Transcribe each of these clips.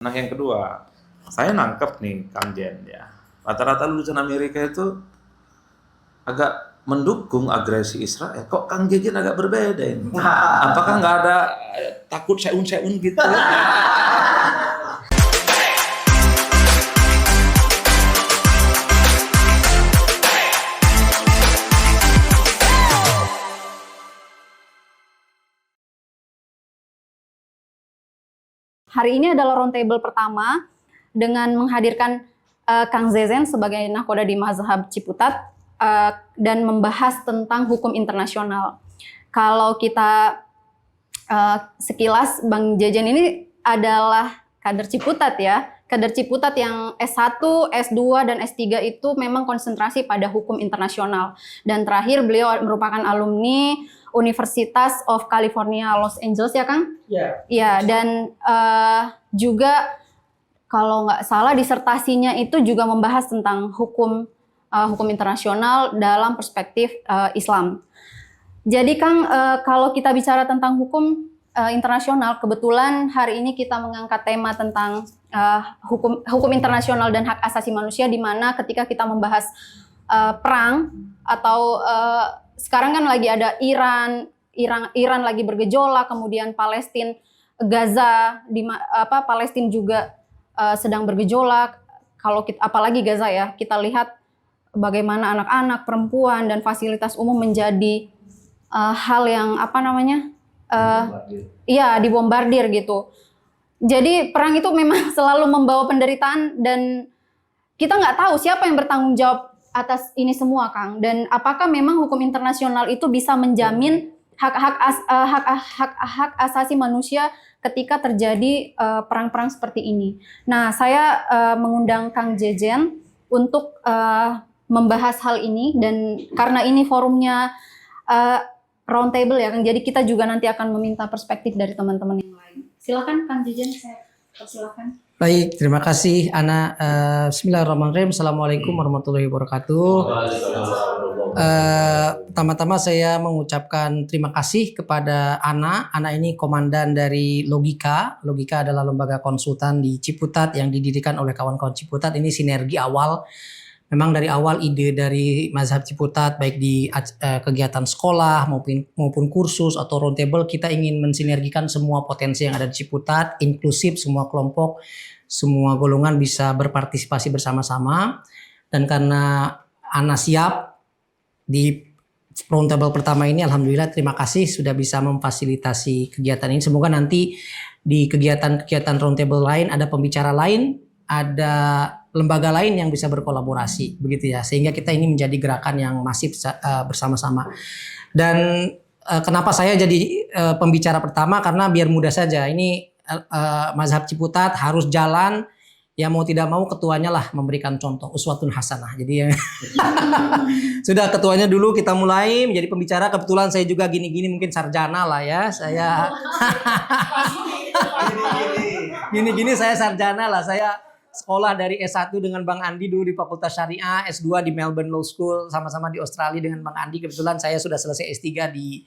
Nah yang kedua, saya nangkep nih Kang Jen ya, rata-rata lulusan Amerika itu agak mendukung agresi Israel. Kok Kang Jen agak berbeda ini? Apakah nggak ada takut seun-seun gitu? Hari ini adalah roundtable pertama dengan menghadirkan Kang Zezen sebagai nahkoda di Mazhab Ciputat dan membahas tentang hukum internasional. Kalau kita sekilas, Bang Zezen ini adalah kader Ciputat ya. Kader Ciputat yang S1, S2, dan S3 itu memang konsentrasi pada hukum internasional. Dan terakhir beliau merupakan alumni Universitas of California, Los Angeles ya Kang? Iya. Ya, dan juga kalau nggak salah disertasinya itu juga membahas tentang hukum internasional dalam perspektif Islam. Jadi Kang, kalau kita bicara tentang hukum internasional, kebetulan hari ini kita mengangkat tema tentang hukum internasional dan hak asasi manusia, di mana ketika kita membahas perang atau sekarang kan lagi ada Iran lagi bergejolak, kemudian Palestina, Gaza, Palestina juga sedang bergejolak. Kalau kita, apalagi Gaza ya, kita lihat bagaimana anak-anak, perempuan, dan fasilitas umum menjadi hal yang dibombardir gitu. Jadi perang itu memang selalu membawa penderitaan dan kita nggak tahu siapa yang bertanggung jawab atas ini semua, Kang. Dan apakah memang hukum internasional itu bisa menjamin hak asasi manusia ketika terjadi perang-perang seperti ini? Nah, saya mengundang Kang Zezen untuk membahas hal ini, dan karena ini forumnya roundtable ya, Kang. Jadi kita juga nanti akan meminta perspektif dari teman-teman yang lain. Silakan Kang Zezen, saya persilakan. Baik, terima kasih Ana. Bismillahirrahmanirrahim. Assalamualaikum warahmatullahi wabarakatuh. Pertama-tama saya mengucapkan terima kasih kepada Ana. Ana ini komandan dari Logika. Logika adalah lembaga konsultan di Ciputat yang didirikan oleh kawan-kawan Ciputat. Ini sinergi awal. Memang dari awal ide dari Mazhab Ciputat, baik di kegiatan sekolah maupun kursus atau roundtable, kita ingin mensinergikan semua potensi yang ada di Ciputat, inklusif, semua kelompok, semua golongan bisa berpartisipasi bersama-sama. Dan karena Ana siap di roundtable pertama ini, alhamdulillah terima kasih sudah bisa memfasilitasi kegiatan ini. Semoga nanti di kegiatan-kegiatan roundtable lain ada pembicara lain, ada lembaga lain yang bisa berkolaborasi, begitu ya, sehingga kita ini menjadi gerakan yang masif bersama-sama. Dan kenapa saya jadi pembicara pertama, karena biar mudah saja, ini Mazhab Ciputat harus jalan, ya mau tidak mau ketuanya lah memberikan contoh, uswatun hasanah. Jadi sudah ketuanya dulu, kita mulai menjadi pembicara. Kebetulan saya juga gini-gini mungkin sarjana lah ya, saya gini-gini saya sarjana lah, saya sekolah dari S1 dengan Bang Andi dulu di Fakultas Syariah, S2 di Melbourne Law School, sama-sama di Australia dengan Bang Andi. Kebetulan saya sudah selesai S3 di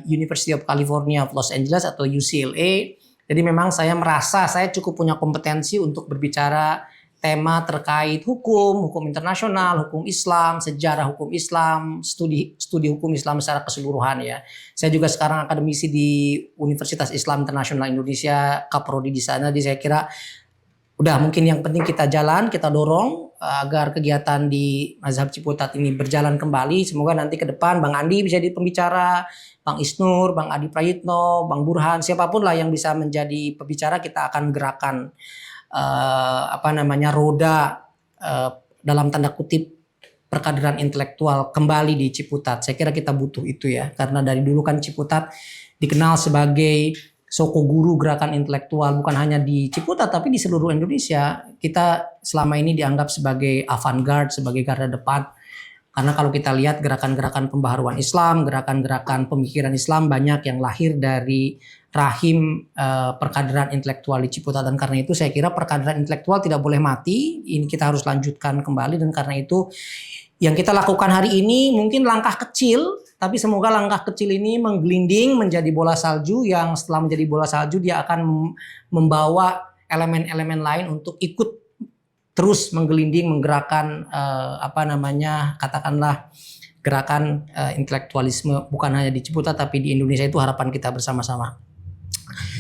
University of California of Los Angeles atau UCLA. Jadi memang saya merasa saya cukup punya kompetensi untuk berbicara tema terkait hukum internasional, hukum Islam, sejarah hukum Islam, studi hukum Islam secara keseluruhan ya. Saya juga sekarang akademisi di Universitas Islam Internasional Indonesia, kaprodi di sana. Jadi saya kira udah, mungkin yang penting kita jalan, kita dorong agar kegiatan di Mazhab Ciputat ini berjalan kembali. Semoga nanti ke depan Bang Andi bisa jadi pembicara, Bang Isnur, Bang Adi Prayitno, Bang Burhan, siapapun lah yang bisa menjadi pembicara, kita akan gerakan roda dalam tanda kutip perkaderan intelektual kembali di Ciputat. Saya kira kita butuh itu ya, karena dari dulu kan Ciputat dikenal sebagai soko guru gerakan intelektual, bukan hanya di Ciputat tapi di seluruh Indonesia. Kita selama ini dianggap sebagai avant-garde, sebagai garda depan. Karena kalau kita lihat gerakan-gerakan pembaharuan Islam, gerakan-gerakan pemikiran Islam banyak yang lahir dari rahim perkaderan intelektual di Ciputat. Dan karena itu saya kira perkaderan intelektual tidak boleh mati. Ini kita harus lanjutkan kembali, dan karena itu yang kita lakukan hari ini mungkin langkah kecil, tapi semoga langkah kecil ini menggelinding menjadi bola salju yang setelah menjadi bola salju dia akan membawa elemen-elemen lain untuk ikut terus menggelinding menggerakkan katakanlah gerakan intelektualisme bukan hanya di Ciputat tapi di Indonesia. Itu harapan kita bersama-sama.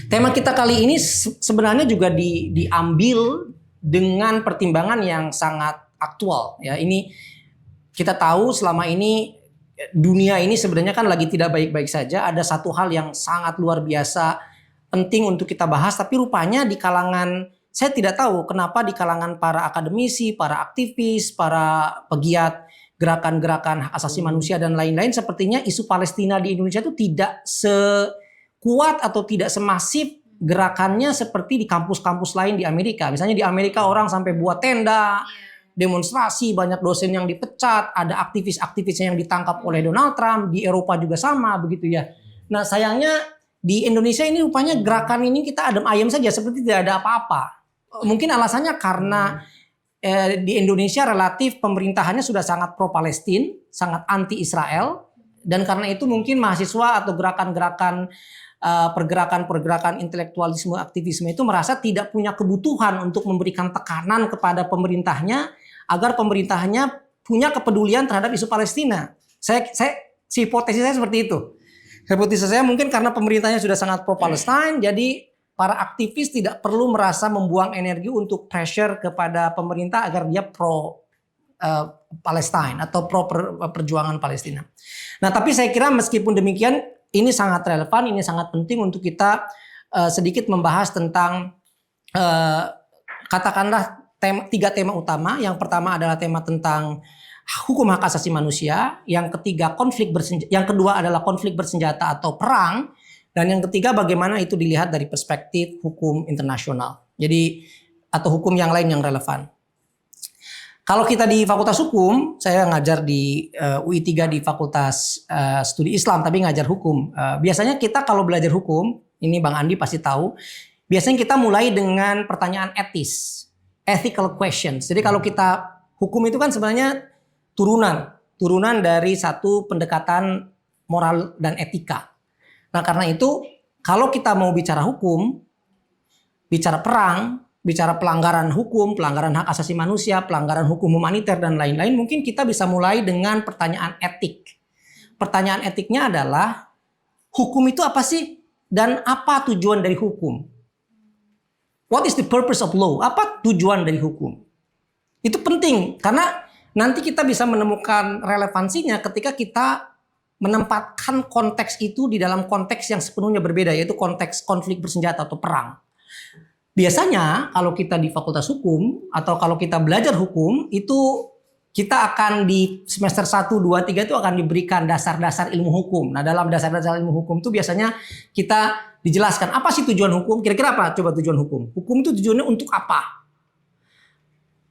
Tema kita kali ini sebenarnya juga diambil dengan pertimbangan yang sangat aktual ya. Ini kita tahu selama ini dunia ini sebenarnya kan lagi tidak baik-baik saja. Ada satu hal yang sangat luar biasa penting untuk kita bahas, tapi rupanya di kalangan, saya tidak tahu kenapa di kalangan para akademisi, para aktivis, para pegiat gerakan-gerakan hak asasi manusia dan lain-lain, sepertinya isu Palestina di Indonesia itu tidak sekuat atau tidak semasif gerakannya seperti di kampus-kampus lain di Amerika. Misalnya di Amerika orang sampai buat tenda, demonstrasi, banyak dosen yang dipecat, ada aktivis-aktivis yang ditangkap oleh Donald Trump, di Eropa juga sama begitu ya. Nah sayangnya di Indonesia ini rupanya gerakan ini kita adem ayem saja seperti tidak ada apa-apa. Mungkin alasannya karena di Indonesia relatif pemerintahannya sudah sangat pro-Palestin, sangat anti-Israel, dan karena itu mungkin mahasiswa atau gerakan-gerakan pergerakan-pergerakan intelektualisme, aktivisme itu merasa tidak punya kebutuhan untuk memberikan tekanan kepada pemerintahnya agar pemerintahnya punya kepedulian terhadap isu Palestina. Hipotesis saya seperti itu. Hipotesis saya mungkin karena pemerintahnya sudah sangat pro-Palestine, jadi para aktivis tidak perlu merasa membuang energi untuk pressure kepada pemerintah agar dia pro Palestine atau pro perjuangan Palestina. Nah, tapi saya kira meskipun demikian ini sangat relevan, ini sangat penting untuk kita sedikit membahas tentang katakanlah tiga tema utama. Yang pertama adalah tema tentang hukum hak asasi manusia, yang ketiga yang kedua adalah konflik bersenjata atau perang. Dan yang ketiga bagaimana itu dilihat dari perspektif hukum internasional. Jadi atau hukum yang lain yang relevan. Kalau kita di Fakultas Hukum, saya ngajar di UI 3 di Fakultas Studi Islam tapi ngajar hukum. Biasanya kita kalau belajar hukum, ini Bang Andi pasti tahu, biasanya kita mulai dengan pertanyaan etis, ethical questions. Jadi kalau kita hukum itu kan sebenarnya turunan dari satu pendekatan moral dan etika. Nah karena itu kalau kita mau bicara hukum, bicara perang, bicara pelanggaran hukum, pelanggaran hak asasi manusia, pelanggaran hukum humaniter dan lain-lain, mungkin kita bisa mulai dengan pertanyaan etik. Pertanyaan etiknya adalah hukum itu apa sih dan apa tujuan dari hukum? What is the purpose of law? Apa tujuan dari hukum? Itu penting karena nanti kita bisa menemukan relevansinya ketika kita menempatkan konteks itu di dalam konteks yang sepenuhnya berbeda, yaitu konteks konflik bersenjata atau perang. Biasanya kalau kita di Fakultas Hukum atau kalau kita belajar hukum itu kita akan di semester 1, 2, 3 itu akan diberikan dasar-dasar ilmu hukum. Nah dalam dasar-dasar ilmu hukum itu biasanya kita dijelaskan apa sih tujuan hukum, kira-kira apa coba tujuan hukum. Hukum itu tujuannya untuk apa?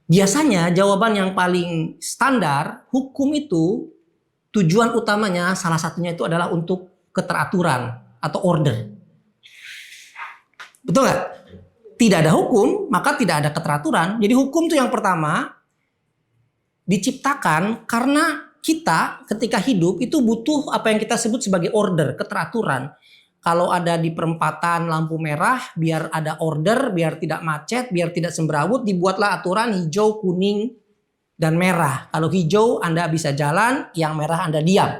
Biasanya jawaban yang paling standar, hukum itu tujuan utamanya salah satunya itu adalah untuk keteraturan atau order. Betul nggak? Tidak ada hukum, maka tidak ada keteraturan. Jadi hukum itu yang pertama diciptakan karena kita ketika hidup itu butuh apa yang kita sebut sebagai order, keteraturan. Kalau ada di perempatan lampu merah, biar ada order, biar tidak macet, biar tidak semberawut, dibuatlah aturan hijau, kuning, dan merah. Kalau hijau Anda bisa jalan, yang merah Anda diam.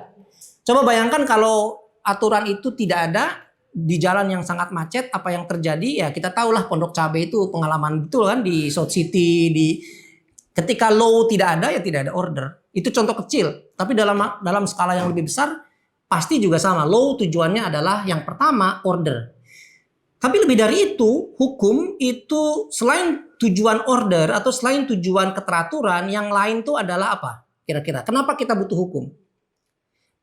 Coba bayangkan kalau aturan itu tidak ada, di jalan yang sangat macet, apa yang terjadi? Ya kita tahulah Pondok Cabe itu pengalaman betul kan di South City. Ketika law tidak ada, ya tidak ada order. Itu contoh kecil. Tapi dalam skala yang lebih besar, pasti juga sama. Law tujuannya adalah yang pertama order. Tapi lebih dari itu, hukum itu selain tujuan order atau selain tujuan keteraturan, yang lain itu adalah apa? Kira-kira kenapa kita butuh hukum?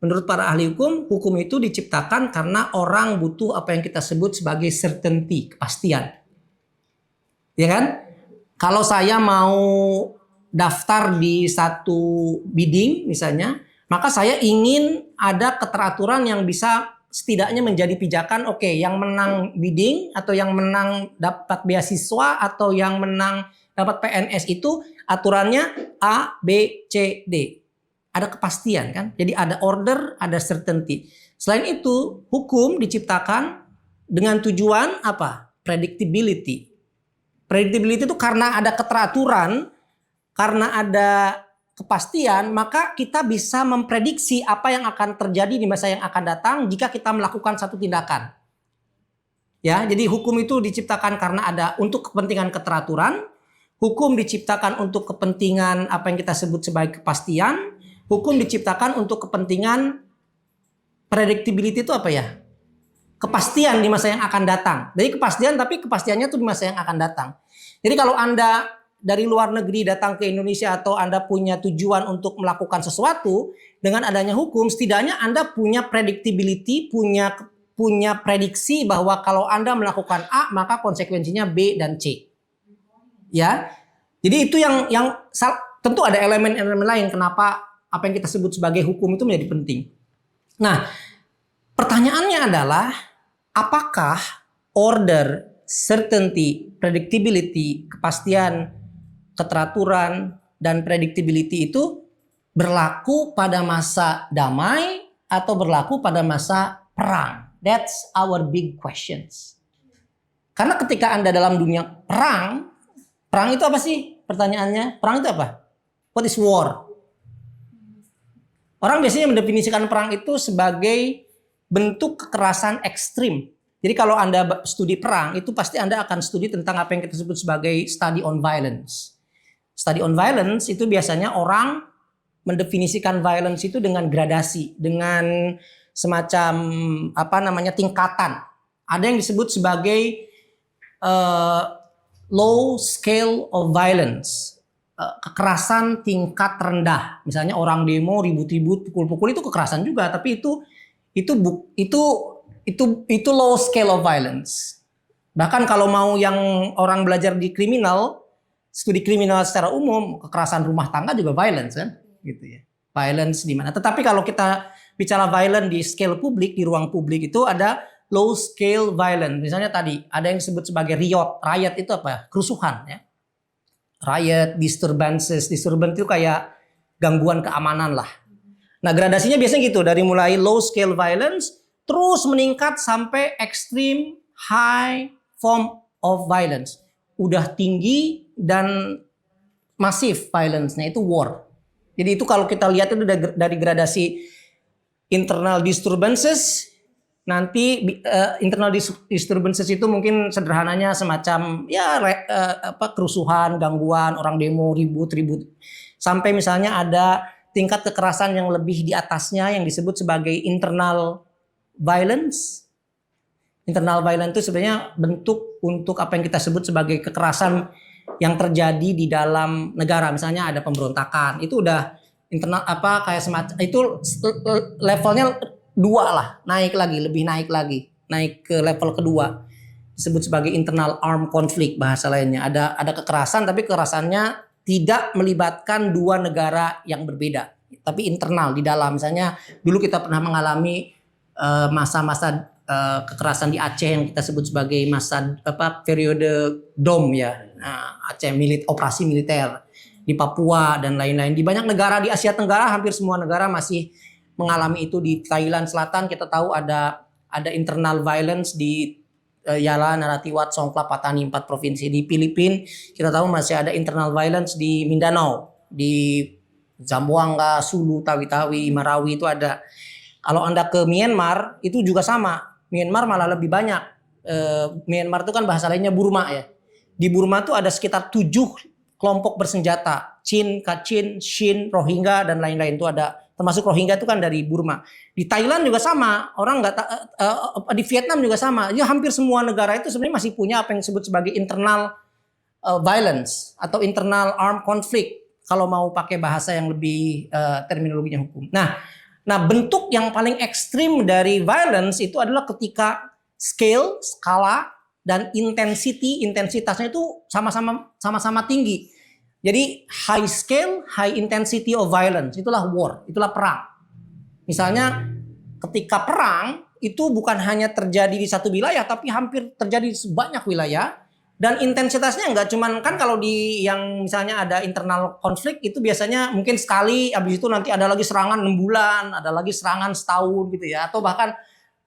Menurut para ahli hukum, hukum itu diciptakan karena orang butuh apa yang kita sebut sebagai certainty, kepastian. Ya kan? Kalau saya mau daftar di satu bidding misalnya, maka saya ingin ada keteraturan yang bisa setidaknya menjadi pijakan, oke, yang menang bidding atau yang menang dapat beasiswa atau yang menang dapat PNS itu aturannya A, B, C, D. Ada kepastian kan? Jadi ada order, ada certainty. Selain itu, hukum diciptakan dengan tujuan apa? Predictability. Predictability itu karena ada keteraturan, karena ada kepastian, maka kita bisa memprediksi apa yang akan terjadi di masa yang akan datang jika kita melakukan satu tindakan. Ya, jadi hukum itu diciptakan karena ada untuk kepentingan keteraturan, hukum diciptakan untuk kepentingan apa yang kita sebut sebagai kepastian, hukum diciptakan untuk kepentingan predictability itu apa ya? Kepastian di masa yang akan datang. Jadi kepastian, tapi kepastiannya itu di masa yang akan datang. Jadi kalau Anda dari luar negeri datang ke Indonesia atau Anda punya tujuan untuk melakukan sesuatu, dengan adanya hukum setidaknya Anda punya predictability, punya prediksi bahwa kalau Anda melakukan A maka konsekuensinya B dan C. Ya. Jadi itu yang tentu ada elemen-elemen lain kenapa apa yang kita sebut sebagai hukum itu menjadi penting. Nah, pertanyaannya adalah apakah order, certainty, predictability, kepastian, keteraturan, dan predictability itu berlaku pada masa damai atau berlaku pada masa perang? That's our big questions. Karena ketika Anda dalam dunia perang itu apa sih? Pertanyaannya, perang itu apa? What is war? Orang biasanya mendefinisikan perang itu sebagai bentuk kekerasan ekstrim. Jadi kalau Anda studi perang, itu pasti Anda akan studi tentang apa yang kita sebut sebagai study on violence. Study on violence itu biasanya orang mendefinisikan violence itu dengan gradasi, dengan semacam tingkatan. Ada yang disebut sebagai low scale of violence, kekerasan tingkat rendah. Misalnya orang demo ribut-ribut, pukul-pukul itu kekerasan juga, tapi itu low scale of violence. Bahkan kalau mau yang orang belajar di kriminal, studi kriminal secara umum, kekerasan rumah tangga juga violence kan, gitu ya. Violence di mana? Tetapi kalau kita bicara violence di scale publik, di ruang publik itu ada low scale violence. Misalnya tadi ada yang disebut sebagai riot. Riot itu apa? Kerusuhan ya. Riot, disturbance itu kayak gangguan keamanan lah. Nah, gradasinya biasanya gitu, dari mulai low scale violence terus meningkat sampai extreme high form of violence. Udah tinggi dan masif violence-nya itu war. Jadi itu kalau kita lihat itu dari gradasi internal disturbances, nanti internal disturbances itu mungkin sederhananya semacam kerusuhan, gangguan, orang demo, ribut-ribut. Sampai misalnya ada tingkat kekerasan yang lebih di atasnya yang disebut sebagai internal violence. Internal violence itu sebenarnya bentuk untuk apa yang kita sebut sebagai kekerasan yang terjadi di dalam negara. Misalnya ada pemberontakan, itu udah internal kayak semacam itu levelnya 2 lah, lebih naik lagi, naik ke level kedua, disebut sebagai internal armed conflict bahasa lainnya. Ada kekerasan tapi kekerasannya tidak melibatkan dua negara yang berbeda, tapi internal di dalam. Misalnya dulu kita pernah mengalami masa-masa kekerasan di Aceh yang kita sebut sebagai masa periode DOM ya. Nah, Aceh operasi militer, di Papua dan lain-lain. Di banyak negara di Asia Tenggara, hampir semua negara masih mengalami itu. Di Thailand Selatan kita tahu ada internal violence di Yala, Narathiwat, Songkhla, Patani, 4 provinsi. Di Filipina kita tahu masih ada internal violence di Mindanao, di Zamboanga, Sulu, Tawi-Tawi, Marawi itu ada. Kalau Anda ke Myanmar itu juga sama. Myanmar malah lebih banyak. Myanmar itu kan bahasa lainnya Burma ya. Di Burma itu ada sekitar 7 kelompok bersenjata. Chin, Kachin, Shin, Rohingya dan lain-lain itu ada. Termasuk Rohingya itu kan dari Burma. Di Thailand juga sama. Orang di Vietnam juga sama. Ya hampir semua negara itu sebenarnya masih punya apa yang disebut sebagai internal violence atau internal armed conflict. Kalau mau pakai bahasa yang lebih terminologinya hukum. Nah, bentuk yang paling ekstrim dari violence itu adalah ketika skala dan intensitasnya itu sama-sama tinggi. Jadi high scale, high intensity of violence, itulah war, itulah perang. Misalnya ketika perang itu bukan hanya terjadi di satu wilayah, tapi hampir terjadi di sebanyak wilayah. Dan intensitasnya nggak cuman, kan kalau di yang misalnya ada internal konflik itu biasanya mungkin sekali, habis itu nanti ada lagi serangan 6 bulan, ada lagi serangan setahun gitu ya, atau bahkan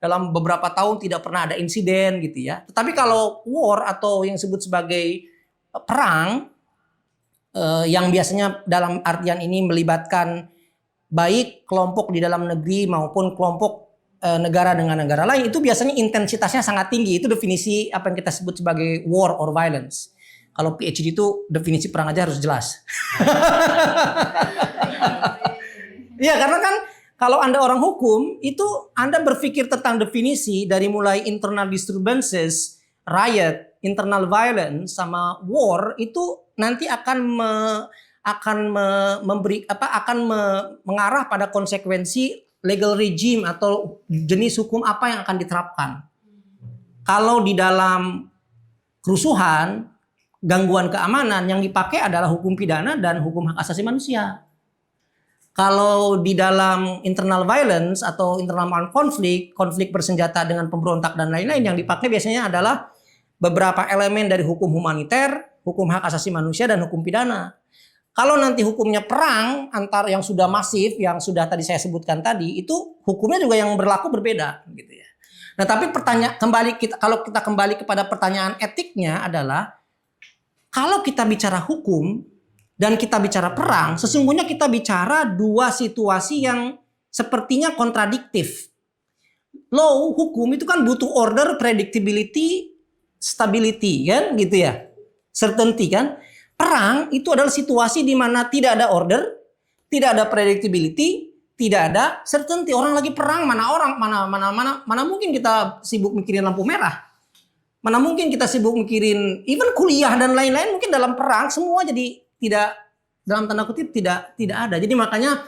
dalam beberapa tahun tidak pernah ada insiden gitu ya. Tetapi kalau war atau yang disebut sebagai perang yang biasanya dalam artian ini melibatkan baik kelompok di dalam negeri maupun kelompok negara dengan negara lain, itu biasanya intensitasnya sangat tinggi. Itu definisi apa yang kita sebut sebagai war or violence. Kalau PhD itu definisi perang aja harus jelas. Iya, karena kan kalau Anda orang hukum, itu Anda berpikir tentang definisi dari mulai internal disturbances, riot, internal violence, sama war, itu nanti akan mengarah pada konsekuensi legal regime atau jenis hukum apa yang akan diterapkan. Kalau di dalam kerusuhan, gangguan keamanan, yang dipakai adalah hukum pidana dan hukum hak asasi manusia. Kalau di dalam internal violence atau internal armed conflict, konflik bersenjata dengan pemberontak dan lain-lain, yang dipakai biasanya adalah beberapa elemen dari hukum humaniter, hukum hak asasi manusia, dan hukum pidana. Kalau nanti hukumnya perang antar yang sudah masif, yang sudah tadi saya sebutkan tadi, itu hukumnya juga yang berlaku berbeda, gitu ya. Nah, tapi kalau kita kembali kepada pertanyaan etiknya adalah, kalau kita bicara hukum dan kita bicara perang, sesungguhnya kita bicara dua situasi yang sepertinya kontradiktif. Law, hukum itu kan butuh order, predictability, stability, kan, gitu ya, certainty, kan. Perang itu adalah situasi di mana tidak ada order, tidak ada predictability, tidak ada certainty. Orang lagi perang, mana mungkin kita sibuk mikirin lampu merah, mana mungkin kita sibuk mikirin even kuliah dan lain-lain. Mungkin dalam perang semua jadi tidak, dalam tanda kutip, tidak ada. Jadi makanya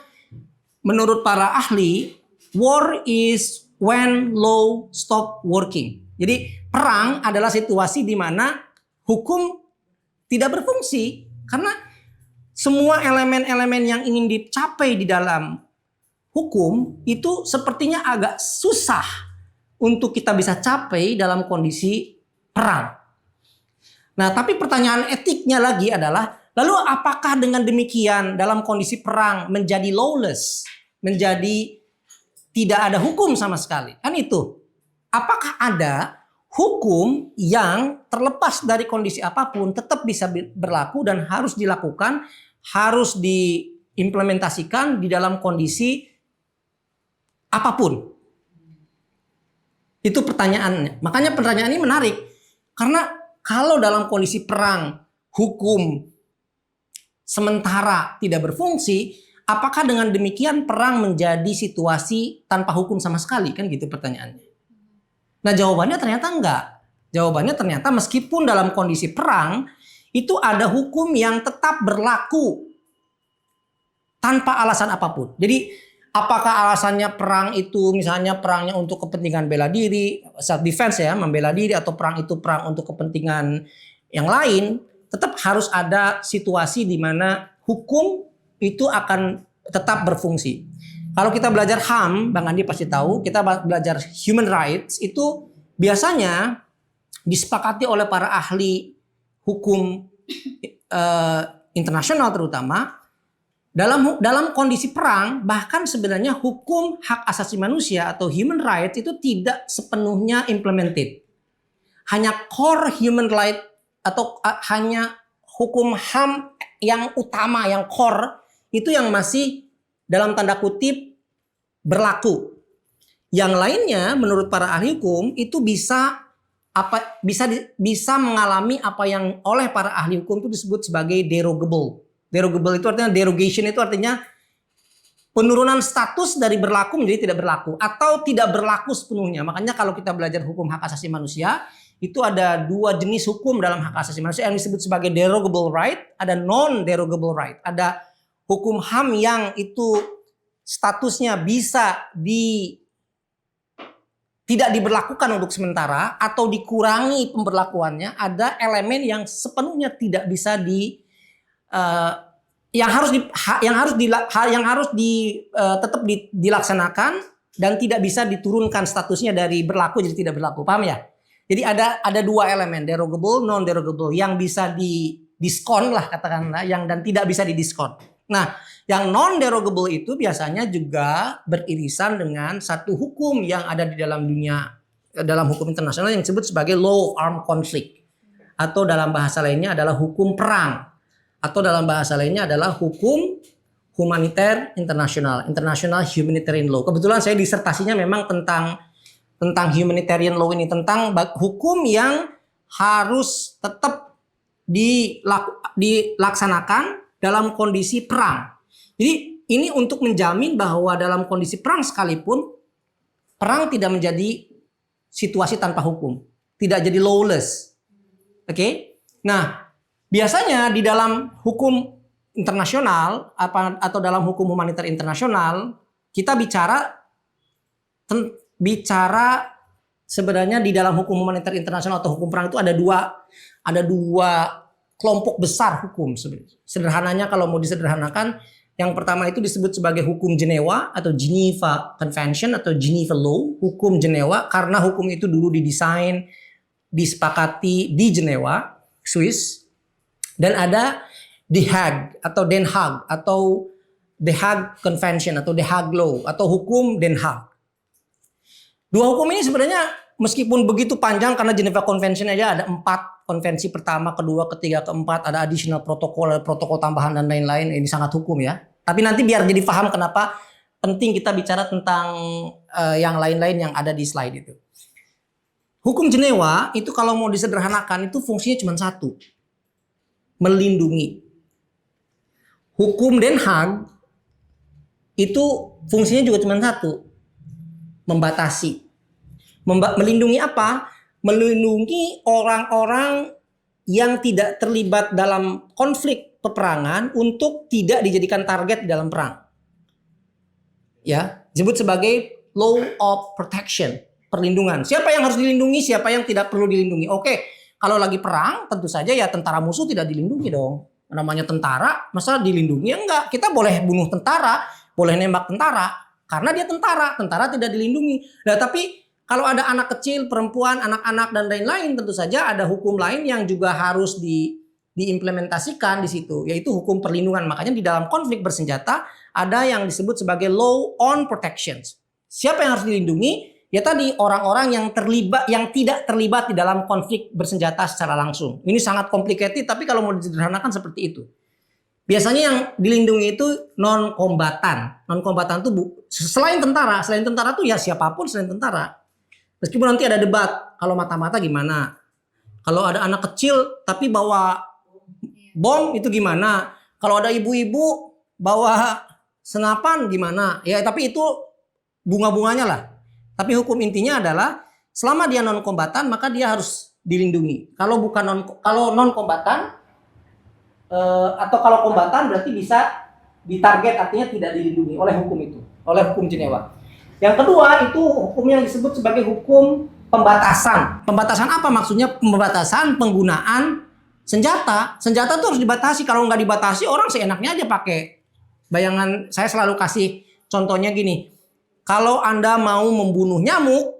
menurut para ahli, war is when law stop working. Jadi perang adalah situasi di mana hukum tidak berfungsi, karena semua elemen-elemen yang ingin dicapai di dalam hukum itu sepertinya agak susah untuk kita bisa capai dalam kondisi perang. Nah, tapi pertanyaan etiknya lagi adalah, lalu apakah dengan demikian dalam kondisi perang menjadi lawless, menjadi tidak ada hukum sama sekali? Kan itu. Apakah ada hukum yang terlepas dari kondisi apapun tetap bisa berlaku dan harus dilakukan, harus diimplementasikan di dalam kondisi apapun? Itu pertanyaannya. Makanya pertanyaan ini menarik. Karena kalau dalam kondisi perang, hukum sementara tidak berfungsi, apakah dengan demikian perang menjadi situasi tanpa hukum sama sekali? Kan gitu pertanyaannya. Nah, jawabannya ternyata enggak. Jawabannya ternyata meskipun dalam kondisi perang, itu ada hukum yang tetap berlaku tanpa alasan apapun. Jadi apakah alasannya perang itu misalnya perangnya untuk kepentingan bela diri, self defense ya, membela diri, atau perang itu perang untuk kepentingan yang lain, tetap harus ada situasi di mana hukum itu akan tetap berfungsi. Kalau kita belajar HAM, Bang Andi pasti tahu, kita belajar human rights, itu biasanya disepakati oleh para ahli hukum internasional terutama, dalam kondisi perang, bahkan sebenarnya hukum hak asasi manusia atau human rights itu tidak sepenuhnya implemented. Hanya core human right atau hanya hukum HAM yang utama, yang core, itu yang masih dalam tanda kutip berlaku. Yang lainnya menurut para ahli hukum itu bisa mengalami apa yang oleh para ahli hukum itu disebut sebagai derogable. Derogable itu artinya, derogation itu artinya penurunan status dari berlaku menjadi tidak berlaku atau tidak berlaku sepenuhnya. Makanya kalau kita belajar hukum hak asasi manusia, itu ada dua jenis hukum dalam hak asasi manusia yang disebut sebagai derogable right, ada non-derogable right. Ada hukum HAM yang itu statusnya bisa tidak diberlakukan untuk sementara atau dikurangi pemberlakuannya. Ada elemen yang sepenuhnya tidak bisa tetap dilaksanakan dan tidak bisa diturunkan statusnya dari berlaku jadi tidak berlaku. Paham ya? Jadi ada dua elemen, derogable, non-derogable, yang bisa didiskon lah katakanlah, yang dan tidak bisa didiskon. Nah, yang non-derogable itu biasanya juga beririsan dengan satu hukum yang ada di dalam dunia, dalam hukum internasional yang disebut sebagai law of armed conflict. atau dalam bahasa lainnya adalah hukum perang, atau dalam bahasa lainnya adalah hukum humaniter internasional, international humanitarian law. Kebetulan saya disertasinya memang tentang humanitarian law ini, tentang hukum yang harus tetap dilaksanakan dalam kondisi perang. Jadi ini untuk menjamin bahwa dalam kondisi perang sekalipun, perang tidak menjadi situasi tanpa hukum, tidak jadi lawless. Oke? Nah, biasanya di dalam hukum internasional atau dalam hukum humaniter internasional, kita bicara sebenarnya di dalam hukum humaniter internasional atau hukum perang itu ada dua kelompok besar hukum sebenarnya. Sederhananya kalau mau disederhanakan, yang pertama itu disebut sebagai hukum Jenewa atau Geneva Convention atau Geneva Law, hukum Jenewa, karena hukum itu dulu didesain, disepakati di Jenewa, Swiss. Dan ada The Hague atau Den Haag atau The Hague Convention atau The Hague Law atau hukum Den Haag. Dua hukum ini sebenarnya meskipun begitu panjang, karena Geneva Convention aja ada 4 konvensi, pertama, kedua, ketiga, keempat, ada additional protokol, protokol tambahan dan lain-lain. Ini sangat hukum ya. Tapi nanti biar jadi paham kenapa penting kita bicara tentang yang lain-lain yang ada di slide itu. Hukum Jenewa itu kalau mau disederhanakan itu fungsinya cuma satu, melindungi. Hukum Den Haag itu fungsinya juga cuma satu, membatasi. Melindungi apa? Melindungi orang-orang yang tidak terlibat dalam konflik peperangan untuk tidak dijadikan target di dalam perang. Ya, disebut sebagai law of protection, perlindungan. Siapa yang harus dilindungi, siapa yang tidak perlu dilindungi. Oke, kalau lagi perang tentu saja ya tentara musuh tidak dilindungi dong. Namanya tentara, masa dilindungi? Enggak, kita boleh bunuh tentara, boleh nembak tentara, karena dia tentara tidak dilindungi. Nah, tapi kalau ada anak kecil, perempuan, anak-anak dan lain-lain, tentu saja ada hukum lain yang juga harus diimplementasikan di situ, yaitu hukum perlindungan. Makanya di dalam konflik bersenjata ada yang disebut sebagai law on protections. Siapa yang harus dilindungi? Ya tadi orang-orang yang tidak terlibat di dalam konflik bersenjata secara langsung. Ini sangat complicated, tapi kalau mau disederhanakan seperti itu. Biasanya yang dilindungi itu non-kombatan. Non-kombatan itu selain tentara tuh ya siapapun selain tentara. Meskipun nanti ada debat, kalau mata-mata gimana? Kalau ada anak kecil tapi bawa bom itu gimana? Kalau ada ibu-ibu bawa senapan gimana? Ya tapi itu bunga-bunganya lah. Tapi hukum intinya adalah selama dia non-kombatan maka dia harus dilindungi. Kalau non-kombatan atau kalau kombatan berarti bisa ditarget, artinya tidak dilindungi oleh hukum itu, oleh hukum Jenewa. Yang kedua itu hukum yang disebut sebagai hukum pembatasan. Pembatasan apa maksudnya? Pembatasan penggunaan senjata. Senjata itu harus dibatasi. Kalau nggak dibatasi orang seenaknya aja pakai. Bayangan saya selalu kasih contohnya gini. Kalau Anda mau membunuh nyamuk,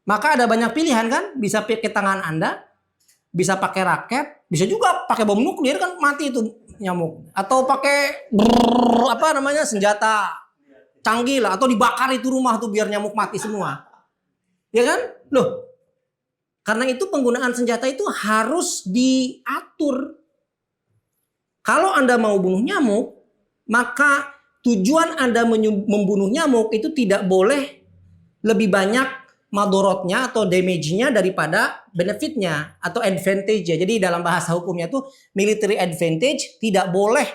maka ada banyak pilihan kan? Bisa pakai tangan Anda, bisa pakai raket, bisa juga pakai bom nuklir kan mati itu nyamuk. Atau pakai senjata canggih lah, atau dibakar itu rumah tuh biar nyamuk mati semua. Ya kan? Loh. Karena itu penggunaan senjata itu harus diatur. Kalau Anda mau bunuh nyamuk, maka tujuan Anda membunuh nyamuk itu tidak boleh lebih banyak madorotnya atau damage-nya daripada benefit-nya atau advantage-nya. Jadi dalam bahasa hukumnya itu military advantage tidak boleh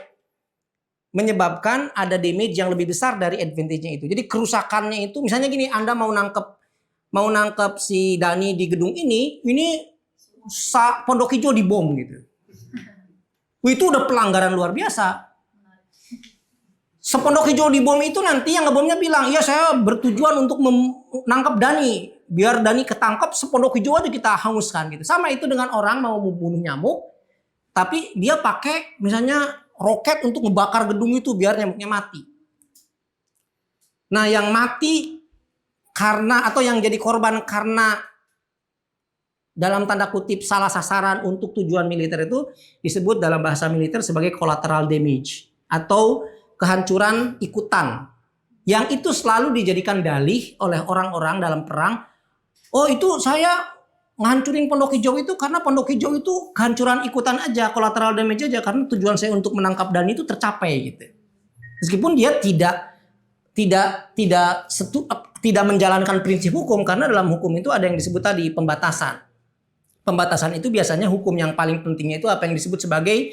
menyebabkan ada damage yang lebih besar dari advantage-nya itu. Jadi kerusakannya itu misalnya gini, Anda mau nangkep si Dani di gedung ini Pondok Hijau dibom gitu. Itu udah pelanggaran luar biasa. Sepondok Hijau dibom itu nanti yang ngebomnya bilang, iya saya bertujuan untuk menangkap Dani. Biar Dani ketangkap, sepondok hijau aja kita hanguskan gitu. Sama itu dengan orang mau membunuh nyamuk, tapi dia pakai misalnya roket untuk membakar gedung itu biar nyamuknya mati. Nah yang mati karena atau yang jadi korban karena dalam tanda kutip salah sasaran untuk tujuan militer itu disebut dalam bahasa militer sebagai collateral damage atau kehancuran ikutan, yang itu selalu dijadikan dalih oleh orang-orang dalam perang. Oh itu saya ngancurin Pondok Hijau itu karena Pondok Hijau itu kehancuran ikutan aja, collateral damage aja, karena tujuan saya untuk menangkap Dhani itu tercapai gitu. Meskipun dia tidak menjalankan prinsip hukum, karena dalam hukum itu ada yang disebut tadi pembatasan. Pembatasan itu biasanya hukum yang paling pentingnya itu apa yang disebut sebagai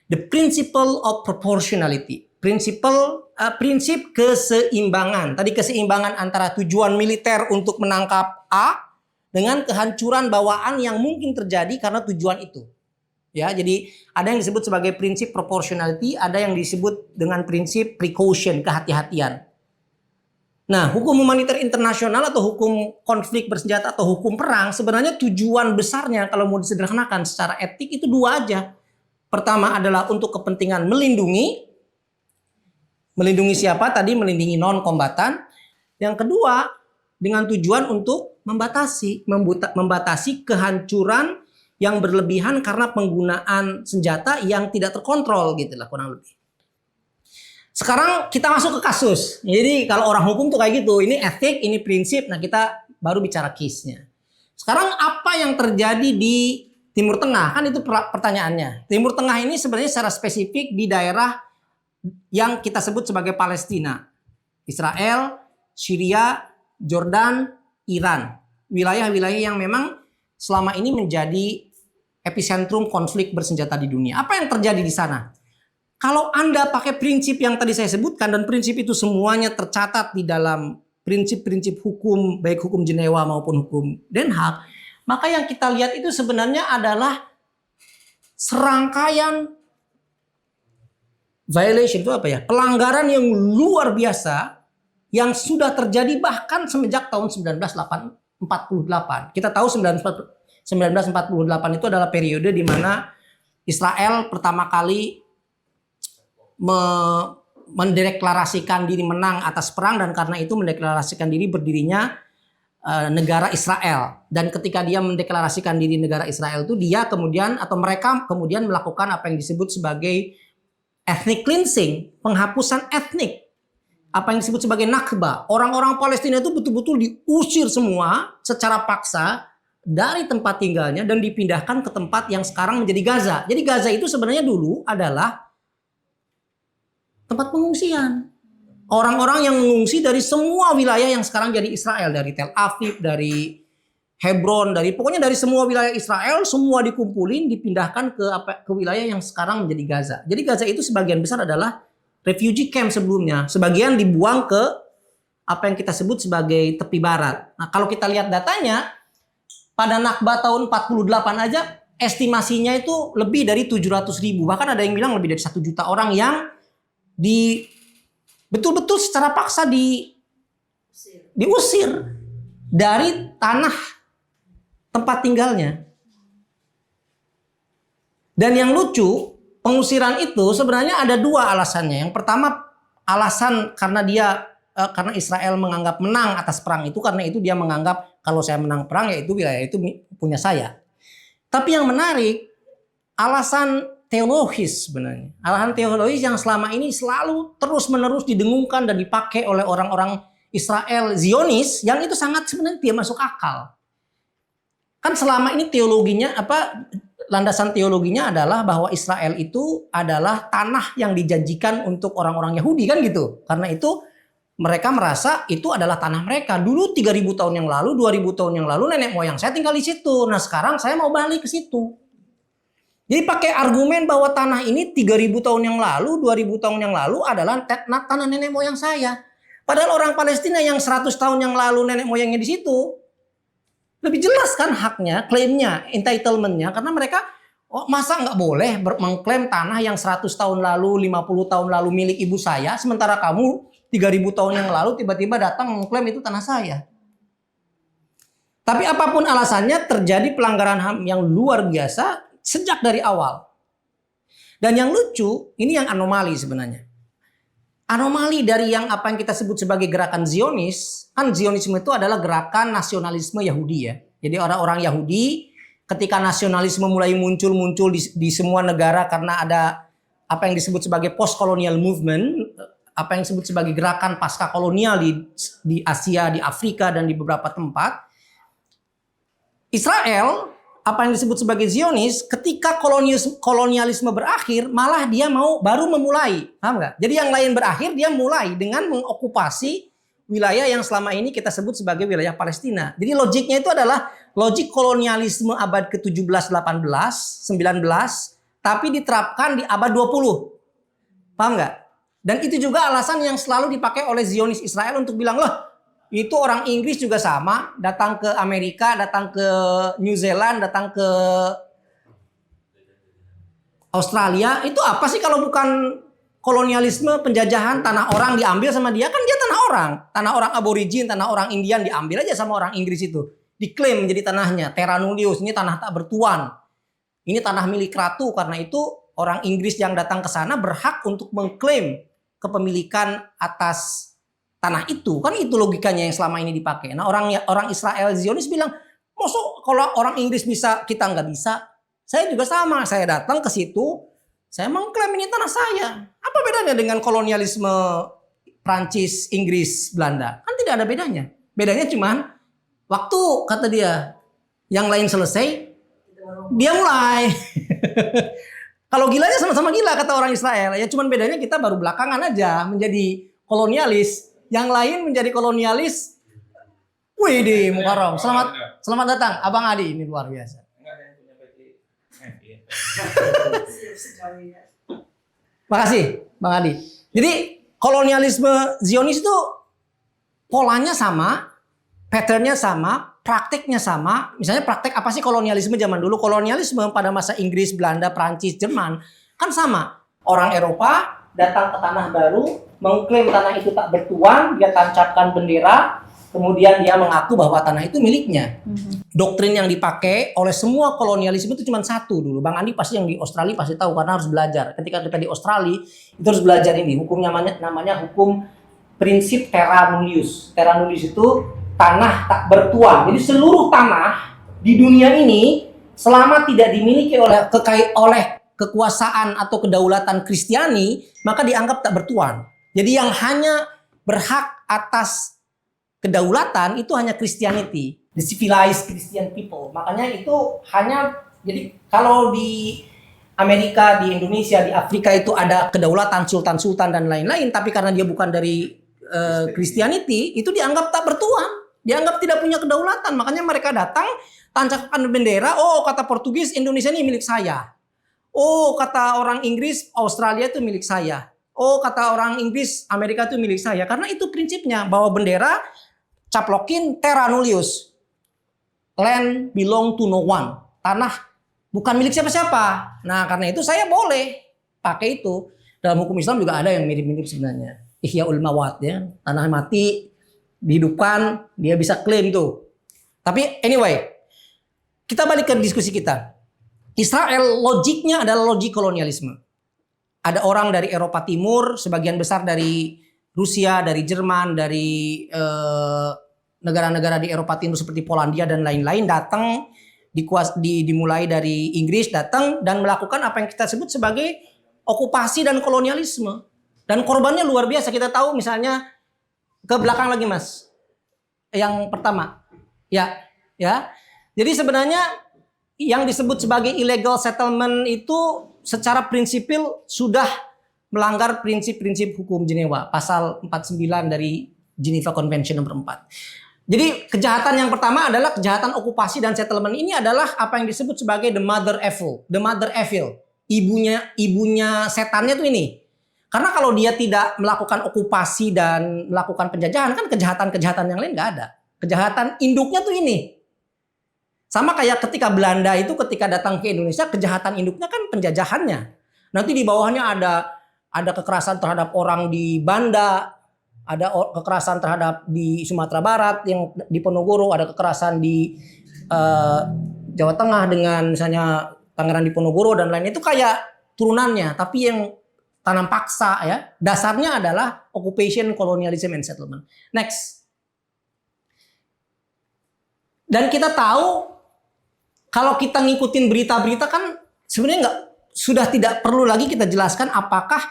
the principle of proportionality. Prinsip keseimbangan. Tadi keseimbangan antara tujuan militer untuk menangkap A dengan kehancuran bawaan yang mungkin terjadi karena tujuan itu. Ya, jadi ada yang disebut sebagai prinsip proportionality, ada yang disebut dengan prinsip precaution, kehati-hatian. Nah, hukum humaniter internasional atau hukum konflik bersenjata atau hukum perang sebenarnya tujuan besarnya kalau mau disederhanakan secara etik itu dua aja. Pertama adalah untuk kepentingan melindungi siapa tadi? Melindungi non-kombatan. Yang kedua dengan tujuan untuk membatasi kehancuran yang berlebihan karena penggunaan senjata yang tidak terkontrol gitu lah kurang lebih. Sekarang kita masuk ke kasus. Jadi kalau orang hukum tuh kayak gitu, ini etik, ini prinsip. Nah, kita baru bicara case-nya. Sekarang apa yang terjadi di Timur Tengah? Kan itu pertanyaannya. Timur Tengah ini sebenarnya secara spesifik di daerah yang kita sebut sebagai Palestina. Israel, Syria, Jordan, Iran. Wilayah-wilayah yang memang selama ini menjadi epicentrum konflik bersenjata di dunia. Apa yang terjadi di sana? Kalau Anda pakai prinsip yang tadi saya sebutkan, dan prinsip itu semuanya tercatat di dalam prinsip-prinsip hukum, baik hukum Jenewa maupun hukum Den Haag, maka yang kita lihat itu sebenarnya adalah serangkaian violation, itu apa ya? Pelanggaran yang luar biasa yang sudah terjadi bahkan semenjak tahun 1948. Kita tahu 1948 itu adalah periode di mana Israel pertama kali mendeklarasikan diri menang atas perang, dan karena itu mendeklarasikan diri berdirinya negara Israel. Dan ketika dia mendeklarasikan diri negara Israel itu dia kemudian atau mereka kemudian melakukan apa yang disebut sebagai ethnic cleansing, penghapusan etnik. Apa yang disebut sebagai Nakba. Orang-orang Palestina itu betul-betul diusir semua secara paksa dari tempat tinggalnya dan dipindahkan ke tempat yang sekarang menjadi Gaza. Jadi Gaza itu sebenarnya dulu adalah tempat pengungsian. Orang-orang yang mengungsi dari semua wilayah yang sekarang jadi Israel. Dari Tel Aviv, dari Hebron, pokoknya dari semua wilayah Israel, semua dikumpulin, dipindahkan ke wilayah yang sekarang menjadi Gaza. Jadi Gaza itu sebagian besar adalah refugee camp sebelumnya. Sebagian dibuang ke apa yang kita sebut sebagai tepi barat. Nah, kalau kita lihat datanya, pada Nakba tahun 48 aja estimasinya itu lebih dari 700.000. Bahkan ada yang bilang lebih dari 1 juta orang yang betul-betul secara paksa diusir dari tanah tempat tinggalnya. Dan yang lucu, pengusiran itu sebenarnya ada dua alasannya. Yang pertama, alasan karena Israel menganggap menang atas perang itu, karena itu dia menganggap kalau saya menang perang ya itu wilayah itu punya saya. Tapi yang menarik, alasan teologis sebenarnya. Alasan teologis yang selama ini selalu terus-menerus didengungkan dan dipakai oleh orang-orang Israel Zionis, yang itu sangat sebenarnya tidak masuk akal. Kan selama ini landasan teologinya adalah bahwa Israel itu adalah tanah yang dijanjikan untuk orang-orang Yahudi, kan gitu. Karena itu mereka merasa itu adalah tanah mereka. Dulu 3.000 tahun yang lalu, 2.000 tahun yang lalu nenek moyang saya tinggal di situ. Nah, sekarang saya mau balik ke situ. Jadi pakai argumen bahwa tanah ini 3.000 tahun yang lalu, 2.000 tahun yang lalu adalah tanah nenek moyang saya. Padahal orang Palestina yang 100 tahun yang lalu nenek moyangnya di situ, lebih jelas kan haknya, klaimnya, entitlementnya. Karena mereka masa nggak boleh mengklaim tanah yang 100 tahun lalu, 50 tahun lalu milik ibu saya, sementara kamu 3.000 tahun yang lalu tiba-tiba datang mengklaim itu tanah saya. Tapi apapun alasannya, terjadi pelanggaran HAM yang luar biasa sejak dari awal. Dan yang lucu, ini yang anomali sebenarnya. Anomali dari yang apa yang kita sebut sebagai gerakan Zionis. Kan Zionisme itu adalah gerakan nasionalisme Yahudi ya. Jadi orang-orang Yahudi ketika nasionalisme mulai muncul di semua negara karena ada apa yang disebut sebagai post-colonial movement, apa yang disebut sebagai gerakan pasca kolonial di Asia, di Afrika, dan di beberapa tempat. Israel, apa yang disebut sebagai Zionis, ketika kolonialisme berakhir, malah dia baru memulai, paham nggak? Jadi yang lain berakhir, dia mulai dengan mengokupasi wilayah yang selama ini kita sebut sebagai wilayah Palestina. Jadi logiknya itu adalah logik kolonialisme abad ke-17, 18, 19, tapi diterapkan di abad 20. Paham nggak? Dan itu juga alasan yang selalu dipakai oleh Zionis Israel untuk bilang, loh, itu orang Inggris juga sama, datang ke Amerika, datang ke New Zealand, datang ke Australia, itu apa sih kalau bukan kolonialisme, penjajahan, tanah orang diambil sama dia, kan dia tanah orang aborigin, tanah orang Indian diambil aja sama orang Inggris itu, diklaim menjadi tanahnya, terra nullius, ini tanah tak bertuan, ini tanah milik ratu, karena itu orang Inggris yang datang ke sana berhak untuk mengklaim kepemilikan atas tanah itu, kan itu logikanya yang selama ini dipakai. Nah orang Israel Zionis bilang, mosok kalau orang Inggris bisa, kita nggak bisa, saya juga sama, saya datang ke situ, saya mengklaim ini tanah saya. Apa bedanya dengan kolonialisme Prancis, Inggris, Belanda? Kan tidak ada bedanya. Bedanya cuman waktu, kata dia, yang lain selesai, dia mulai. Kalau gilanya sama-sama gila, kata orang Israel. Ya cuman bedanya kita baru belakangan aja menjadi kolonialis. Yang lain menjadi kolonialis. Wih deh, Mukarram. Selamat datang, Abang Adi. Ini luar biasa. Makasih, Bang Adi. Jadi kolonialisme Zionis itu polanya sama, patternnya sama, praktiknya sama. Misalnya praktek apa sih kolonialisme zaman dulu? Kolonialisme pada masa Inggris, Belanda, Prancis, Jerman kan sama. Orang Eropa datang ke tanah baru, mengklaim tanah itu tak bertuan, dia tancapkan bendera, kemudian dia mengaku bahwa tanah itu miliknya. Doktrin yang dipakai oleh semua kolonialisme itu cuma satu dulu. Bang Andi pasti yang di Australia pasti tahu karena harus belajar. Ketika kita di Australia itu harus belajar ini. Hukumnya namanya hukum prinsip terra nullius. Terra nullius itu tanah tak bertuan. Jadi seluruh tanah di dunia ini selama tidak dimiliki oleh kekuasaan atau kedaulatan Kristiani, maka dianggap tak bertuan. Jadi yang hanya berhak atas kedaulatan itu hanya Christianity, the civilized Christian people. Makanya itu hanya, jadi kalau di Amerika, di Indonesia, di Afrika itu ada kedaulatan sultan-sultan dan lain-lain, tapi karena dia bukan dari Christianity, itu dianggap tak bertuan, dianggap tidak punya kedaulatan. Makanya mereka datang, tancapkan bendera, oh kata Portugis, Indonesia ini milik saya. Oh kata orang Inggris, Australia itu milik saya. Oh kata orang Inggris, Amerika itu milik saya. Karena itu prinsipnya, bahwa bendera caplokin terra nullius. Land belong to no one. Tanah bukan milik siapa-siapa. Nah karena itu saya boleh pakai itu. Dalam hukum Islam juga ada yang mirip-mirip sebenarnya. Ihyaul mawat, ya. Tanah mati, dihidupkan, dia bisa klaim tuh. Tapi anyway, kita balik ke diskusi kita. Israel logiknya adalah logik kolonialisme. Ada orang dari Eropa Timur, sebagian besar dari Rusia, dari Jerman, dari negara-negara di Eropa Timur seperti Polandia dan lain-lain datang, dimulai dari Inggris datang dan melakukan apa yang kita sebut sebagai okupasi dan kolonialisme. Dan korbannya luar biasa. Kita tahu misalnya ke belakang lagi Mas. Yang pertama. Ya. Jadi sebenarnya yang disebut sebagai illegal settlement itu secara prinsipil sudah melanggar prinsip-prinsip hukum Jenewa, pasal 49 dari Geneva Convention nomor 4. Jadi kejahatan yang pertama adalah kejahatan okupasi dan settlement. Ini adalah apa yang disebut sebagai the mother evil. Ibunya setannya tuh ini. Karena kalau dia tidak melakukan okupasi dan melakukan penjajahan, kan kejahatan-kejahatan yang lain nggak ada. Kejahatan induknya tuh ini. Sama kayak ketika Belanda itu ketika datang ke Indonesia, kejahatan induknya kan penjajahannya. Nanti di bawahnya ada kekerasan terhadap orang di Banda, ada kekerasan terhadap di Sumatera Barat, yang di Ponorogo ada kekerasan di Jawa Tengah dengan misalnya Tangerang di Ponorogo dan lain, itu kayak turunannya, tapi yang tanam paksa ya. Dasarnya adalah occupation, colonialism and settlement. Next. Dan kita tahu kalau kita ngikutin berita-berita kan sebenarnya sudah tidak perlu lagi kita jelaskan apakah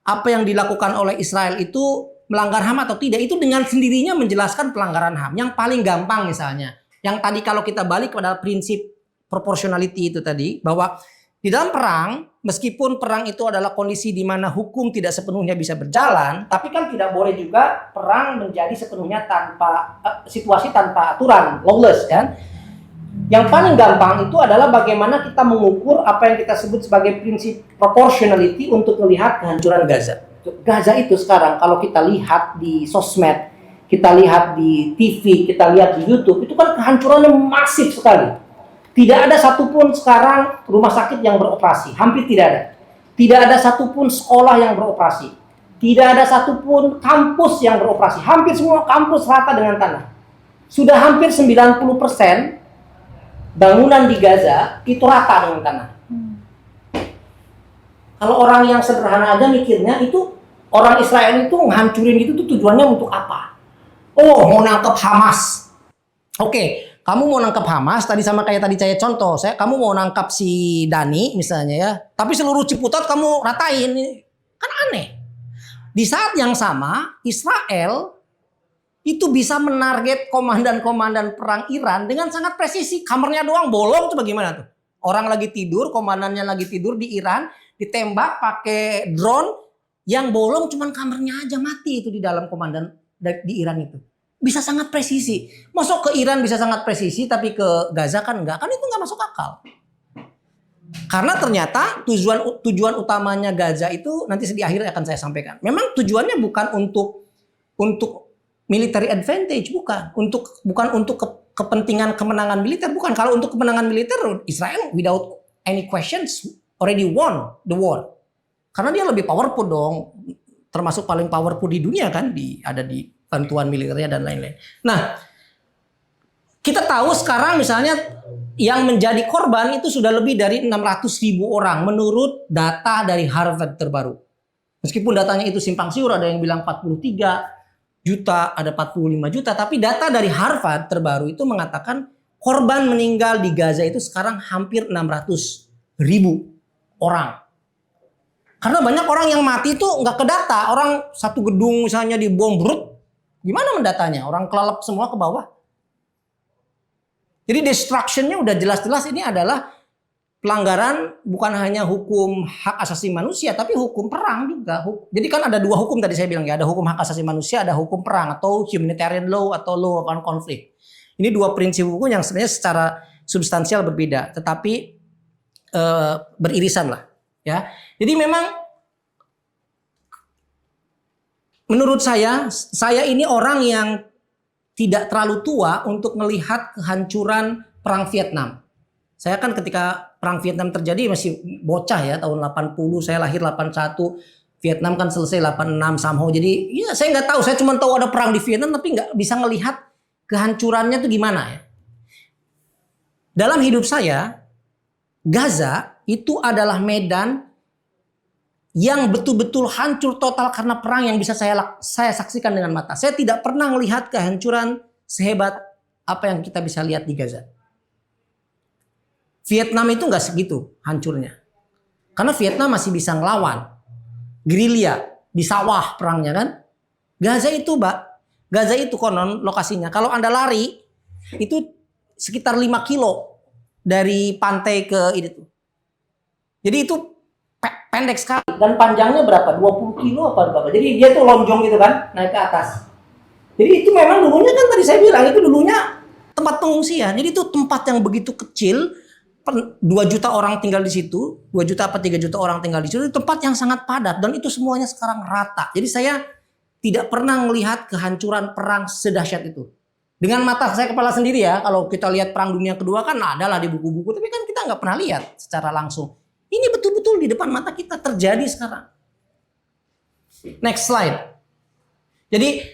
apa yang dilakukan oleh Israel itu melanggar HAM atau tidak. Itu dengan sendirinya menjelaskan pelanggaran HAM. Yang paling gampang misalnya, Yang tadi kalau kita balik pada prinsip proportionality itu tadi, bahwa di dalam perang, meskipun perang itu adalah kondisi di mana hukum tidak sepenuhnya bisa berjalan, tapi kan tidak boleh juga perang menjadi sepenuhnya tanpa situasi tanpa aturan, lawless kan. Yang paling gampang itu adalah bagaimana kita mengukur apa yang kita sebut sebagai prinsip proportionality untuk melihat kehancuran Gaza. Gaza itu sekarang kalau kita lihat di sosmed, kita lihat di TV, kita lihat di YouTube, itu kan kehancurannya masif sekali. Tidak ada satupun sekarang rumah sakit yang beroperasi, hampir tidak ada. Tidak ada satupun sekolah yang beroperasi. Tidak ada satupun kampus yang beroperasi. Hampir semua kampus rata dengan tanah. Sudah hampir 90% bangunan di Gaza itu rata dengan tanah. Kalau orang yang sederhana aja mikirnya itu, orang Israel itu menghancurin itu tuh tujuannya untuk apa? Oh, mau nangkep Hamas. Oke, kamu mau nangkep Hamas, tadi sama kayak tadi saya contoh, kamu mau nangkep si Dani misalnya ya, tapi seluruh Ciputat kamu ratain, kan aneh. Di saat yang sama, Israel itu bisa menarget komandan-komandan perang Iran dengan sangat presisi. Kamarnya doang bolong tuh bagaimana tuh? Orang lagi tidur, komandannya lagi tidur di Iran, ditembak pakai drone, yang bolong cuman kamarnya aja, mati itu di dalam komandan di Iran itu. Bisa sangat presisi. Masuk ke Iran bisa sangat presisi, tapi ke Gaza kan enggak. Kan itu enggak masuk akal. Karena ternyata tujuan utamanya Gaza itu nanti di akhir akan saya sampaikan. Memang tujuannya bukan untuk military advantage, bukan untuk kepentingan kemenangan militer, bukan. Kalau untuk kemenangan militer, Israel without any questions already won the war. Karena dia lebih powerful dong, termasuk paling powerful di dunia kan, ada di bantuan militernya dan lain-lain. Nah, kita tahu sekarang misalnya yang menjadi korban itu sudah lebih dari 600.000 orang menurut data dari Harvard terbaru. Meskipun datanya itu simpang siur, ada yang bilang 43 juta, ada 45 juta, tapi data dari Harvard terbaru itu mengatakan korban meninggal di Gaza itu sekarang hampir 600.000 orang. Karena banyak orang yang mati itu nggak kedata. Orang satu gedung misalnya dibom brut, gimana mendatanya? Orang kelelep semua ke bawah. Jadi destruction-nya udah jelas-jelas ini adalah pelanggaran bukan hanya hukum hak asasi manusia, tapi hukum perang juga. Jadi kan ada dua hukum tadi saya bilang ya, ada hukum hak asasi manusia, ada hukum perang atau humanitarian law atau law of conflict. Ini dua prinsip hukum yang sebenarnya secara substansial berbeda, tetapi beririsan lah. Ya, jadi memang menurut saya ini orang yang tidak terlalu tua untuk melihat kehancuran perang Vietnam. Saya kan ketika perang Vietnam terjadi masih bocah ya, tahun 80, saya lahir 81, Vietnam kan selesai 86 somehow. Jadi ya saya nggak tahu, saya cuma tahu ada perang di Vietnam tapi nggak bisa melihat kehancurannya tuh gimana ya. Dalam hidup saya, Gaza itu adalah medan yang betul-betul hancur total karena perang yang bisa saya saksikan dengan mata. Saya tidak pernah melihat kehancuran sehebat apa yang kita bisa lihat di Gaza. Vietnam itu nggak segitu hancurnya. Karena Vietnam masih bisa ngelawan. Gerilya, di sawah perangnya kan. Gaza itu, Mbak. Gaza itu konon lokasinya. Kalau Anda lari, itu sekitar 5 kilo dari pantai ke itu. Jadi itu pendek sekali. Dan panjangnya berapa? 20 kilo apa berapa? Jadi dia tuh lonjong gitu kan, naik ke atas. Jadi itu memang dulunya kan tadi saya bilang, itu dulunya tempat pengungsian. Jadi itu tempat yang begitu kecil, 2 juta orang tinggal di situ, 2 juta apa 3 juta orang tinggal di situ, itu tempat yang sangat padat dan itu semuanya sekarang rata. Jadi saya tidak pernah melihat kehancuran perang sedahsyat itu. Dengan mata saya kepala sendiri ya, kalau kita lihat perang dunia kedua kan adalah di buku-buku, tapi kan kita nggak pernah lihat secara langsung. Ini betul-betul di depan mata kita terjadi sekarang. Next slide. Jadi,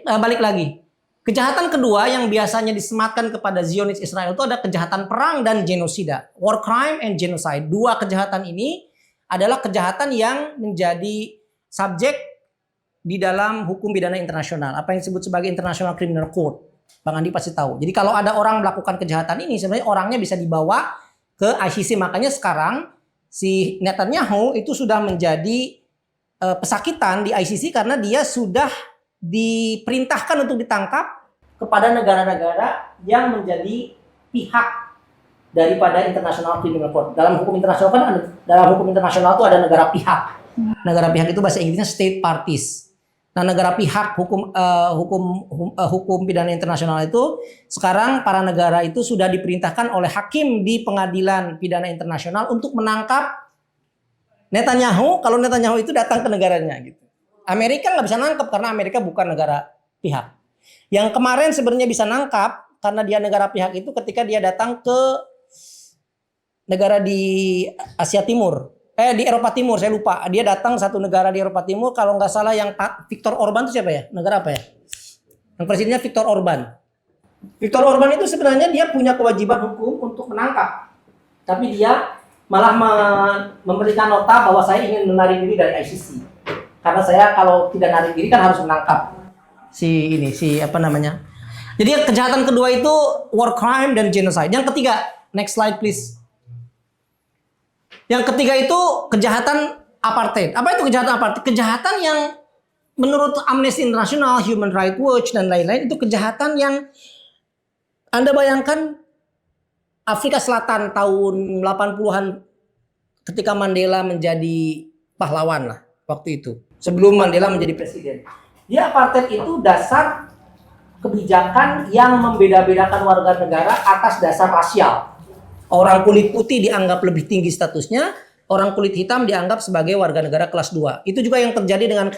balik lagi. Kejahatan kedua yang biasanya disematkan kepada Zionis Israel itu ada kejahatan perang dan genosida. War crime and genocide. Dua kejahatan ini adalah kejahatan yang menjadi subjek di dalam hukum pidana internasional. Apa yang disebut sebagai International Criminal Court. Bang Andi pasti tahu. Jadi kalau ada orang melakukan kejahatan ini, sebenarnya orangnya bisa dibawa ke ICC. Makanya sekarang si Netanyahu itu sudah menjadi pesakitan di ICC karena dia sudah diperintahkan untuk ditangkap kepada negara-negara yang menjadi pihak daripada International Criminal Court. Dalam hukum internasional kan dalam hukum internasional itu ada negara pihak. Negara pihak itu bahasa Inggrisnya state parties. Nah, negara pihak hukum pidana internasional itu sekarang para negara itu sudah diperintahkan oleh hakim di pengadilan pidana internasional untuk menangkap Netanyahu kalau Netanyahu itu datang ke negaranya gitu. Amerika nggak bisa nangkap karena Amerika bukan negara pihak. Yang kemarin sebenarnya bisa nangkap karena dia negara pihak itu ketika dia datang ke negara di Asia Timur. Di Eropa Timur, saya lupa. Dia datang satu negara di Eropa Timur, kalau nggak salah yang Viktor Orban itu siapa ya? Negara apa ya? Yang presidennya Viktor Orban. Viktor Orban itu sebenarnya dia punya kewajiban hukum untuk menangkap. Tapi dia malah memberikan nota bahwa saya ingin menarik diri dari ICC. Karena saya kalau tidak narik diri kan harus menangkap Jadi kejahatan kedua itu war crime dan genocide. Yang ketiga, next slide please. Yang ketiga itu kejahatan apartheid. Apa itu kejahatan apartheid? Kejahatan yang menurut Amnesty International, Human Rights Watch dan lain-lain itu kejahatan yang Anda bayangkan Afrika Selatan tahun 80-an ketika Mandela menjadi pahlawan lah waktu itu. Sebelum Mandela menjadi presiden. Dia apartheid itu dasar kebijakan yang membeda-bedakan warga negara atas dasar rasial. Orang kulit putih dianggap lebih tinggi statusnya, orang kulit hitam dianggap sebagai warga negara kelas 2. Itu juga yang terjadi dengan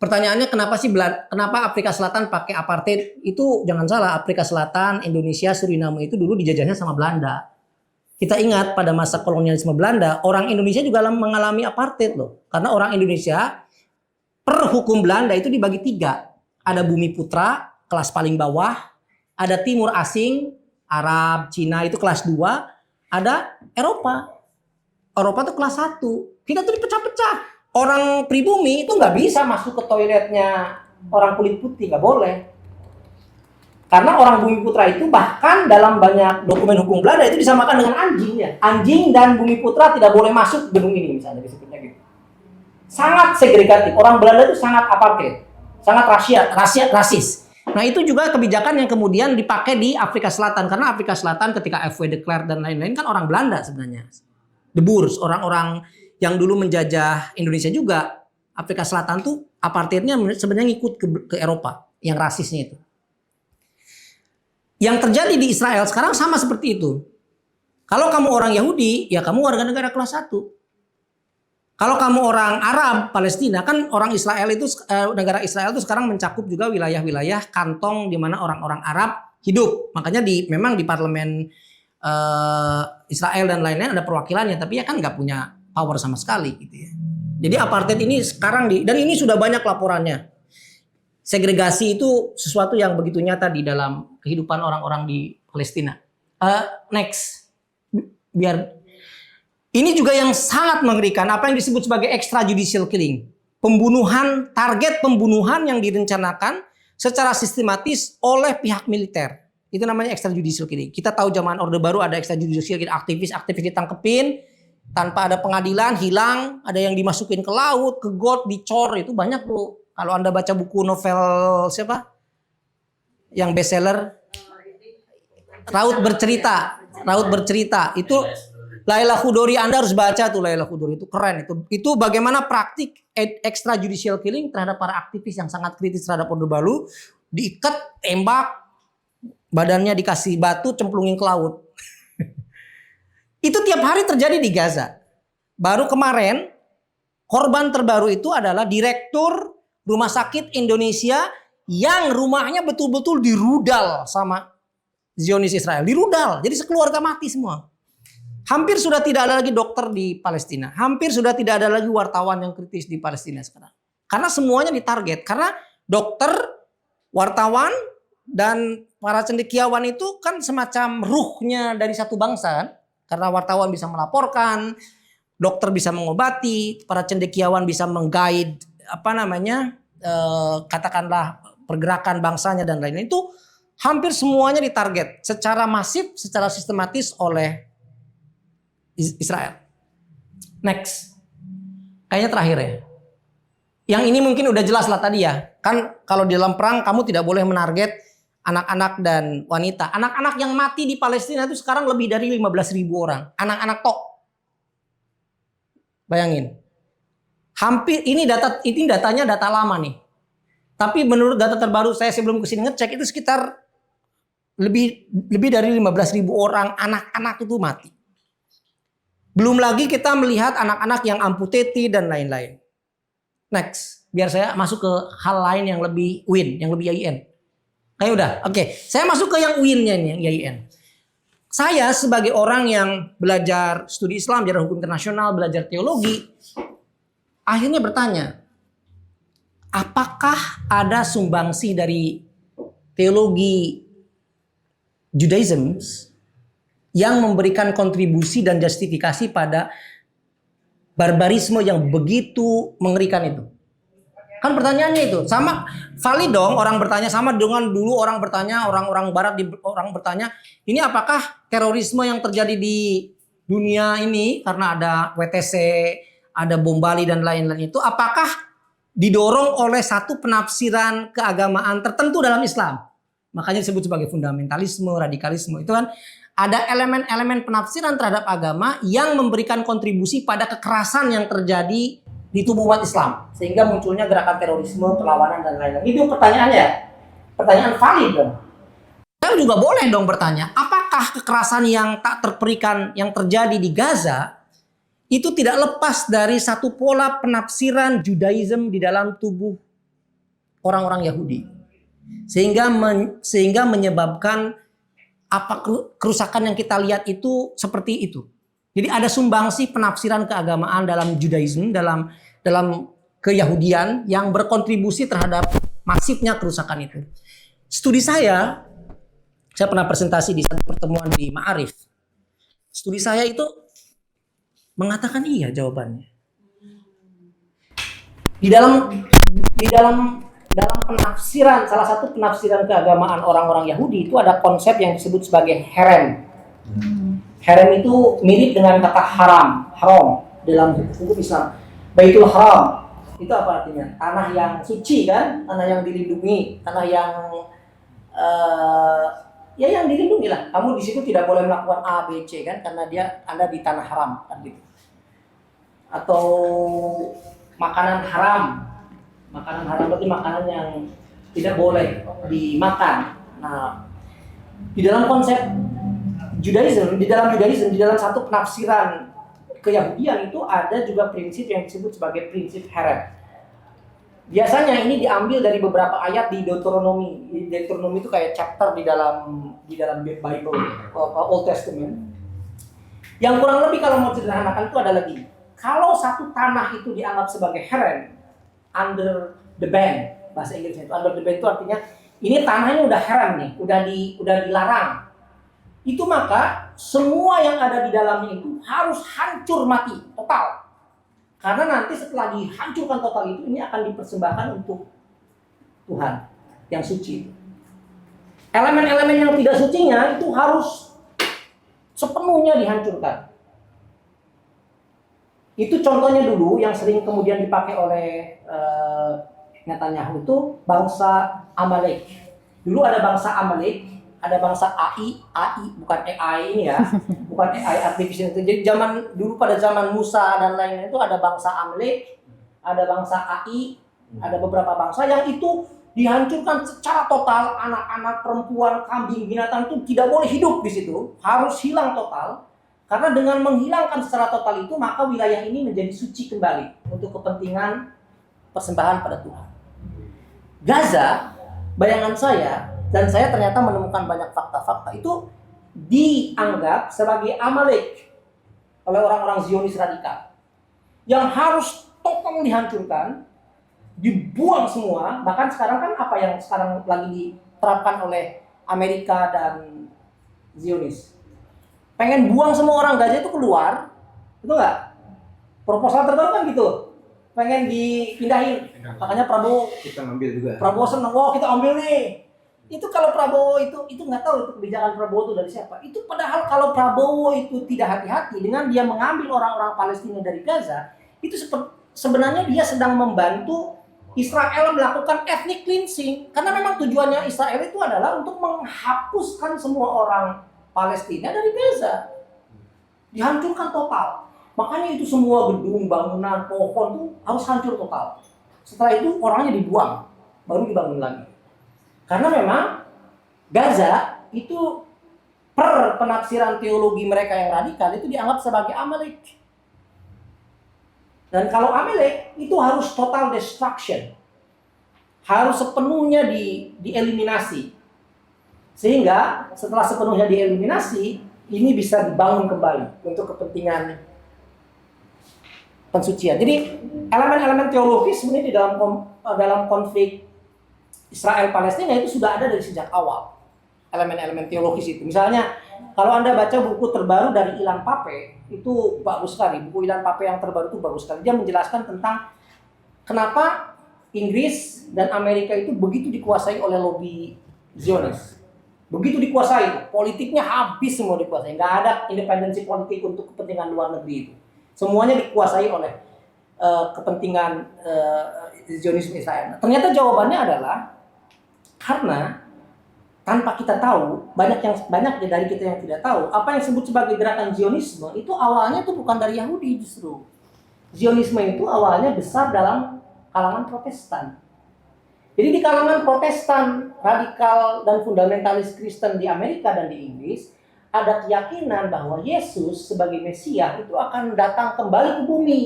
pertanyaannya kenapa Afrika Selatan pakai apartheid? Itu jangan salah, Afrika Selatan, Indonesia, Suriname itu dulu dijajahnya sama Belanda. Kita ingat pada masa kolonialisme Belanda, orang Indonesia juga mengalami apartheid loh. Karena orang Indonesia per hukum Belanda itu dibagi 3. Ada bumi putra, kelas paling bawah, ada timur asing, Arab, Cina itu kelas 2, ada Eropa. Eropa itu kelas 1. Kita tuh dipecah-pecah. Orang pribumi itu nggak bisa masuk ke toiletnya orang kulit putih, nggak boleh. Karena orang bumi putra itu bahkan dalam banyak dokumen hukum Belanda itu disamakan dengan anjing ya. Anjing dan bumi putra tidak boleh masuk gedung ini misalnya disebutnya gitu. Sangat segregatif. Orang Belanda itu sangat apartheid, sangat rasis. Nah itu juga kebijakan yang kemudian dipakai di Afrika Selatan. Karena Afrika Selatan ketika F.W. de Klerk dan lain-lain kan orang Belanda sebenarnya. De Boers, orang-orang yang dulu menjajah Indonesia juga. Afrika Selatan tuh apartheidnya sebenarnya ngikut ke Eropa. Yang rasisnya itu. Yang terjadi di Israel sekarang sama seperti itu. Kalau kamu orang Yahudi, ya kamu warga negara kelas 1. Kalau kamu orang Arab, Palestina, kan orang Israel itu, negara Israel itu sekarang mencakup juga wilayah-wilayah kantong di mana orang-orang Arab hidup. Makanya memang di parlemen Israel dan lain-lain ada perwakilannya, tapi ya kan nggak punya power sama sekali gitu ya. Jadi apartheid ini sekarang dan ini sudah banyak laporannya. Segregasi itu sesuatu yang begitu nyata di dalam kehidupan orang-orang di Palestina. Next, ini juga yang sangat mengerikan, apa yang disebut sebagai extrajudicial killing. Target pembunuhan yang direncanakan secara sistematis oleh pihak militer. Itu namanya extrajudicial killing. Kita tahu zaman Orde Baru ada extrajudicial killing, aktivis ditangkepin, tanpa ada pengadilan, hilang, ada yang dimasukin ke laut, ke got, dicor, itu banyak tuh. Kalau Anda baca buku novel siapa? Yang bestseller? Raut Bercerita. Itu Laila Khudori, Anda harus baca tuh Laila Khudori, itu keren itu bagaimana praktik extrajudicial killing terhadap para aktivis yang sangat kritis terhadap Orde Baru, diikat, tembak, badannya dikasih batu, cemplungin ke laut. Itu tiap hari terjadi di Gaza. Baru kemarin korban terbaru itu adalah direktur Rumah Sakit Indonesia yang rumahnya betul-betul dirudal sama Zionis Israel, dirudal. Jadi sekeluarga mati semua. Hampir sudah tidak ada lagi dokter di Palestina. Hampir sudah tidak ada lagi wartawan yang kritis di Palestina sekarang. Karena semuanya ditarget. Karena dokter, wartawan, dan para cendekiawan itu kan semacam ruhnya dari satu bangsa kan. Karena wartawan bisa melaporkan, dokter bisa mengobati, para cendekiawan bisa mengguide katakanlah pergerakan bangsanya dan lain-lain. Itu hampir semuanya ditarget secara masif, secara sistematis oleh Israel. Next. Kayaknya terakhir ya. Yang ini mungkin udah jelas lah tadi ya. Kan kalau di dalam perang kamu tidak boleh menarget anak-anak dan wanita. Anak-anak yang mati di Palestina itu sekarang lebih dari 15.000 orang. Anak-anak tok. Bayangin. Hampir ini datanya data lama nih. Tapi menurut data terbaru saya sebelum kesini ngecek itu sekitar lebih dari 15.000 orang anak-anak itu mati. Belum lagi kita melihat anak-anak yang amputasi dan lain-lain. Next, biar saya masuk ke hal lain yang lebih win, yang lebih YIN. Ayo udah, oke. Saya masuk ke yang win-nya nih, yang YIN. Saya sebagai orang yang belajar studi Islam, belajar hukum internasional, belajar teologi, akhirnya bertanya, apakah ada sumbangsi dari teologi Judaism yang memberikan kontribusi dan justifikasi pada barbarisme yang begitu mengerikan itu? Kan pertanyaannya itu sama valid dong, orang bertanya sama dengan dulu orang bertanya, orang-orang barat orang bertanya, ini apakah terorisme yang terjadi di dunia ini karena ada WTC, ada bom Bali dan lain-lain itu apakah didorong oleh satu penafsiran keagamaan tertentu dalam Islam? Makanya disebut sebagai fundamentalisme, radikalisme. Itu kan ada elemen-elemen penafsiran terhadap agama yang memberikan kontribusi pada kekerasan yang terjadi di tubuh umat Islam sehingga munculnya gerakan terorisme, perlawanan dan lain-lain. Itu pertanyaannya. Pertanyaan valid dong. Saya juga boleh dong bertanya, apakah kekerasan yang tak terperikan yang terjadi di Gaza itu tidak lepas dari satu pola penafsiran Judaism di dalam tubuh orang-orang Yahudi sehingga menyebabkan apa kerusakan yang kita lihat itu seperti itu. Jadi ada sumbangsi penafsiran keagamaan dalam Judaism, dalam keyahudian yang berkontribusi terhadap masifnya kerusakan itu. Studi saya pernah presentasi di satu pertemuan di Ma'arif. Studi saya itu mengatakan iya jawabannya. Di dalam penafsiran, salah satu penafsiran keagamaan orang-orang Yahudi itu ada konsep yang disebut sebagai herem. Herem itu mirip dengan kata haram dalam hukum Islam. Baitul Haram itu apa artinya? Tanah yang suci kan, tanah yang dilindungi, tanah yang yang dilindungi lah. Kamu di situ tidak boleh melakukan A, B, C kan, karena Anda di tanah haram kan gitu. Atau makanan haram. Makanan haram berarti makanan yang tidak boleh dimakan. Nah, di dalam konsep Judaism, di dalam satu penafsiran keyahudian itu ada juga prinsip yang disebut sebagai prinsip herem. Biasanya ini diambil dari beberapa ayat di Deuteronomy. Deuteronomy itu kayak chapter di dalam Bible, Old Testament. Yang kurang lebih kalau mau sederhanakan itu ada lagi. Kalau satu tanah itu dianggap sebagai herem, under the ban, bahasa Inggrisnya itu under the ban itu artinya ini tanahnya udah herem nih, udah dilarang. Itu maka semua yang ada di dalamnya itu harus hancur mati total. Karena nanti setelah dihancurkan total itu ini akan dipersembahkan untuk Tuhan yang suci. Elemen-elemen yang tidak sucinya itu harus sepenuhnya dihancurkan. Itu contohnya dulu yang sering kemudian dipakai oleh Netanyahu itu bangsa Amalek. Dulu ada bangsa Amalek. Ada bangsa AI bukan AI ini ya, bukan AI artificial itu. Jadi pada zaman Musa dan lain-lain itu ada bangsa Amalek, ada bangsa AI, ada beberapa bangsa yang itu dihancurkan secara total, anak-anak, perempuan, kambing, binatang itu tidak boleh hidup di situ, harus hilang total. Karena dengan menghilangkan secara total itu maka wilayah ini menjadi suci kembali untuk kepentingan persembahan pada Tuhan. Gaza, bayangan saya dan saya ternyata menemukan banyak fakta-fakta itu dianggap sebagai Amalek oleh orang-orang Zionis radikal yang harus total dihancurkan, dibuang semua. Bahkan sekarang kan apa yang sekarang lagi diterapkan oleh Amerika dan Zionis, pengen buang semua orang Gaza itu keluar, itu enggak? Proposal terbaru kan gitu, pengen dipindahin. Makanya Prabowo kita ngambil juga. Prabowo senang, wah kita ambil nih. Itu kalau Prabowo itu nggak tahu itu kebijakan Prabowo itu dari siapa. Itu padahal kalau Prabowo itu tidak hati-hati dengan dia mengambil orang-orang Palestina dari Gaza, itu sebenarnya dia sedang membantu Israel melakukan ethnic cleansing karena memang tujuannya Israel itu adalah untuk menghapuskan semua orang Palestina dari Gaza. Dihancurkan total. Makanya itu semua gedung, bangunan, pohon itu harus hancur total. Setelah itu orangnya dibuang, baru dibangun lagi. Karena memang Gaza itu per penafsiran teologi mereka yang radikal itu dianggap sebagai Amalek. Dan kalau Amalek itu harus total destruction. Harus sepenuhnya dieliminasi. Sehingga setelah sepenuhnya dieliminasi, ini bisa dibangun kembali untuk kepentingan pensucian. Jadi elemen-elemen teologis sebenarnya di dalam konflik Israel Palestina itu sudah ada dari sejak awal. Elemen-elemen teologis itu. Misalnya kalau Anda baca buku terbaru dari Ilan Pappe, itu bagus sekali. Buku Ilan Pappe yang terbaru itu bagus sekali. Dia menjelaskan tentang kenapa Inggris dan Amerika itu begitu dikuasai oleh lobby Zionis. Begitu dikuasai, politiknya habis semua dikuasai. Nggak ada independensi politik untuk kepentingan luar negeri itu. Semuanya dikuasai oleh kepentingan Zionisme Israel. Ternyata jawabannya adalah karena tanpa kita tahu, banyak dari kita yang tidak tahu, apa yang disebut sebagai gerakan Zionisme itu awalnya itu bukan dari Yahudi justru. Zionisme itu awalnya besar dalam kalangan Protestan. Jadi di kalangan Protestan, radikal dan fundamentalis Kristen di Amerika dan di Inggris, ada keyakinan bahwa Yesus sebagai Mesias itu akan datang kembali ke bumi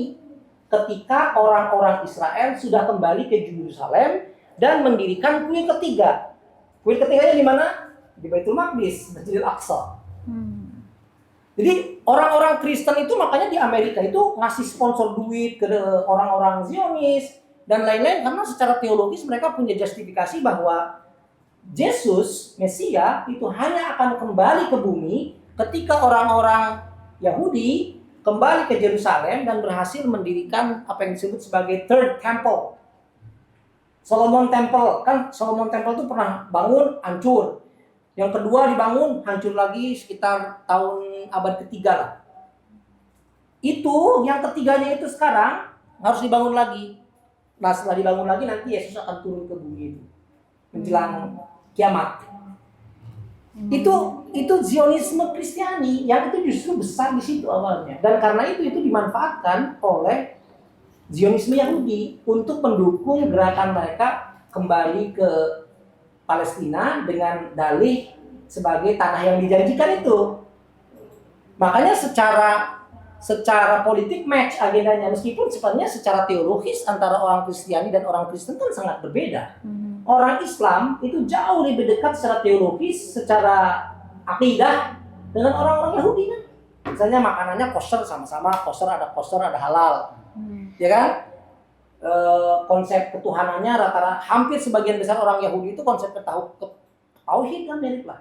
ketika orang-orang Israel sudah kembali ke Yerusalem dan mendirikan kuil ketiga. Kuil ketiganya di mana? Di Baitul Maqdis, Masjidil Aqsa. Jadi orang-orang Kristen itu makanya di Amerika itu ngasih sponsor duit ke orang-orang Zionis dan lain-lain karena secara teologis mereka punya justifikasi bahwa Yesus, Mesias itu hanya akan kembali ke bumi ketika orang-orang Yahudi kembali ke Yerusalem dan berhasil mendirikan apa yang disebut sebagai Third Temple. Solomon Temple, kan Solomon Temple itu pernah bangun, hancur. Yang kedua dibangun, hancur lagi sekitar tahun abad ketiga lah. Itu, yang ketiganya itu sekarang harus dibangun lagi. Nah setelah dibangun lagi nanti Yesus akan turun ke bumi itu. Menjelang kiamat. Itu Zionisme Kristiani yang itu justru besar di situ awalnya. Dan karena itu dimanfaatkan oleh Zionisme Yahudi untuk mendukung gerakan mereka kembali ke Palestina dengan dalih sebagai tanah yang dijanjikan itu. Makanya secara politik match agendanya, meskipun sebenarnya secara teologis antara orang Kristiani dan orang Kristen kan sangat berbeda. Orang Islam itu jauh lebih dekat secara teologis, secara akidah dengan orang-orang Yahudi kan. Misalnya makanannya kosher sama-sama, kosher ada halal. Ya kan? Konsep ketuhanannya rata-rata hampir sebagian besar orang Yahudi itu konsep tauhid kan mirip lah.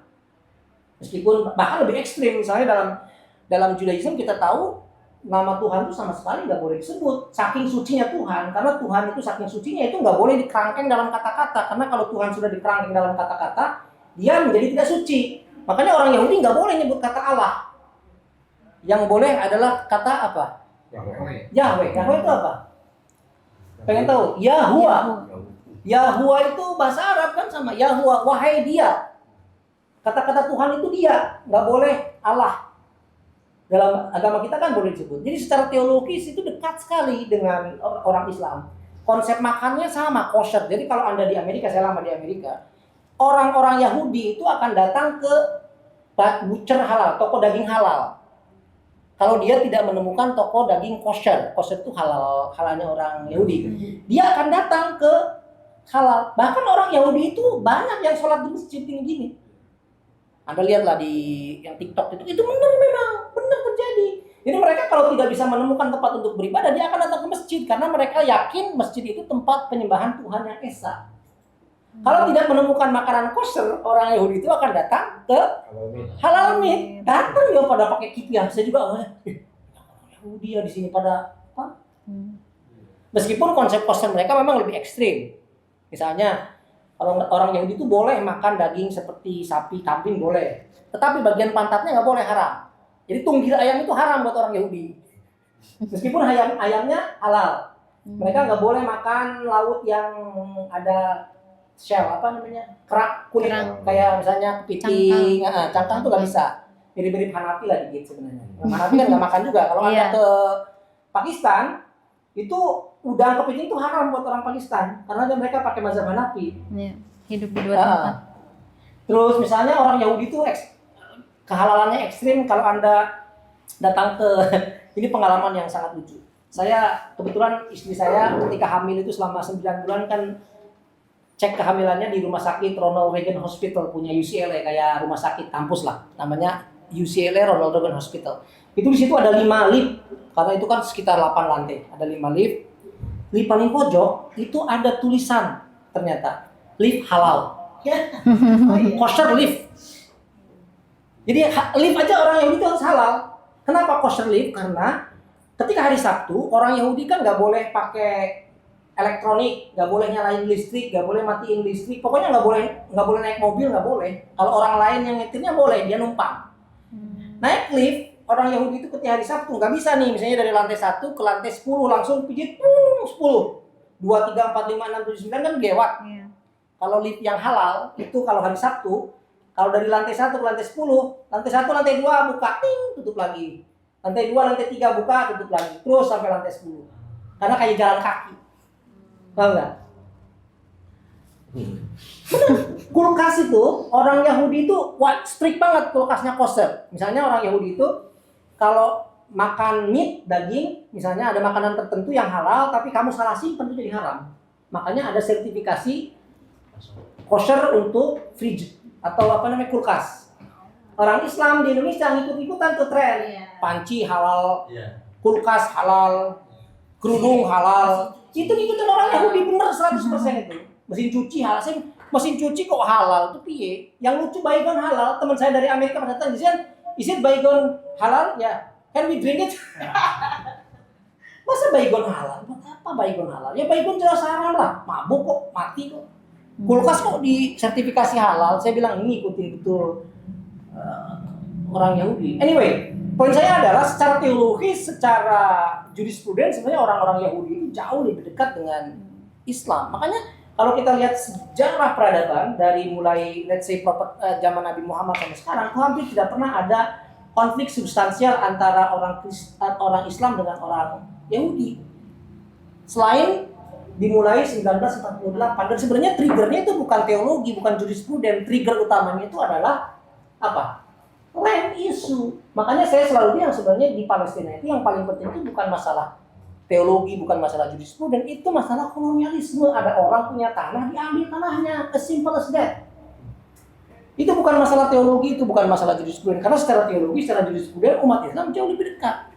Meskipun bahkan lebih ekstrim, misalnya dalam Judaism kita tahu nama Tuhan itu sama sekali nggak boleh disebut. Saking sucinya Tuhan, karena Tuhan itu saking sucinya itu nggak boleh dikerangkeng dalam kata-kata. Karena kalau Tuhan sudah dikerangkeng dalam kata-kata, dia menjadi tidak suci. Makanya orang Yahudi nggak boleh nyebut kata Allah. Yang boleh adalah kata apa? Yahweh. Yahweh itu apa? Pengen tahu? Yahuwah. Yahuwah itu bahasa Arab kan sama Yahuwah, wahai dia. Kata-kata Tuhan itu dia, nggak boleh Allah. Dalam agama kita kan boleh disebut. Jadi secara teologis itu dekat sekali dengan orang Islam. Konsep makannya sama, kosher. Jadi kalau Anda di Amerika, saya lama di Amerika, orang-orang Yahudi itu akan datang ke butcher halal, toko daging halal. Kalau dia tidak menemukan toko daging kosher, kosher itu halalnya orang Yahudi, dia akan datang ke halal. Bahkan orang Yahudi itu banyak yang sholat di masjid gini. Anda lihatlah di yang TikTok itu memang benar terjadi. Jadi mereka kalau tidak bisa menemukan tempat untuk beribadah, dia akan datang ke masjid karena mereka yakin masjid itu tempat penyembahan Tuhan yang esa. Kalau tidak menemukan makanan kosher, orang Yahudi itu akan datang ke halal meat. Datang ya pada pakai kipiah. Saya juga Yahudi ya di sini pada apa? Meskipun konsep kosher mereka memang lebih ekstrim. Misalnya kalau orang Yahudi itu boleh makan daging seperti sapi, kambing boleh. Tetapi bagian pantatnya nggak boleh, haram. Jadi tunggir ayam itu haram buat orang Yahudi. Meskipun ayamnya halal. Mereka nggak boleh makan laut yang ada shell, apa namanya, kerak kulit, kayak misalnya kepiting, cangkang tuh nggak bisa. Mirip-mirip Hanafi lah dikit sebenarnya. Hanafi kan nggak makan juga. Kalau Anda ke Pakistan, itu udang kepiting itu haram buat orang Pakistan karena mereka pakai mazhab Hanafi. Iya, hidup di dua tempat. Terus misalnya orang Yahudi itu kehalalannya ekstrim. Kalau Anda datang ke ini pengalaman yang sangat lucu. Saya kebetulan istri saya ketika hamil itu selama 9 bulan kan cek kehamilannya di rumah sakit Ronald Reagan Hospital punya UCLA, kayak rumah sakit kampus lah, namanya UCLA Ronald Reagan Hospital. Itu di situ ada 5 lift karena itu kan sekitar 8 lantai, ada 5 lift. Lift paling pojok itu ada tulisan ternyata lift halal. Kosher lift. Jadi lift aja orang Yahudi itu harus halal. Kenapa kosher lift? Karena ketika hari Sabtu orang Yahudi kan nggak boleh pakai elektronik, nggak boleh nyalain listrik, nggak boleh matiin listrik, pokoknya nggak boleh naik mobil, nggak boleh. Kalau orang lain yang nyetirnya boleh, dia numpang. Naik lift orang Yahudi itu ketika hari Sabtu nggak bisa nih, misalnya dari lantai 1 ke lantai 10 langsung pijit 10, 2, 3, 4, 5, 6, 7, 9 kan gewat. Kalau lift yang halal itu kalau hari Sabtu, kalau dari lantai 1 ke lantai 10, lantai 1, lantai 2 buka, ting, tutup lagi. Lantai 2, lantai 3 buka, tutup lagi. Terus sampai lantai 10. Karena kayak jalan kaki. Paham nggak? Kulkas itu, orang Yahudi itu strict banget kulkasnya kosher. Misalnya orang Yahudi itu, kalau makan meat, daging, misalnya ada makanan tertentu yang halal, tapi kamu salah simpan itu jadi haram. Makanya ada sertifikasi kosher untuk fridge atau apa namanya kulkas. Orang Islam di Indonesia ngikut-ikutan tuh tren. Panci halal, kulkas halal, kerudung halal. Itu ngikutin orang Yahudi bener 100% itu. Mesin cuci halal. Mesin cuci kok halal? Itu piye? Yang lucu baygon halal. Teman saya dari Amerika pada datang, is it baygon halal? Ya, can we drink it? Masa baygon halal? Buat apa baygon halal? Ya baygon jelas haram lah. Mabuk kok, mati kok. Kulkas kok di sertifikasi halal. Saya bilang ini ikutin betul orang Yahudi. Anyway, poin saya adalah secara teologi, secara jurisprudens sebenarnya orang-orang Yahudi itu jauh lebih dekat dengan Islam. Makanya kalau kita lihat sejarah peradaban dari mulai let's say zaman Nabi Muhammad sampai sekarang, itu hampir tidak pernah ada konflik substansial antara orang Islam dengan orang Yahudi. Selain dimulai 1948, dan sebenarnya triggernya itu bukan teologi, bukan jurisprudens. Trigger utamanya itu adalah apa? Land issue. Makanya saya selalu bilang sebenarnya di Palestina itu yang paling penting itu bukan masalah teologi, bukan masalah jurisprudens, itu masalah kolonialisme. Ada orang punya tanah, diambil tanahnya, as simple as that. Itu bukan masalah teologi, itu bukan masalah jurisprudens. Karena secara teologi, secara jurisprudens umat Islam jauh lebih dekat.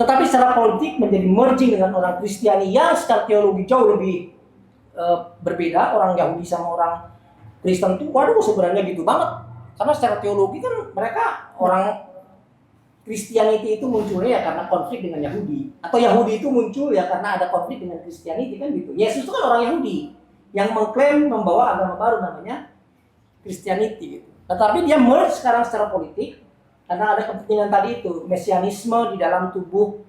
Tetapi secara politik menjadi merging dengan orang Kristiani yang secara teologi jauh lebih berbeda. Orang Yahudi sama orang Kristen itu, waduh sebenarnya gitu banget. Karena secara teologi kan mereka orang Kristianiti itu munculnya ya karena konflik dengan Yahudi. Atau Yahudi itu muncul ya karena ada konflik dengan Kristianiti kan gitu. Yesus itu kan orang Yahudi yang mengklaim membawa agama baru namanya Kristianiti gitu. Tetapi dia merge sekarang secara politik karena ada kepentingan tadi itu, mesianisme di dalam tubuh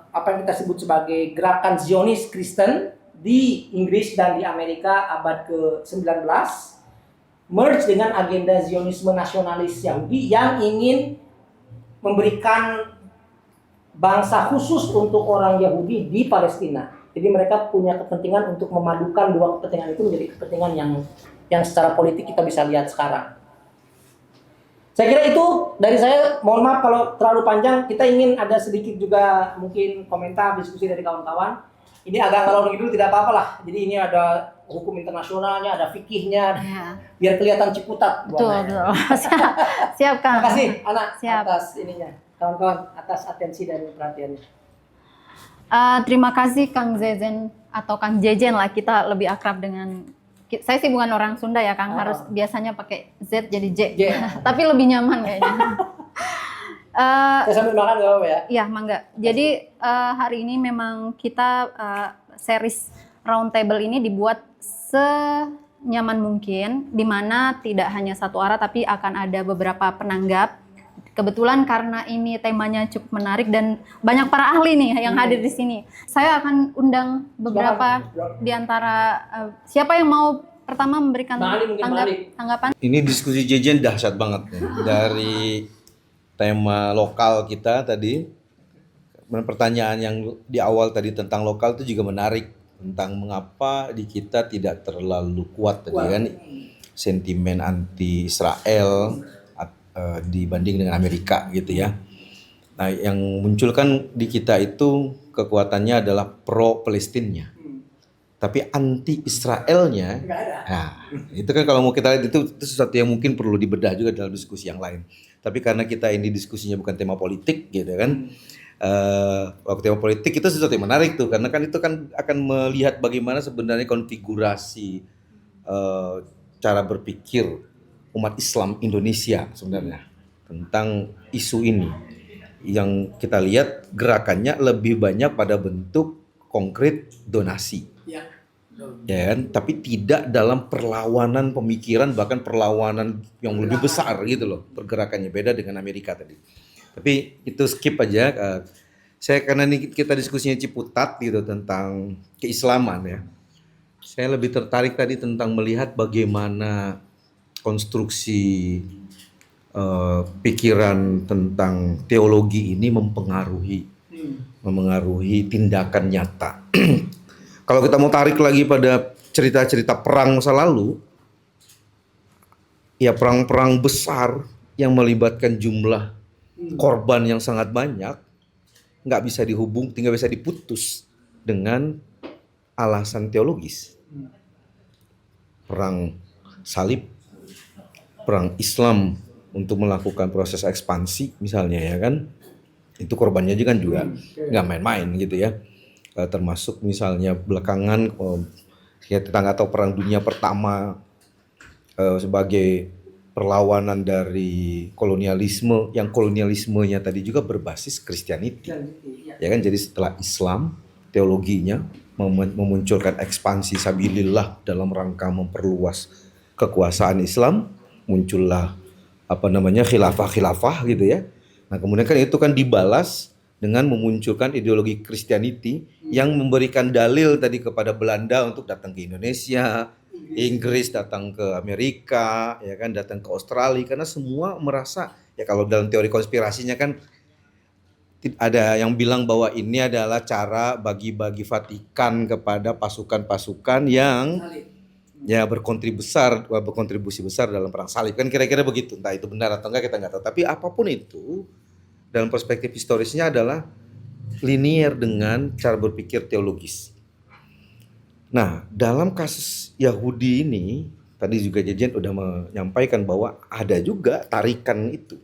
apa yang kita sebut sebagai gerakan Zionis Kristen di Inggris dan di Amerika abad ke-19, merge dengan agenda Zionisme nasionalis Yahudi yang ingin memberikan bangsa khusus untuk orang Yahudi di Palestina. Jadi mereka punya kepentingan untuk memadukan dua kepentingan itu menjadi kepentingan yang secara politik kita bisa lihat sekarang. Saya kira itu dari saya. Mohon maaf kalau terlalu panjang. Kita ingin ada sedikit juga mungkin komentar, diskusi dari kawan-kawan. Ini agak ngalor ngidul tidak apa-apa lah. Jadi ini ada hukum internasionalnya, ada fikihnya, biar kelihatan ciputat. Betul. Siap Kang. Terima kasih anak Siap. atas ininya, kawan-kawan atas atensi dan perhatiannya. Terima kasih Kang Zezen atau Kang Jejen lah, kita lebih akrab dengan. Saya sih bukan orang Sunda ya Kang, harus biasanya pakai Z jadi J. Tapi lebih nyaman kayaknya. Saya sambil makan gak apa-apa ya? Iya, mangga. Jadi hari ini memang kita series roundtable ini dibuat senyaman mungkin, di mana tidak hanya satu arah tapi akan ada beberapa penanggap kebetulan karena ini temanya cukup menarik dan banyak para ahli nih yang hadir di sini. Saya akan undang beberapa di antara siapa yang mau pertama memberikan tanggapan. Ini diskusi Jejen dahsyat banget nih. Dari tema lokal kita tadi, pertanyaan yang di awal tadi tentang lokal itu juga menarik, tentang mengapa di kita tidak terlalu kuat tadi kan sentimen anti Israel dibanding dengan Amerika gitu ya. Nah, yang muncul kan di kita itu kekuatannya adalah pro Palestinnya. Tapi anti Israelnya, nah, itu kan kalau mau kita lihat itu sesuatu yang mungkin perlu dibedah juga dalam diskusi yang lain. Tapi karena kita ini diskusinya bukan tema politik gitu kan, waktu tema politik itu sesuatu yang menarik tuh, karena kan itu kan akan melihat bagaimana sebenarnya konfigurasi cara berpikir umat Islam Indonesia sebenarnya tentang isu ini. Yang kita lihat gerakannya lebih banyak pada bentuk konkret donasi. Ya kan? Tapi tidak dalam perlawanan pemikiran, bahkan perlawanan yang lebih besar gitu loh. Pergerakannya beda dengan Amerika tadi. Tapi itu skip aja. Saya karena ini kita diskusinya Ciputat gitu tentang keislaman ya. Saya lebih tertarik tadi tentang melihat bagaimana konstruksi pikiran tentang teologi ini mempengaruhi tindakan nyata. Kalau kita mau tarik lagi pada cerita-cerita perang masa lalu, ya perang-perang besar yang melibatkan jumlah korban yang sangat banyak, nggak bisa tinggal bisa diputus dengan alasan teologis. Perang salib, perang Islam untuk melakukan proses ekspansi misalnya ya kan, itu korbannya juga nggak main-main gitu ya. Termasuk misalnya belakangan kita nggak tahu perang dunia pertama sebagai perlawanan dari kolonialisme, yang kolonialismenya tadi juga berbasis Christianity ya kan. Jadi setelah Islam teologinya memunculkan ekspansi sabilillah dalam rangka memperluas kekuasaan Islam, muncullah khilafah gitu ya. Nah kemudian kan itu kan dibalas dengan memunculkan ideologi Christianity yang memberikan dalil tadi kepada Belanda untuk datang ke Indonesia, Inggris datang ke Amerika, ya kan, datang ke Australia, karena semua merasa ya, kalau dalam teori konspirasinya kan ada yang bilang bahwa ini adalah cara bagi-bagi Vatikan kepada pasukan-pasukan yang ya berkontribusi besar dalam perang salib, kan kira-kira begitu. Entah itu benar atau enggak kita nggak tahu, tapi apapun itu dalam perspektif historisnya adalah linier dengan cara berpikir teologis. Nah, dalam kasus Yahudi ini tadi juga Jejen udah menyampaikan bahwa ada juga tarikan itu.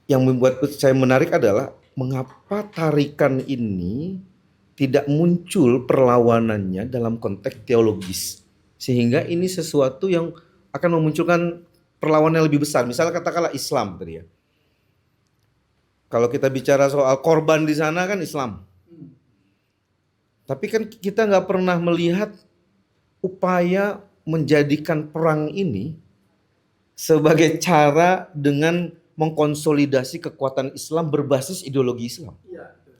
Yang membuat saya menarik adalah mengapa tarikan ini tidak muncul perlawanannya dalam konteks teologis, sehingga ini sesuatu yang akan memunculkan perlawanan yang lebih besar. Misalnya katakanlah Islam tadi ya. Kalau kita bicara soal korban di sana kan Islam. Tapi kan kita nggak pernah melihat upaya menjadikan perang ini sebagai cara dengan mengkonsolidasi kekuatan Islam berbasis ideologi Islam.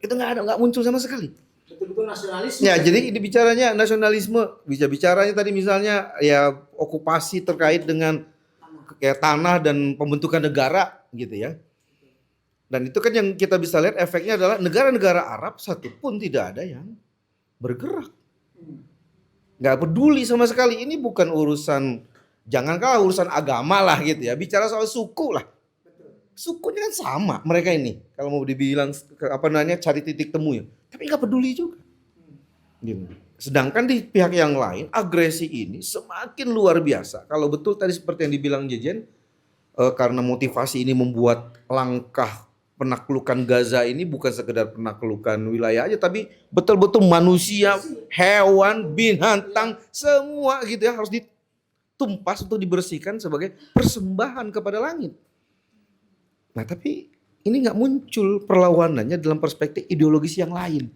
Itu nggak muncul sama sekali. Betul-betul nasionalisme. Ya, jadi ini bicaranya nasionalisme, bisa bicaranya tadi misalnya ya okupasi terkait dengan kayak tanah dan pembentukan negara gitu ya. Dan itu kan yang kita bisa lihat efeknya adalah negara-negara Arab satupun tidak ada yang bergerak. Nggak peduli sama sekali, ini bukan urusan, jangankan urusan agama lah gitu ya, bicara soal suku lah. Sukunya kan sama mereka ini, kalau mau dibilang cari titik temunya, tapi nggak peduli juga. Gitu. Sedangkan di pihak yang lain agresi ini semakin luar biasa. Kalau betul tadi seperti yang dibilang Jejen, karena motivasi ini membuat langkah penaklukan Gaza ini bukan sekedar penaklukan wilayah aja, tapi betul-betul manusia, hewan, binatang, semua gitu ya harus ditumpas untuk dibersihkan sebagai persembahan kepada langit. Nah tapi ini nggak muncul perlawanannya dalam perspektif ideologis yang lain.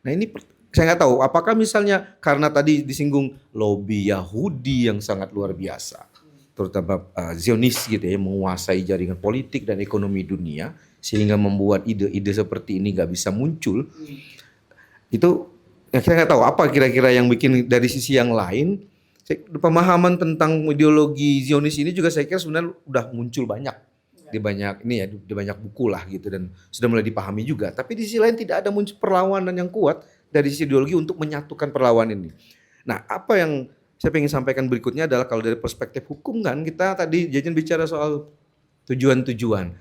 Nah ini saya nggak tahu apakah misalnya karena tadi disinggung lobby Yahudi yang sangat luar biasa, terutama Zionis gitu ya, menguasai jaringan politik dan ekonomi dunia sehingga membuat ide-ide seperti ini nggak bisa muncul. Itu ya kita nggak tahu apa kira-kira yang bikin. Dari sisi yang lain, pemahaman tentang ideologi Zionis ini juga saya kira sebenarnya udah muncul banyak di banyak buku lah gitu, dan sudah mulai dipahami juga. Tapi di sisi lain tidak ada muncul perlawanan yang kuat dari sisi ideologi untuk menyatukan perlawanan ini. Nah, apa yang saya ingin sampaikan berikutnya adalah kalau dari perspektif hukum kan kita tadi Jajan bicara soal tujuan-tujuan.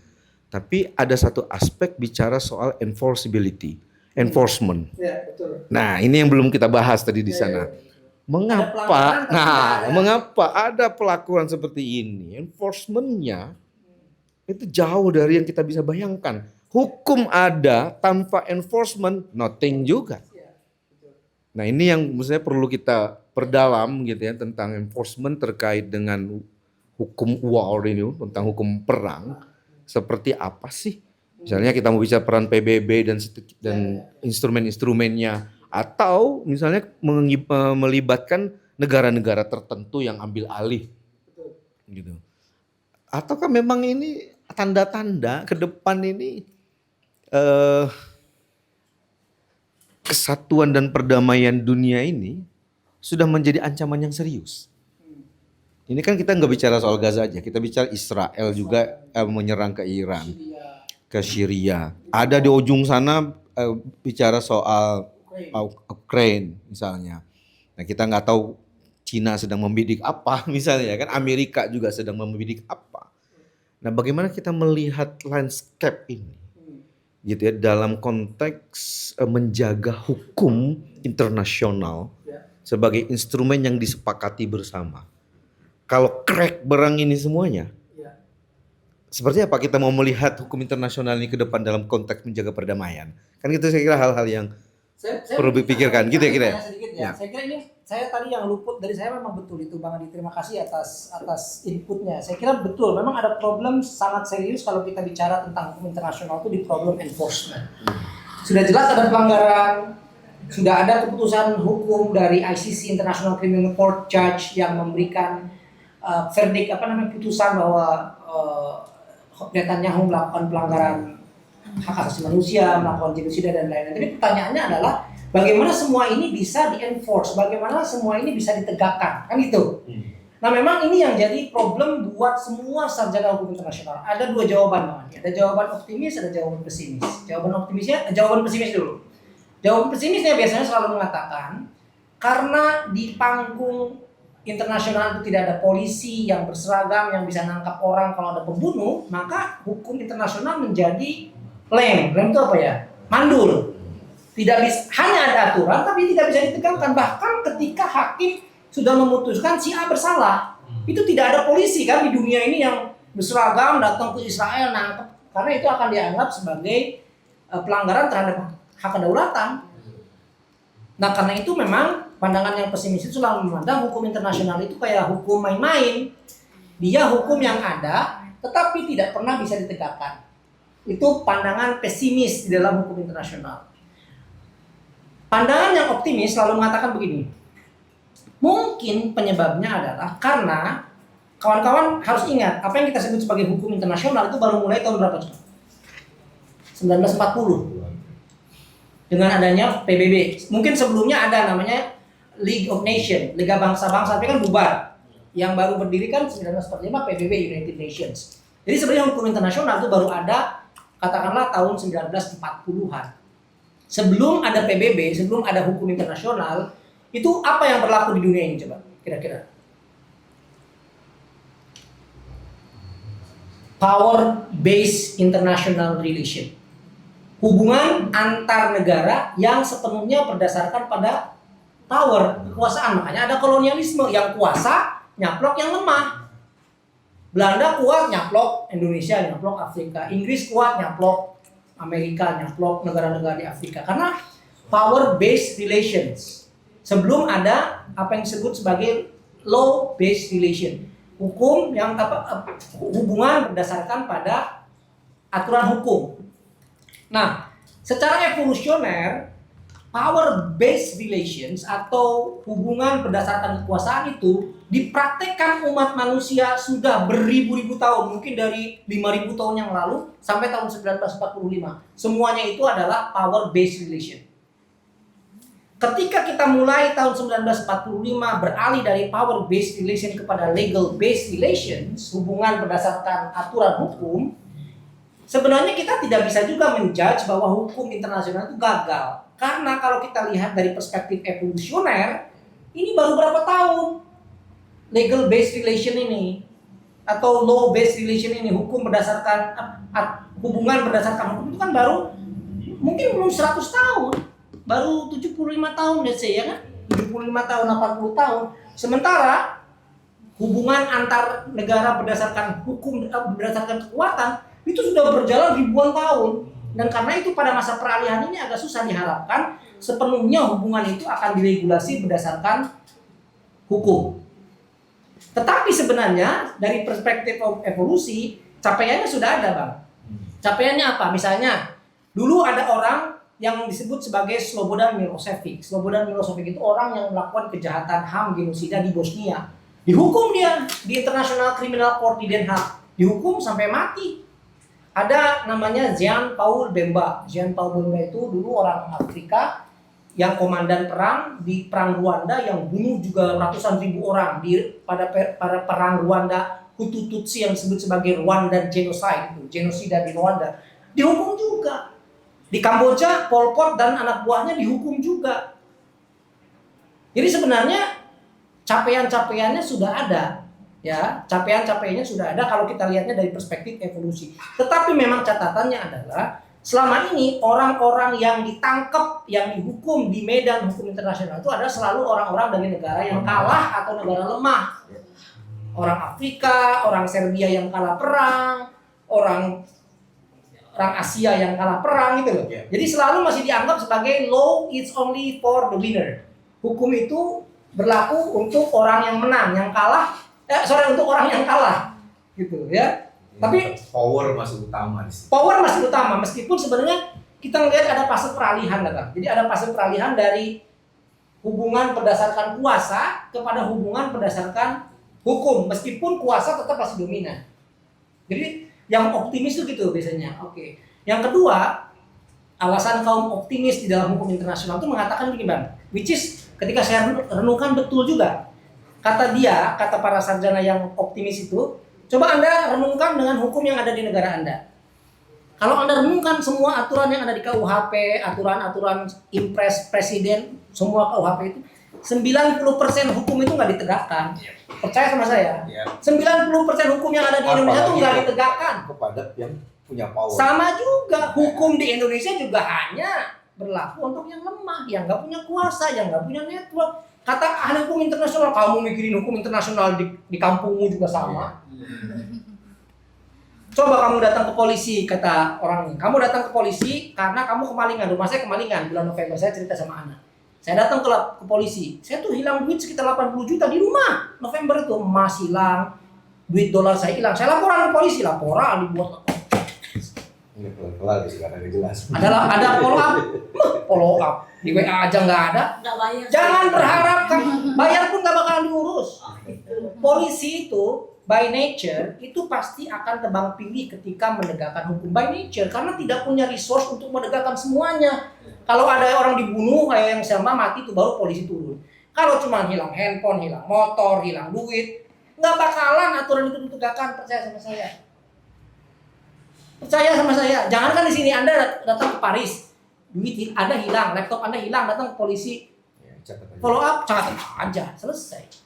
Tapi ada satu aspek bicara soal enforcement. Ya, betul. Nah, ini yang belum kita bahas tadi di sana. Mengapa ada pelakuan seperti ini? Enforcementnya itu jauh dari yang kita bisa bayangkan. Hukum ada tanpa enforcement, nothing juga. Nah, ini yang menurut saya perlu kita perdalam gitu ya, tentang enforcement terkait dengan hukum war ini, tentang hukum perang. Seperti apa sih? Misalnya kita mau bicara peran PBB dan instrumen-instrumennya, atau misalnya melibatkan negara-negara tertentu yang ambil alih. Gitu. Ataukah memang ini tanda-tanda ke depan ini kesatuan dan perdamaian dunia ini sudah menjadi ancaman yang serius. Ini kan kita nggak bicara soal Gaza aja, kita bicara Israel juga menyerang ke Iran, ke Syria. Ada di ujung sana bicara soal Ukraine misalnya. Nah, kita nggak tahu Cina sedang membidik apa misalnya kan, Amerika juga sedang membidik apa. Nah, bagaimana kita melihat landscape ini? Gitu ya, dalam konteks menjaga hukum internasional sebagai instrumen yang disepakati bersama. Kalau crack berang ini semuanya, seperti apa kita mau melihat hukum internasional ini ke depan dalam konteks menjaga perdamaian? Kan itu saya kira hal-hal yang perlu dipikirkan gitu ya kita ya. Ya. Saya kira ini saya tadi yang luput dari saya memang betul itu Bang Adi, terima kasih atas inputnya. Saya kira betul, memang ada problem sangat serius kalau kita bicara tentang hukum internasional itu di problem enforcement. Sudah jelas ada pelanggaran, sudah ada keputusan hukum dari ICC International Criminal Court Judge yang memberikan verdict putusan bahwa Netanyahu melakukan pelanggaran hak asasi manusia, melakukan genosida dan lain-lain. Tapi pertanyaannya adalah bagaimana semua ini bisa di-enforce, bagaimana semua ini bisa ditegakkan, kan gitu. Nah, memang ini yang jadi problem buat semua sarjana hukum internasional. Ada dua jawaban, Bang. Ada jawaban optimis, ada jawaban pesimis. Jawaban pesimis dulu. Jawaban pesimisnya biasanya selalu mengatakan karena di panggung internasional itu tidak ada polisi yang berseragam yang bisa nangkap orang kalau ada pembunuh, maka hukum internasional menjadi lem itu apa ya? Mandul. Tidak bisa, hanya ada aturan tapi tidak bisa ditegakkan. Bahkan ketika hakim sudah memutuskan si A bersalah, itu tidak ada polisi kan di dunia ini yang berseragam datang ke Israel nangkep, karena itu akan dianggap sebagai pelanggaran terhadap hak kedaulatan. Nah, karena itu memang pandangan yang pesimis itu selalu memandang hukum internasional itu kayak hukum main-main. Dia hukum yang ada tetapi tidak pernah bisa ditegakkan. Itu pandangan pesimis di dalam hukum internasional. Pandangan yang optimis selalu mengatakan begini. Mungkin penyebabnya adalah karena kawan-kawan harus ingat apa yang kita sebut sebagai hukum internasional itu baru mulai tahun berapa? 1940. Dengan adanya PBB. Mungkin sebelumnya ada namanya League of Nations, Liga Bangsa-Bangsa, tapi kan bubar. Yang baru berdiri kan 1945 PBB, United Nations. Jadi sebenarnya hukum internasional itu baru ada katakanlah tahun 1940-an. Sebelum ada PBB, sebelum ada hukum internasional, itu apa yang berlaku di dunia ini coba kira-kira? Power-based international relation. Hubungan antar negara yang sepenuhnya berdasarkan pada power, kekuasaan. Makanya ada kolonialisme, yang kuasa nyaplok yang lemah. Belanda kuat nyaplok Indonesia, nyaplok Afrika. Inggris kuat nyaplok Amerika, nyaplok negara-negara di Afrika. Karena power based relations. Sebelum ada apa yang disebut sebagai law based relation. Hukum yang hubungan berdasarkan pada aturan hukum. Nah, secara evolusioner power based relations atau hubungan berdasarkan kekuasaan itu dipraktekkan umat manusia sudah beribu-ribu tahun, mungkin dari 5.000 tahun yang lalu sampai tahun 1945. Semuanya itu adalah power based relation. Ketika kita mulai tahun 1945 beralih dari power based relation kepada legal based relations, hubungan berdasarkan aturan hukum, sebenarnya kita tidak bisa juga menjudge bahwa hukum internasional itu gagal. Karena kalau kita lihat dari perspektif evolusioner, ini baru berapa tahun legal based relation ini atau law based relation ini, hukum berdasarkan hubungan berdasarkan hukum itu kan baru mungkin belum 100 tahun, baru 75 tahun let's say, ya kan? 75 tahun, 80 tahun. Sementara hubungan antar negara berdasarkan hukum, berdasarkan kekuatan itu sudah berjalan ribuan tahun. Dan karena itu pada masa peralihan ini agak susah diharapkan sepenuhnya hubungan itu akan diregulasi berdasarkan hukum. Tetapi sebenarnya dari perspektif evolusi, capaiannya sudah ada, Bang. Capaiannya apa? Misalnya, dulu ada orang yang disebut sebagai Slobodan Milošević. Slobodan Milošević itu orang yang melakukan kejahatan HAM genosida di Bosnia. Dihukum dia di International Criminal Court di Den Haag. Dihukum sampai mati. Ada namanya Jean Paul Bemba. Jean Paul Bemba itu dulu orang Afrika yang komandan perang di perang Rwanda yang bunuh juga ratusan ribu orang pada perang Rwanda Hutu Tutsi yang disebut sebagai Rwandan genocide, itu genosida di Rwanda. Dihukum juga. Di Kamboja Pol Pot dan anak buahnya dihukum juga. Jadi sebenarnya capaian-capaiannya sudah ada. Ya, capaian-capaiannya sudah ada kalau kita lihatnya dari perspektif evolusi. Tetapi memang catatannya adalah selama ini orang-orang yang ditangkap, yang dihukum di medan hukum internasional itu adalah selalu orang-orang dari negara yang kalah atau negara lemah. Orang Afrika, orang Serbia yang kalah perang, orang Asia yang kalah perang gitu loh. Jadi selalu masih dianggap sebagai law is only for the winner. Hukum itu berlaku untuk orang yang menang, yang kalah untuk orang yang kalah gitu ya. Tapi power masih utama di sini. Power masih utama meskipun sebenarnya kita melihat ada fase peralihan kan. Jadi ada fase peralihan dari hubungan berdasarkan kuasa kepada hubungan berdasarkan hukum meskipun kuasa tetap masih dominan. Jadi yang optimis itu gitu biasanya. Oke. Yang kedua, alasan kaum optimis di dalam hukum internasional itu mengatakan begini, Bang. Which is ketika saya renungkan betul juga. Kata para sarjana yang optimis itu, coba Anda renungkan dengan hukum yang ada di negara Anda. Kalau Anda renungkan semua aturan yang ada di KUHP, aturan-aturan impres presiden, semua KUHP itu, 90% hukum itu nggak ditegakkan. Percaya sama saya? 90% hukum yang ada di Indonesia itu nggak ditegakkan. Kepada yang punya power. Sama juga, hukum di Indonesia juga hanya berlaku untuk yang lemah, yang nggak punya kuasa, yang nggak punya network. Kata ahli hukum internasional, kamu mikirin hukum internasional di kampungmu juga sama. Coba kamu datang ke polisi, kata orang ini. Kamu datang ke polisi karena kamu kemalingan. Rumah saya kemalingan bulan November, saya cerita sama anak. Saya datang ke polisi. Saya tuh hilang duit sekitar 80 juta di rumah. November itu emas hilang, duit dolar saya hilang. Saya laporan ke polisi, laporan dibuat. Ini pelan-pelan sih karena jelas. Ada follow up. Di WA aja nggak ada. Nggak bayar. Jangan berharap bayar pun nggak bakalan diurus. Polisi itu by nature itu pasti akan tebang pilih ketika menegakkan hukum by nature karena tidak punya resource untuk menegakkan semuanya. Kalau ada orang dibunuh kayak yang sama mati itu baru polisi turun. Kalau cuma hilang handphone, hilang motor, hilang duit, nggak bakalan aturan itu ditegakkan. Percaya sama saya. Percaya sama saya. Jangankan di sini Anda datang ke Paris, duit Anda hilang, laptop Anda hilang, datang ke polisi, follow up, catat aja, selesai.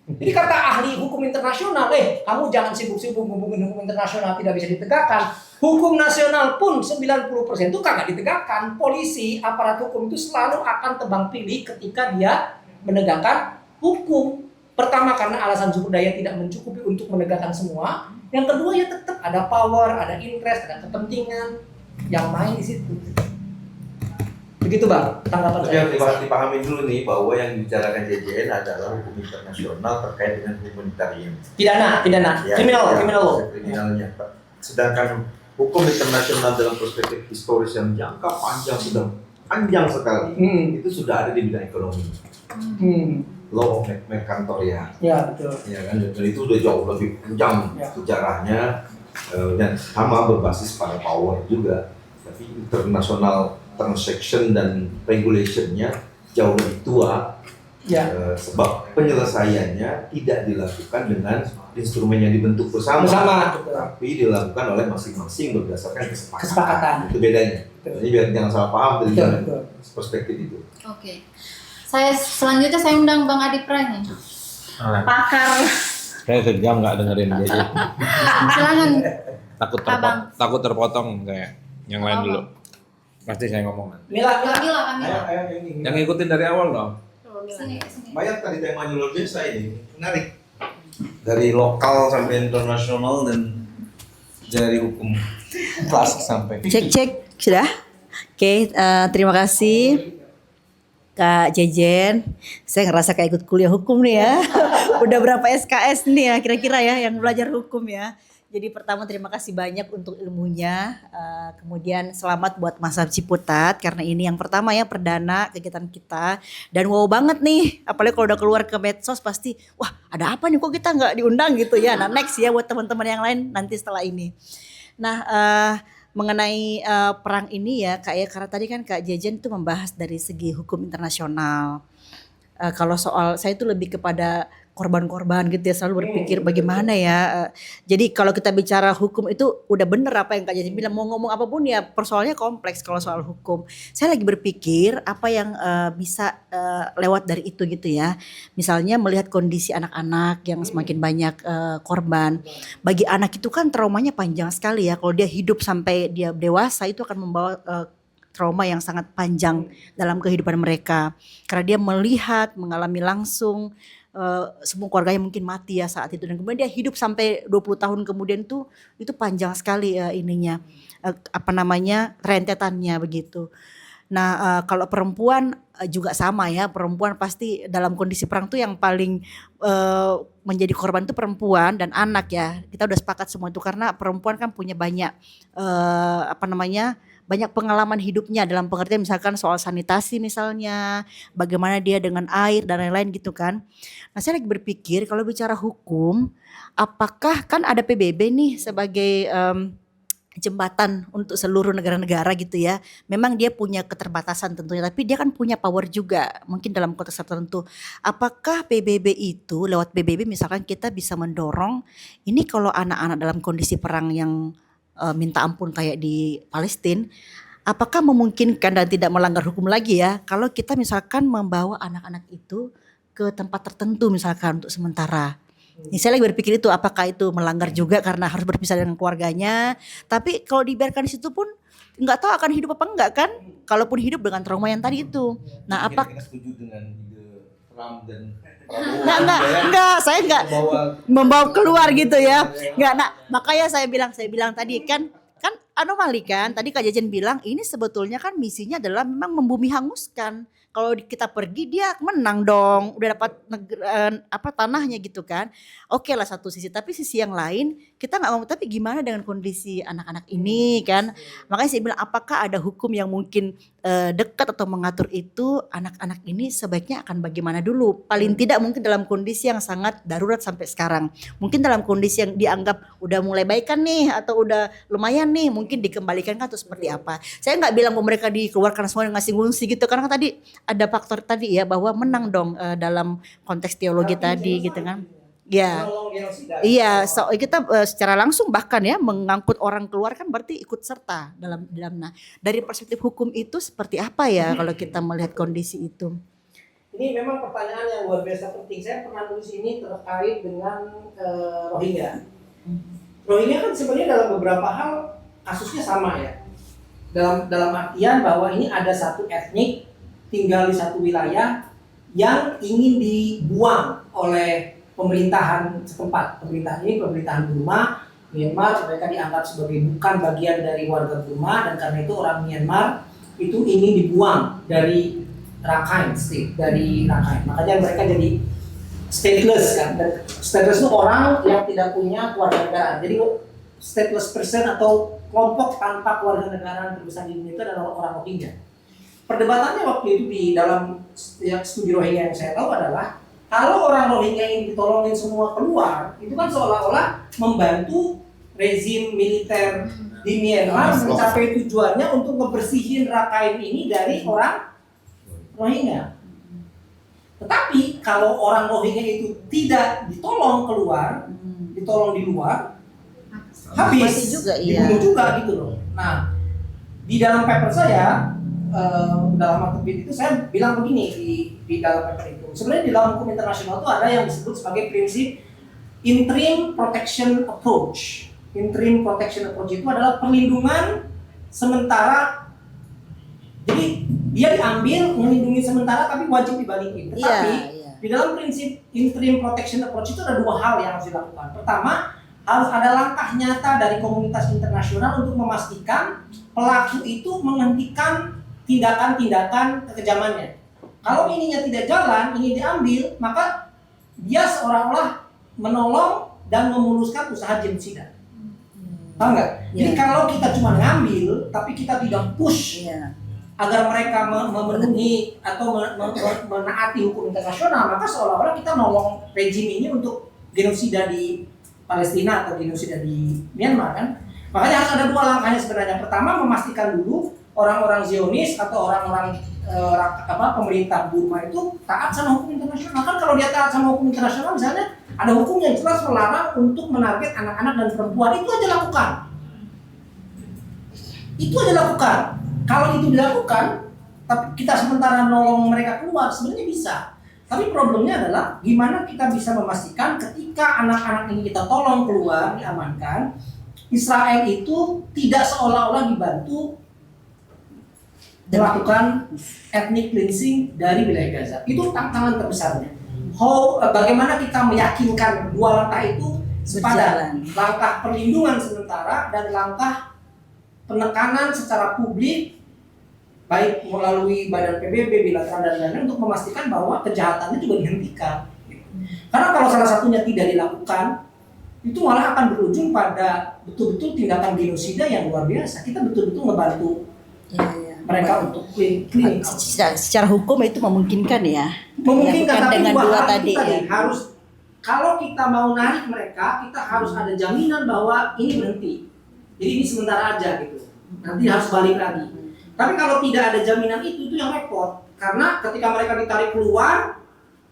Jadi kata ahli hukum internasional, kamu jangan sibuk-sibuk ngomongin hukum internasional tidak bisa ditegakkan. Hukum nasional pun 90% itu kagak ditegakkan. Polisi, aparat hukum itu selalu akan tebang pilih ketika dia menegakkan hukum. Pertama karena alasan sumber daya tidak mencukupi untuk menegakkan semua. Yang kedua ya tetap ada power, ada interest, ada kepentingan yang main di situ. Begitu Bang, tanggapan saya. Tapi dipahami dulu nih bahwa yang dibicarakan JJN adalah hukum internasional terkait dengan humanitarian. Pidana, Ya, criminal law. Kriminalnya, Pak. Sedangkan hukum internasional dalam perspektif historis yang jangka panjang sudah panjang sekali. Itu sudah ada di bidang ekonomi. Law of Mercantoria. Ya, betul. Ya kan, dan itu udah jauh lebih panjang sejarahnya, dan sama berbasis pada power juga. Tapi international transaction dan regulationnya jauh lebih tua. Sebab penyelesaiannya tidak dilakukan dengan instrumen yang dibentuk bersama. Tapi dilakukan oleh masing-masing berdasarkan kesepakatan. Itu bedanya. Jadi biar jangan salah paham dari perspektif itu. Oke. Selanjutnya saya undang Bang Adi Pray nih. Pakar. Saya sejam nggak dengerin dia. Silakan. Takut terpotong kayak yang lain dulu. Pasti saya ngomong. Mila. Yang ngikutin dari awal dong. Sini. Banyak tadi temanya luar biasa ini, menarik. Dari lokal sampai internasional dan dari hukum klasik sampai. Cek sudah. Oke, terima kasih Kak Jejen. Saya ngerasa kayak ikut kuliah hukum nih ya. Udah berapa SKS nih ya kira-kira ya yang belajar hukum ya. Jadi pertama terima kasih banyak untuk ilmunya, kemudian selamat buat Mazhab Ciputat karena ini yang pertama ya perdana kegiatan kita dan wow banget nih, apalagi kalau udah keluar ke medsos pasti wah ada apa nih kok kita nggak diundang gitu ya. Nah next ya buat teman-teman yang lain nanti setelah ini. Nah mengenai perang ini ya Kak ya, karena tadi kan Kak Jejen tuh membahas dari segi hukum internasional. Kalau soal saya itu lebih kepada korban-korban gitu ya, selalu berpikir bagaimana ya. Jadi kalau kita bicara hukum itu udah bener apa yang Kak Jejen bilang, mau ngomong apapun ya persoalannya kompleks kalau soal hukum. Saya lagi berpikir apa yang bisa lewat dari itu gitu ya. Misalnya melihat kondisi anak-anak yang semakin banyak korban. Bagi anak itu kan traumanya panjang sekali ya. Kalau dia hidup sampai dia dewasa itu akan membawa trauma yang sangat panjang dalam kehidupan mereka. Karena dia melihat, mengalami langsung semua keluarganya mungkin mati ya saat itu. Dan kemudian dia hidup sampai 20 tahun kemudian tuh itu panjang sekali rentetannya begitu. Nah kalau perempuan juga sama ya, perempuan pasti dalam kondisi perang tuh yang paling menjadi korban itu perempuan dan anak ya. Kita udah sepakat semua itu karena perempuan kan punya banyak banyak pengalaman hidupnya dalam pengertian misalkan soal sanitasi misalnya, bagaimana dia dengan air dan lain-lain gitu kan. Nah saya lagi berpikir kalau bicara hukum, apakah kan ada PBB nih sebagai jembatan untuk seluruh negara-negara gitu ya. Memang dia punya keterbatasan tentunya, tapi dia kan punya power juga mungkin dalam konteks tertentu. Apakah PBB itu lewat PBB misalkan kita bisa mendorong ini kalau anak-anak dalam kondisi perang yang minta ampun kayak di Palestina, apakah memungkinkan dan tidak melanggar hukum lagi ya kalau kita misalkan membawa anak-anak itu ke tempat tertentu misalkan untuk sementara. Ini saya lagi berpikir itu apakah itu melanggar juga karena harus berpisah dengan keluarganya. Tapi kalau dibiarkan di situ pun nggak tahu akan hidup apa enggak kan. Kalaupun hidup dengan trauma yang tadi itu. Nah apa? Kita setuju dengan ide Trump dan Enggak, saya enggak membawa keluar gitu ya. Enggak, nah makanya saya bilang tadi kan anomali kan. Tadi Kak Jejen bilang ini sebetulnya kan misinya adalah memang membumi hanguskan. Kalau kita pergi dia menang dong, udah dapat tanahnya gitu kan. Oke lah satu sisi, tapi sisi yang lain kita nggak mau. Tapi gimana dengan kondisi anak-anak ini kan? Makanya saya bilang apakah ada hukum yang mungkin dekat atau mengatur itu anak-anak ini sebaiknya akan bagaimana dulu? Paling tidak mungkin dalam kondisi yang sangat darurat sampai sekarang. Mungkin dalam kondisi yang dianggap udah mulai baikan nih atau udah lumayan nih, mungkin dikembalikan kan atau seperti apa? Saya nggak bilang bahwa mereka dikeluarkan semua ngasih ngungsi gitu, karena kan tadi ada faktor tadi ya bahwa menang dong dalam konteks teologi tadi gitu kan. Ya, iya. So kita secara langsung bahkan ya mengangkut orang keluar kan berarti ikut serta dalam. Nah dari perspektif hukum itu seperti apa ya kalau kita melihat kondisi itu? Ini memang pertanyaan yang luar biasa penting. Saya pernah nulis ini terkait dengan Rohingya. Rohingya kan sebenarnya dalam beberapa hal kasusnya sama ya. Dalam artian bahwa ini ada satu etnik tinggal di satu wilayah yang ingin dibuang oleh pemerintahan setempat. Pemerintahan ini pemerintahan Burma, Myanmar, mereka dianggap sebagai bukan bagian dari warga Burma dan karena itu orang Myanmar itu ingin dibuang dari Rakhine State, dari Rakhine. Makanya mereka jadi stateless kan. Dan stateless itu orang yang tidak punya kewarganegaraan. Jadi stateless person atau kelompok tanpa kewarganegaraan terbesar di dunia itu adalah orang Rohingya. perdebatannya waktu itu di dalam studi Rohingya yang saya tahu adalah kalau orang Rohingya ini ditolongin semua keluar, itu kan seolah-olah membantu rezim militer di Myanmar mencapai tujuannya untuk ngebersihin Rakhine ini dari orang Rohingya. Tetapi kalau orang Rohingya itu tidak ditolong keluar, ditolong di luar, habis Mati juga, iya. dibunuh juga gitu loh. Nah, di dalam paper saya, dalam artikel itu saya bilang begini di dalam paper itu. Sebenarnya di dalam hukum internasional itu ada yang disebut sebagai prinsip interim protection approach. Interim protection approach itu adalah perlindungan sementara. Jadi dia diambil melindungi sementara tapi wajib dibalikin. Tetapi di dalam prinsip interim protection approach itu ada dua hal yang harus dilakukan. Pertama, harus ada langkah nyata dari komunitas internasional untuk memastikan pelaku itu menghentikan tindakan-tindakan kekejamannya. Kalau ininya tidak jalan, ini diambil, maka dia seolah-olah menolong dan memuluskan usaha genosida. Paham nggak? Jadi kalau kita cuma ngambil, tapi kita tidak push agar mereka memenuhi atau menaati hukum internasional, maka seolah-olah kita nolong rejim ini untuk genosida di Palestina atau genosida di Myanmar kan. Makanya harus ada dua langkahnya sebenarnya. Pertama, memastikan dulu orang-orang Zionis atau orang-orang pemerintah Burma itu taat sama hukum internasional. Kan kalau dia taat sama hukum internasional, misalnya ada hukum yang jelas melarang untuk menarget anak-anak dan perempuan, itu aja lakukan. Itu aja lakukan. Kalau itu dilakukan, tapi kita sementara nolong mereka keluar, sebenarnya bisa. Tapi problemnya adalah gimana kita bisa memastikan ketika anak-anak ini kita tolong keluar, diamankan, Israel itu tidak seolah-olah dibantu melakukan ethnic cleansing dari wilayah Gaza. Itu tantangan terbesarnya. Bagaimana kita meyakinkan dua langkah itu sepadan, langkah perlindungan sementara dan langkah penekanan secara publik, baik melalui Badan PBB, bilateral dan lain-lain untuk memastikan bahwa kejahatannya juga dihentikan. Karena kalau salah satunya tidak dilakukan, itu malah akan berujung pada betul-betul tindakan genosida yang luar biasa. Kita betul-betul ngebantu mereka untuk clean. Secara hukum itu memungkinkan ya. Memungkinkan, tapi dengan dua tadi ya. Harus, kalau kita mau narik mereka, kita harus ada jaminan bahwa ini berhenti. Jadi ini sementara aja gitu. Nanti harus balik lagi. Tapi kalau tidak ada jaminan itu yang repot. Karena ketika mereka ditarik keluar,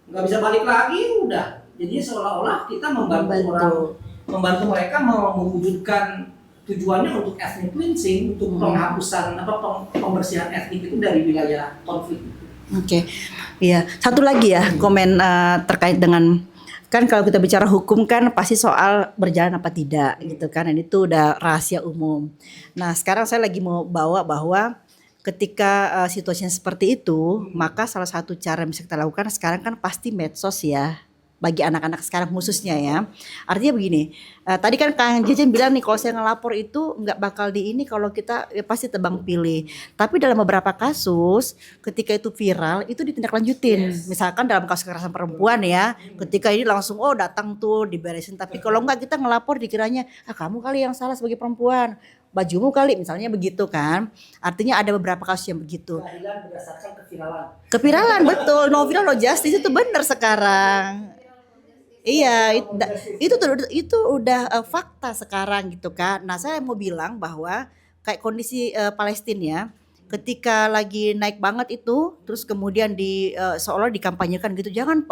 nggak bisa balik lagi, udah. Jadi seolah-olah kita membantu mereka mewujudkan tujuannya untuk ethnic cleansing, untuk penghapusan pembersihan etnik itu dari wilayah konflik. Oke, iya. Satu lagi ya komen terkait dengan, kan kalau kita bicara hukum kan pasti soal berjalan apa tidak gitu kan, dan itu udah rahasia umum. Nah sekarang saya lagi mau bawa bahwa ketika situasinya seperti itu, maka salah satu cara yang bisa kita lakukan sekarang kan pasti medsos ya. Bagi anak-anak sekarang khususnya ya. Artinya begini, tadi kan Kang Jejen bilang nih kalau saya ngelapor itu nggak bakal di ini, kalau kita pasti tebang pilih. Tapi dalam beberapa kasus ketika itu viral itu ditindaklanjutin. Misalkan dalam kasus kekerasan perempuan ya, ketika ini langsung datang tuh diberesin. Tapi kalau nggak kita ngelapor dikiranya kamu kali yang salah sebagai perempuan, bajumu kali misalnya begitu kan. Artinya ada beberapa kasus yang begitu. Keadilan berdasarkan keviralan. Keviralan betul, no viral no justice itu benar sekarang. Iya, itu udah fakta sekarang gitu kan. Nah, saya mau bilang bahwa kayak kondisi Palestina ya, ketika lagi naik banget itu, terus kemudian seolah dikampanyekan gitu, jangan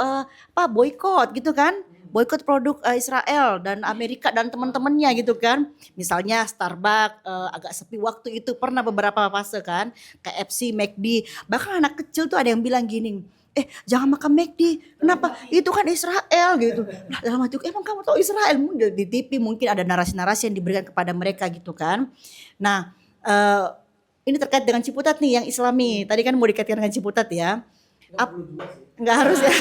boykot gitu kan. Boykot produk Israel dan Amerika dan teman-temannya gitu kan. Misalnya Starbucks agak sepi waktu itu, pernah beberapa fase kan, KFC, McD, bahkan anak kecil tuh ada yang bilang gini, jangan makan McD, kenapa? Itu kan Israel gitu. Nah dalam hati emang kamu tahu Israel? Di TV mungkin ada narasi-narasi yang diberikan kepada mereka gitu kan. Nah ini terkait dengan Ciputat nih yang Islami. Tadi kan mau dikaitkan dengan Ciputat ya. Nggak harus ya.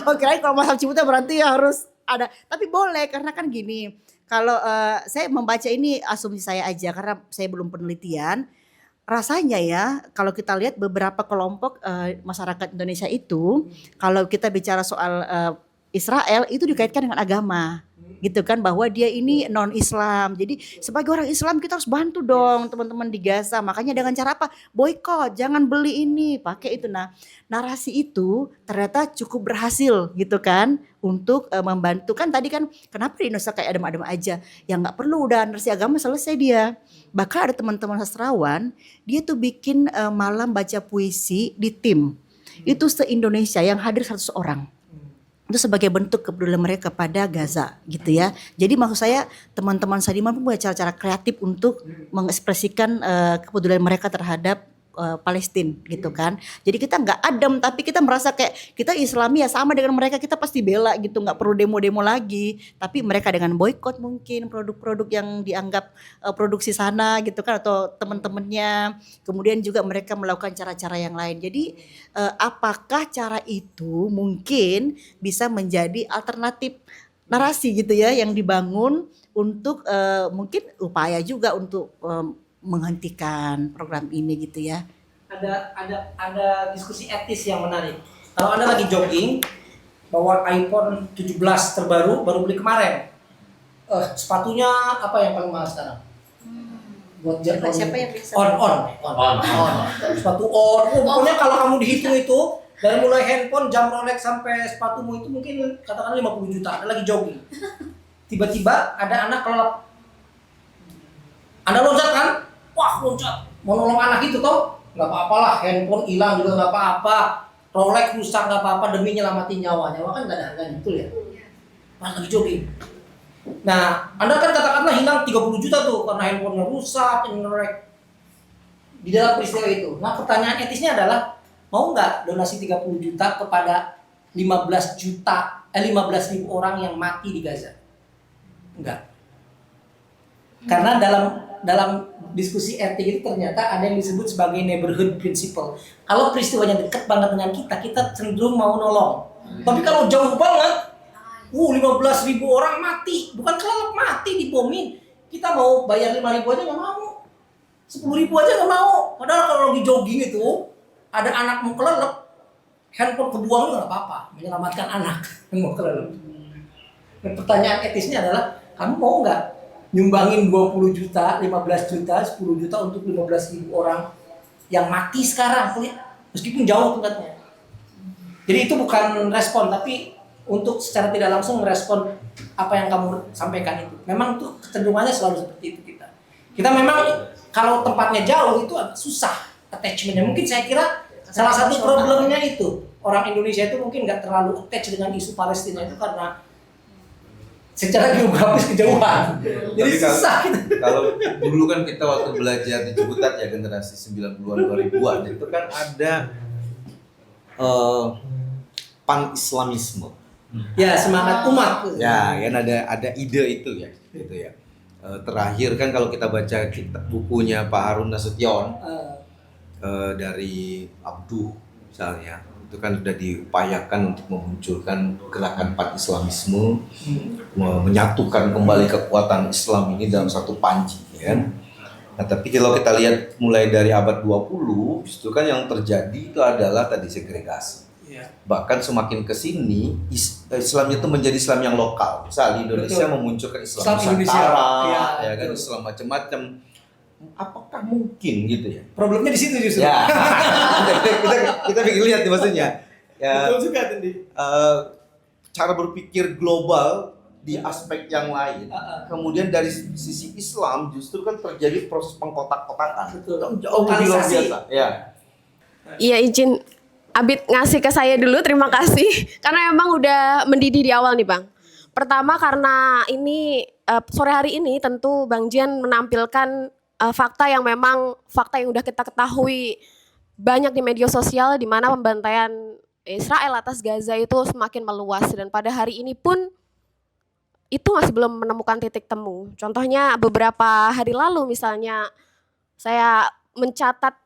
Oh kirain kalau masalah Ciputat berarti ya harus ada. Tapi boleh karena kan gini. Kalau saya membaca ini asumsi saya aja karena saya belum penelitian. Rasanya ya kalau kita lihat beberapa kelompok masyarakat Indonesia itu kalau kita bicara soal Israel itu dikaitkan dengan agama. gitu kan, bahwa dia ini non Islam. Jadi sebagai orang Islam kita harus bantu dong teman-teman di Gaza. Makanya dengan cara apa? Boykot, jangan beli ini, pakai itu. Nah, narasi itu ternyata cukup berhasil gitu kan untuk membantu. Kan tadi kan kenapa di Indonesia kayak adem-adem aja, yang nggak perlu, udah narasi agama selesai dia. Bahkan ada teman-teman sastrawan, dia tuh bikin malam baca puisi di tim. Itu se-Indonesia yang hadir 100 orang. Itu sebagai bentuk kepedulian mereka pada Gaza gitu ya. Jadi maksud saya teman-teman Sadiman pun punya cara-cara kreatif untuk mengekspresikan kepedulian mereka terhadap Palestina gitu kan. Jadi kita nggak adem, tapi kita merasa kayak kita Islami ya sama dengan mereka, kita pasti bela gitu, nggak perlu demo-demo lagi. Tapi mereka dengan boykot mungkin produk-produk yang dianggap produksi sana gitu kan, atau teman-temannya. Kemudian juga mereka melakukan cara-cara yang lain. Jadi apakah cara itu mungkin bisa menjadi alternatif narasi gitu ya yang dibangun untuk mungkin upaya juga untuk menghentikan program ini gitu ya. Ada diskusi etis yang menarik. Kalau Anda lagi jogging bawa iPhone 17 terbaru, baru beli kemarin, sepatunya apa yang paling mahal sekarang? Buat Siapa yang bisa? On. Sepatu on. Pokoknya kalau kamu dihitung itu dari mulai handphone, jam Rolex sampai sepatumu itu mungkin katakan 50 juta. Anda lagi jogging. Tiba-tiba ada anak kelelep. Anda loncat kan? Wah, loncat. Mau nolong anak itu toh? Nggak apa-apalah, handphone hilang juga nggak apa-apa. Rolex rusak nggak apa-apa demi nyelamatin nyawa. Nyawa kan nggak ada harganya, betul ya? Pas lagi jogging. Nah, Anda kan katakanlah hilang 30 juta tuh karena handphonenya rusak, ngerek. Di dalam peristiwa itu. Nah, pertanyaan etisnya adalah mau nggak donasi 30 juta kepada 15.000 orang yang mati di Gaza? Enggak. Karena dalam diskusi etik itu ternyata ada yang disebut sebagai neighborhood principle. Kalau peristiwanya dekat banget dengan kita cenderung mau nolong. Tapi kalau jauh banget, 15.000 orang mati, bukan kelelep mati dibomin. Kita mau bayar 5.000 aja nggak mau, 10.000 aja nggak mau. Padahal kalau lagi jogging itu ada anak mau kelelep, handphone kebuang nggak apa-apa, menyelamatkan anak yang mau kelelep. Nah, pertanyaan etisnya adalah kamu mau nggak nyumbangin 20 juta, 15 juta, 10 juta untuk 15.000 orang yang mati sekarang, meskipun jauh tempatnya. Jadi itu bukan respon, tapi untuk secara tidak langsung merespon apa yang kamu sampaikan itu. Memang itu kecenderungannya selalu seperti itu kita. Kita memang kalau tempatnya jauh itu agak susah attachmentnya. Mungkin saya kira salah satu problemnya itu orang Indonesia itu mungkin nggak terlalu attach dengan isu Palestina itu karena secara geografis kejauhan. Jadi susah gitu. Kalau dulu kan kita waktu belajar di Ciputat ya generasi 90-an 2000-an itu kan ada pan-islamisme. Ya, semangat umat. Ya, kan ada ide itu ya, gitu ya. Terakhir kan kalau kita baca bukunya Pak Harun Nasution dari Abduh misalnya, itu kan sudah diupayakan untuk memunculkan gerakan pan-islamisme, menyatukan kembali kekuatan Islam ini dalam satu panji, ya kan? Nah, tapi kalau kita lihat mulai dari abad 20, justru kan yang terjadi itu adalah tadi segregasi. Bahkan semakin ke sini Islam itu menjadi Islam yang lokal. Misalnya Indonesia memunculkan Islam Nusantara, ya kan, Islam macam-macam. Apakah mungkin gitu ya? Problemnya di situ justru. Ya. kita pikir lihat nih maksudnya. Ya, betul juga tadi. Cara berpikir global di aspek yang lain. Kemudian dari sisi Islam justru kan terjadi proses pengkotak-kotakan. Jauh lebih luar biasa. Ya. Iya, izin Abid ngasih ke saya dulu, terima kasih. Karena emang udah mendidih di awal nih Bang. Pertama karena ini sore hari ini tentu Bang Jian menampilkan fakta yang memang fakta yang udah kita ketahui banyak di media sosial, di mana pembantaian Israel atas Gaza itu semakin meluas, dan pada hari ini pun itu masih belum menemukan titik temu. Contohnya beberapa hari lalu misalnya saya mencatat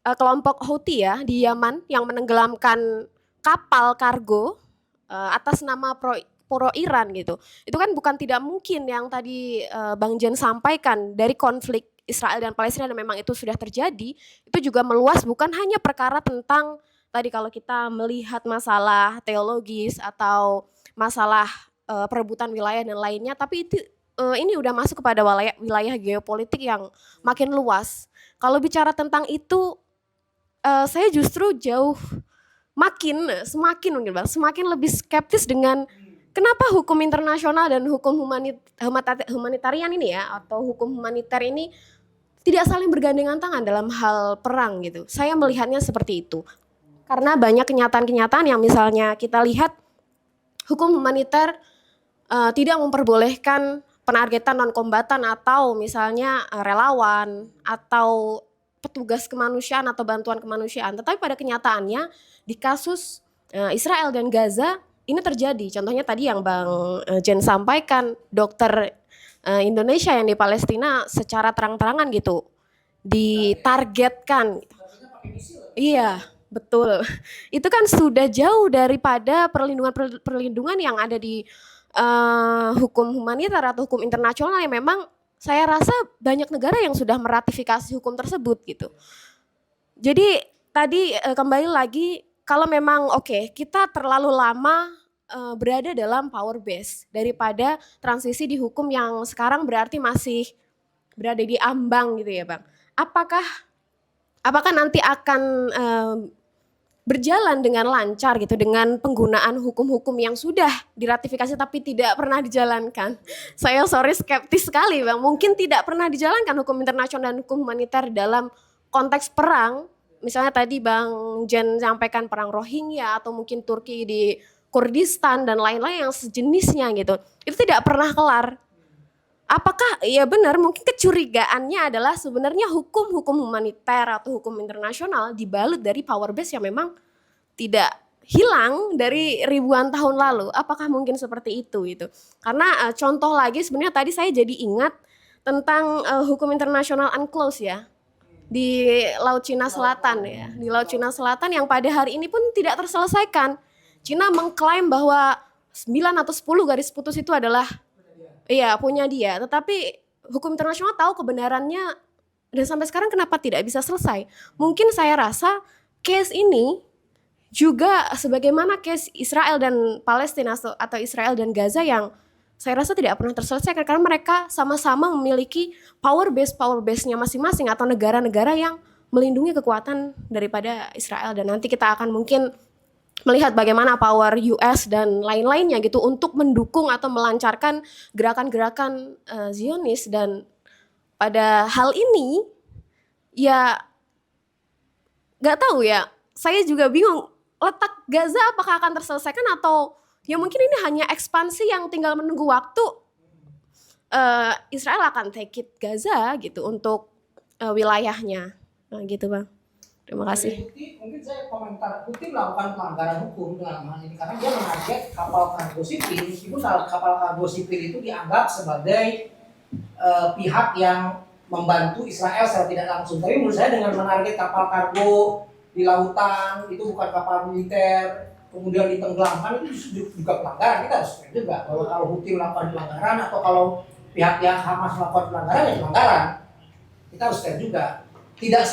kelompok Houthi ya di Yaman yang menenggelamkan kapal kargo atas nama pro Iran gitu. Itu kan bukan tidak mungkin yang tadi Bang Jen sampaikan dari konflik Israel dan Palestina, dan memang itu sudah terjadi. Itu juga meluas, bukan hanya perkara tentang tadi kalau kita melihat masalah teologis atau masalah perebutan wilayah dan lainnya, tapi itu ini udah masuk kepada wilayah geopolitik yang makin luas. Kalau bicara tentang itu, saya justru semakin lebih skeptis dengan kenapa hukum internasional dan hukum humanitarian ini ya, atau hukum humaniter ini tidak saling bergandengan tangan dalam hal perang gitu. Saya melihatnya seperti itu. Karena banyak kenyataan-kenyataan yang misalnya kita lihat hukum humaniter tidak memperbolehkan penargetan non-kombatan atau misalnya relawan atau petugas kemanusiaan atau bantuan kemanusiaan. Tetapi pada kenyataannya di kasus Israel dan Gaza ini terjadi. Contohnya tadi yang Bang Jen sampaikan, dokter Indonesia yang di Palestina secara terang-terangan gitu ditargetkan. Iya, betul. Itu kan sudah jauh daripada perlindungan yang ada di hukum humaniter atau hukum internasional yang memang saya rasa banyak negara yang sudah meratifikasi hukum tersebut gitu. Jadi tadi kembali lagi, kalau memang kita terlalu lama berada dalam power base daripada transisi di hukum yang sekarang berarti masih berada di ambang gitu ya Bang. Apakah nanti akan berjalan dengan lancar gitu dengan penggunaan hukum-hukum yang sudah diratifikasi tapi tidak pernah dijalankan? Saya skeptis sekali Bang. Mungkin tidak pernah dijalankan hukum internasional dan hukum humaniter dalam konteks perang. Misalnya tadi Bang Jen sampaikan perang Rohingya atau mungkin Turki di Kurdistan dan lain-lain yang sejenisnya gitu. Itu tidak pernah kelar. Apakah ya benar mungkin kecurigaannya adalah sebenarnya hukum-hukum humaniter atau hukum internasional dibalut dari power base yang memang tidak hilang dari ribuan tahun lalu. Apakah mungkin seperti itu gitu? Karena contoh lagi sebenarnya tadi saya jadi ingat tentang hukum internasional UNCLOS ya. Di Laut Cina Selatan ya. Di Laut Cina Selatan yang pada hari ini pun tidak terselesaikan. Cina mengklaim bahwa 9 atau 10 garis putus itu adalah punya dia, tetapi hukum internasional tahu kebenarannya dan sampai sekarang kenapa tidak bisa selesai. Mungkin saya rasa case ini juga sebagaimana case Israel dan Palestina atau Israel dan Gaza yang saya rasa tidak pernah terselesaikan karena mereka sama-sama memiliki power base-nya masing-masing atau negara-negara yang melindungi kekuatan daripada Israel. Dan nanti kita akan mungkin melihat bagaimana power US dan lain-lainnya gitu untuk mendukung atau melancarkan gerakan-gerakan Zionis. Dan pada hal ini ya gak tahu ya, saya juga bingung letak Gaza apakah akan terselesaikan atau ya mungkin ini hanya ekspansi yang tinggal menunggu waktu Israel akan take it Gaza gitu untuk wilayahnya. Nah gitu Bang. Terima kasih. Mungkin saya komentar, Putin melakukan pelanggaran hukum dalam hal ini karena dia menarget kapal kargo sipil, meskipun kapal kargo sipil itu dianggap sebagai pihak yang membantu Israel secara tidak langsung. Tapi menurut saya dengan menarget kapal kargo di lautan itu bukan kapal militer, kemudian ditenggelamkan itu juga pelanggaran. Kita harus fair juga bahwa kalau Putin melakukan pelanggaran atau kalau pihak yang Hamas melakukan pelanggaran ya pelanggaran. Kita harus fair juga. Kita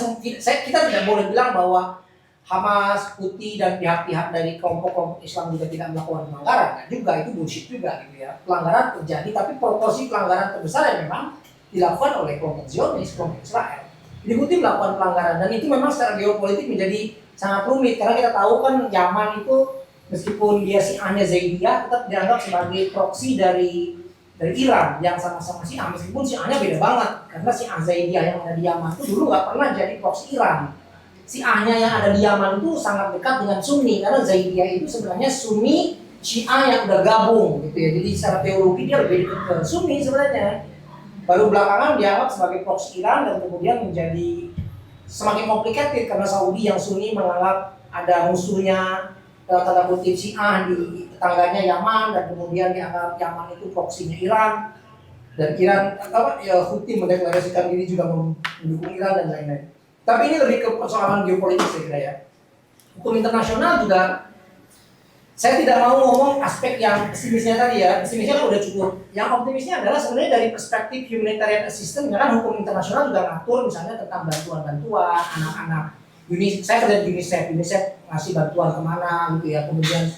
tidak boleh bilang bahwa Hamas, Houthi dan pihak-pihak dari kelompok-kelompok Islam juga tidak melakukan pelanggaran. Nah, juga itu bullshit juga gitu ya. Pelanggaran terjadi, tapi proporsi pelanggaran terbesar yang memang dilakukan oleh kelompok Zionis, kelompok Israel. Jadi Houthi melakukan pelanggaran dan itu memang secara geopolitik menjadi sangat rumit karena kita tahu kan Yaman itu meskipun dia Syiahnya Zaidiyah tetap dianggap sebagai proksi dari Iran yang sama-sama Syiah, meskipun Syiahnya beda banget karena Syiah Zaidiyah yang ada di Yaman itu dulu nggak pernah jadi proksi Iran. Syiahnya yang ada di Yaman itu sangat dekat dengan Sunni karena Zaidiyah itu sebenarnya Sunni Syiah yang udah gabung gitu ya. Jadi secara teologi dia lebih dekat ke Sunni sebenarnya. Baru belakangan dianggap sebagai proksi Iran dan kemudian menjadi semakin complicated karena Saudi yang Sunni menganggap ada musuhnya tanda kutip Syiah di tetangganya Yaman dan kemudian dianggap Yaman itu proksinya Iran dan Iran Houthi mendeklarasikan diri juga mendukung Iran dan lain-lain. Tapi ini lebih ke persoalan geopolitik saya kira ya. Hukum internasional juga saya tidak mau ngomong aspek yang pesimisnya tadi ya. Pesimisnya kan udah cukup. Yang optimisnya adalah sebenarnya dari perspektif humanitarian assistance kan hukum internasional juga ngatur misalnya tentang bantuan-bantuan anak-anak. Saya kerja di UNICEF ngasih bantuan kemana gitu ya, kemudian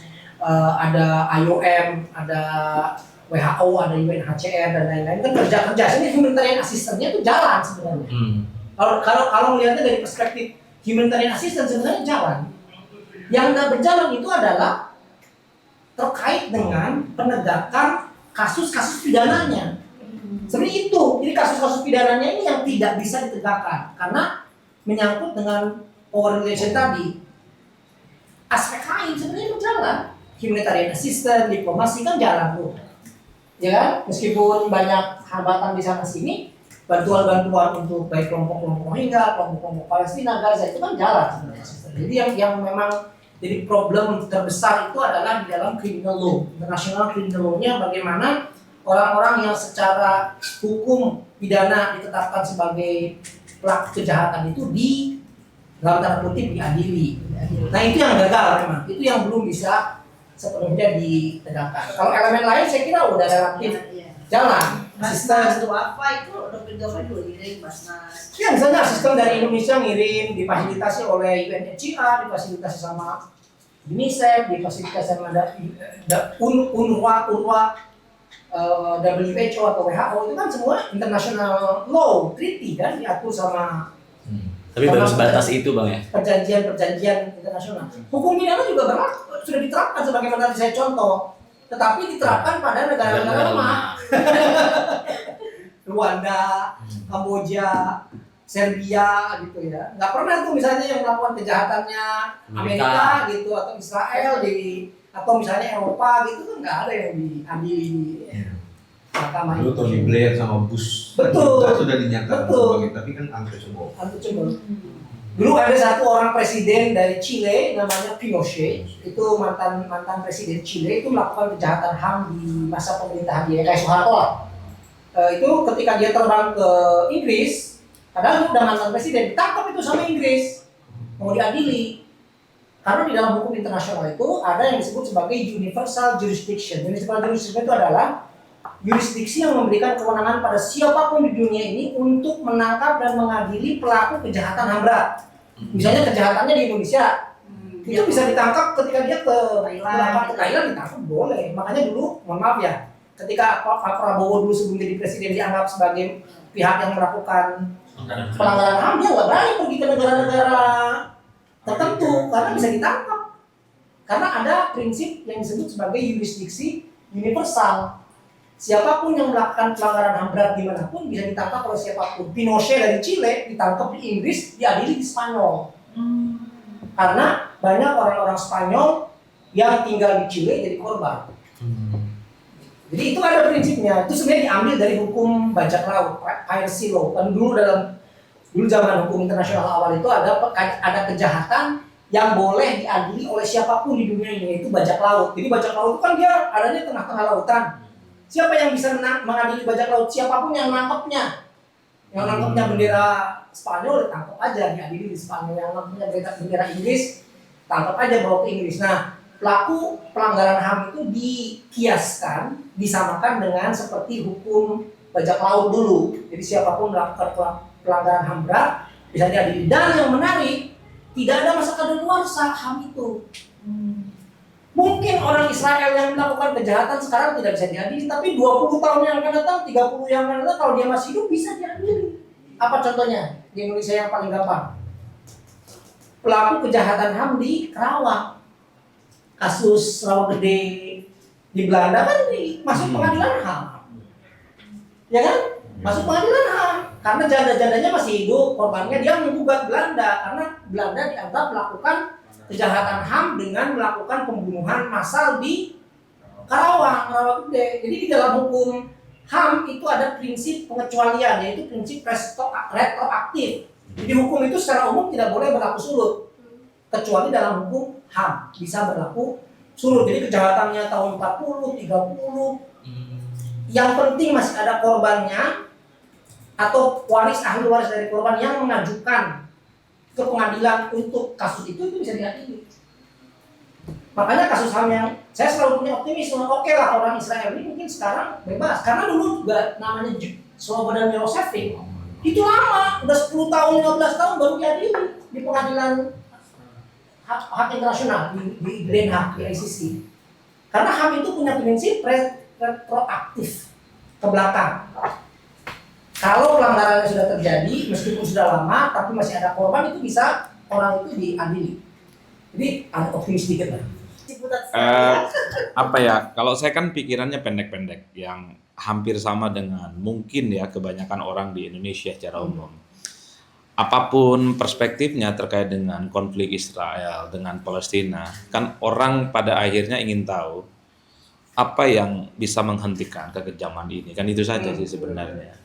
ada IOM, ada WHO, ada UNHCR dan lain-lain kan kerja sini humanitarian assistance-nya itu jalan sebenarnya. Kalau melihatnya dari perspektif humanitarian assistance sebenarnya jalan. Yang nggak berjalan itu adalah terkait dengan penegakan kasus-kasus pidananya. Sebenarnya itu, jadi kasus-kasus pidananya ini yang tidak bisa ditegakkan karena menyangkut dengan power relation tadi. Aspek lain sebenarnya itu jalan, humanitarian assistance, diplomasi kan jalan tuh, ya kan? Meskipun banyak hambatan di sana sini, bantuan-bantuan untuk baik kelompok-kelompok Rohingya, kelompok-kelompok Palestina, Gaza itu kan jalan sebenarnya. Jadi yang memang jadi problem terbesar itu adalah di dalam criminal law, international criminal law-nya bagaimana orang-orang yang secara hukum pidana ditetapkan sebagai pelaku kejahatan itu dalam tanda kutip diadili. Nah itu yang gagal memang, itu yang belum bisa sepenuhnya ditegakkan. Kalau elemen lain saya kira udah relatif jalan. Basnas itu apa itu domain juga ngirim Basnas. Ya misalnya sistem dari Indonesia ngirim difasilitasi oleh UNHCR, difasilitasi sama UNICEF, difasilitasi sama UNRWA, WHO atau WHO itu kan semua international law, treaty kan diatur sama. Tapi baru sebatas itu bang ya. Perjanjian internasional. Hukum pidana juga sudah diterapkan sebagaimana tadi saya contoh, tetapi diterapkan pada negara-negara lemah. Rwanda, Kamboja, Serbia gitu ya. Nggak pernah tuh misalnya yang melakukan kejahatannya Amerika gitu atau Israel atau misalnya Eropa gitu kan nggak ada yang diadili. Mahkamah Dulu Tony Blair sama Bush betul sudah dinyatakan sebagai, tapi kan untouchable. Dulu ada satu orang presiden dari Chile namanya Pinochet, itu mantan presiden Chile, itu melakukan kejahatan HAM di masa pemerintahan dia kayak Soeharto lah. Itu ketika dia terbang ke Inggris, padahal udah mantan presiden, ditangkap itu sama Inggris, mau diadili. Karena di dalam hukum internasional itu ada yang disebut sebagai universal jurisdiction. Universal jurisdiction itu adalah yurisdiksi yang memberikan kewenangan pada siapapun di dunia ini untuk menangkap dan mengadili pelaku kejahatan HAM berat. Misalnya kejahatannya di Indonesia, itu bisa ditangkap ketika dia ke Thailand ditangkap boleh. Makanya dulu, mohon maaf ya, ketika Pak Prabowo dulu sebelum jadi presiden dianggap sebagai pihak yang melakukan pelanggaran HAM, dia nggak berani pergi ke negara-negara tertentu karena bisa ditangkap. Karena ada prinsip yang disebut sebagai yurisdiksi universal. Siapapun yang melakukan pelanggaran HAM berat dimanapun bisa ditangkap oleh siapapun. Pinochet dari Chile ditangkap di Inggris, diadili di Spanyol. Karena banyak orang-orang Spanyol yang tinggal di Chile jadi korban. Jadi itu ada prinsipnya. Itu sebenarnya diambil dari hukum bajak laut, piracy law. Kan dulu zaman hukum internasional awal itu ada kejahatan yang boleh diadili oleh siapapun di dunia ini, yaitu bajak laut. Jadi bajak laut itu kan dia adanya di tengah-tengah lautan. Siapa yang bisa mengadili bajak laut? Siapapun yang nangkepnya. Yang nangkepnya bendera Spanyol, tangkap aja, diadili di Spanyol. Yang nangkepnya bendera Inggris, tangkap aja, bawa ke Inggris. Nah, pelaku pelanggaran HAM itu dikiaskan, disamakan dengan seperti hukum bajak laut dulu. Jadi siapapun melakukan pelanggaran HAM berat bisa diadili. Dan yang menarik, tidak ada masa kadaluarsa HAM itu. Mungkin orang Israel yang melakukan kejahatan sekarang tidak bisa diadili, tapi 20 tahun yang akan datang, 30 yang akan datang, kalau dia masih hidup bisa diadili. Apa contohnya di Indonesia yang paling gampang? Pelaku kejahatan HAM di Kerawang, kasus Rawa Gede di Belanda kan masuk pengadilan HAM, ya kan? Masuk pengadilan HAM karena janda-jandanya masih hidup, korbannya dia menggugat Belanda karena Belanda dianggap melakukan kejahatan HAM dengan melakukan pembunuhan massal di Karawang, Rawa Gede. Jadi di dalam hukum HAM itu ada prinsip pengecualian, yaitu prinsip retroaktif. Jadi hukum itu secara umum tidak boleh berlaku surut, kecuali dalam hukum HAM bisa berlaku surut. Jadi kejahatannya tahun 40, 30, yang penting masih ada korbannya atau ahli waris dari korban yang mengajukan ke pengadilan untuk kasus itu bisa diadili. Makanya kasus HAM yang saya selalu punya optimisme, oke lah orang Israel ini mungkin sekarang bebas, karena dulu juga namanya Slobodan Milosevic itu lama, udah 10 tahun, 15 tahun baru diadili di pengadilan hak internasional di Den Haag, di ICC. Karena HAM itu punya prinsip retroaktif ke belakang. Kalau pelanggarannya sudah terjadi, meskipun sudah lama, tapi masih ada korban, itu bisa orang itu diadili. Jadi ada optimis sedikit lah. Apa ya? Kalau saya kan pikirannya pendek-pendek, yang hampir sama dengan mungkin ya kebanyakan orang di Indonesia secara umum. Apapun perspektifnya terkait dengan konflik Israel dengan Palestina, kan orang pada akhirnya ingin tahu apa yang bisa menghentikan kekejaman ini. Kan itu saja sih sebenarnya.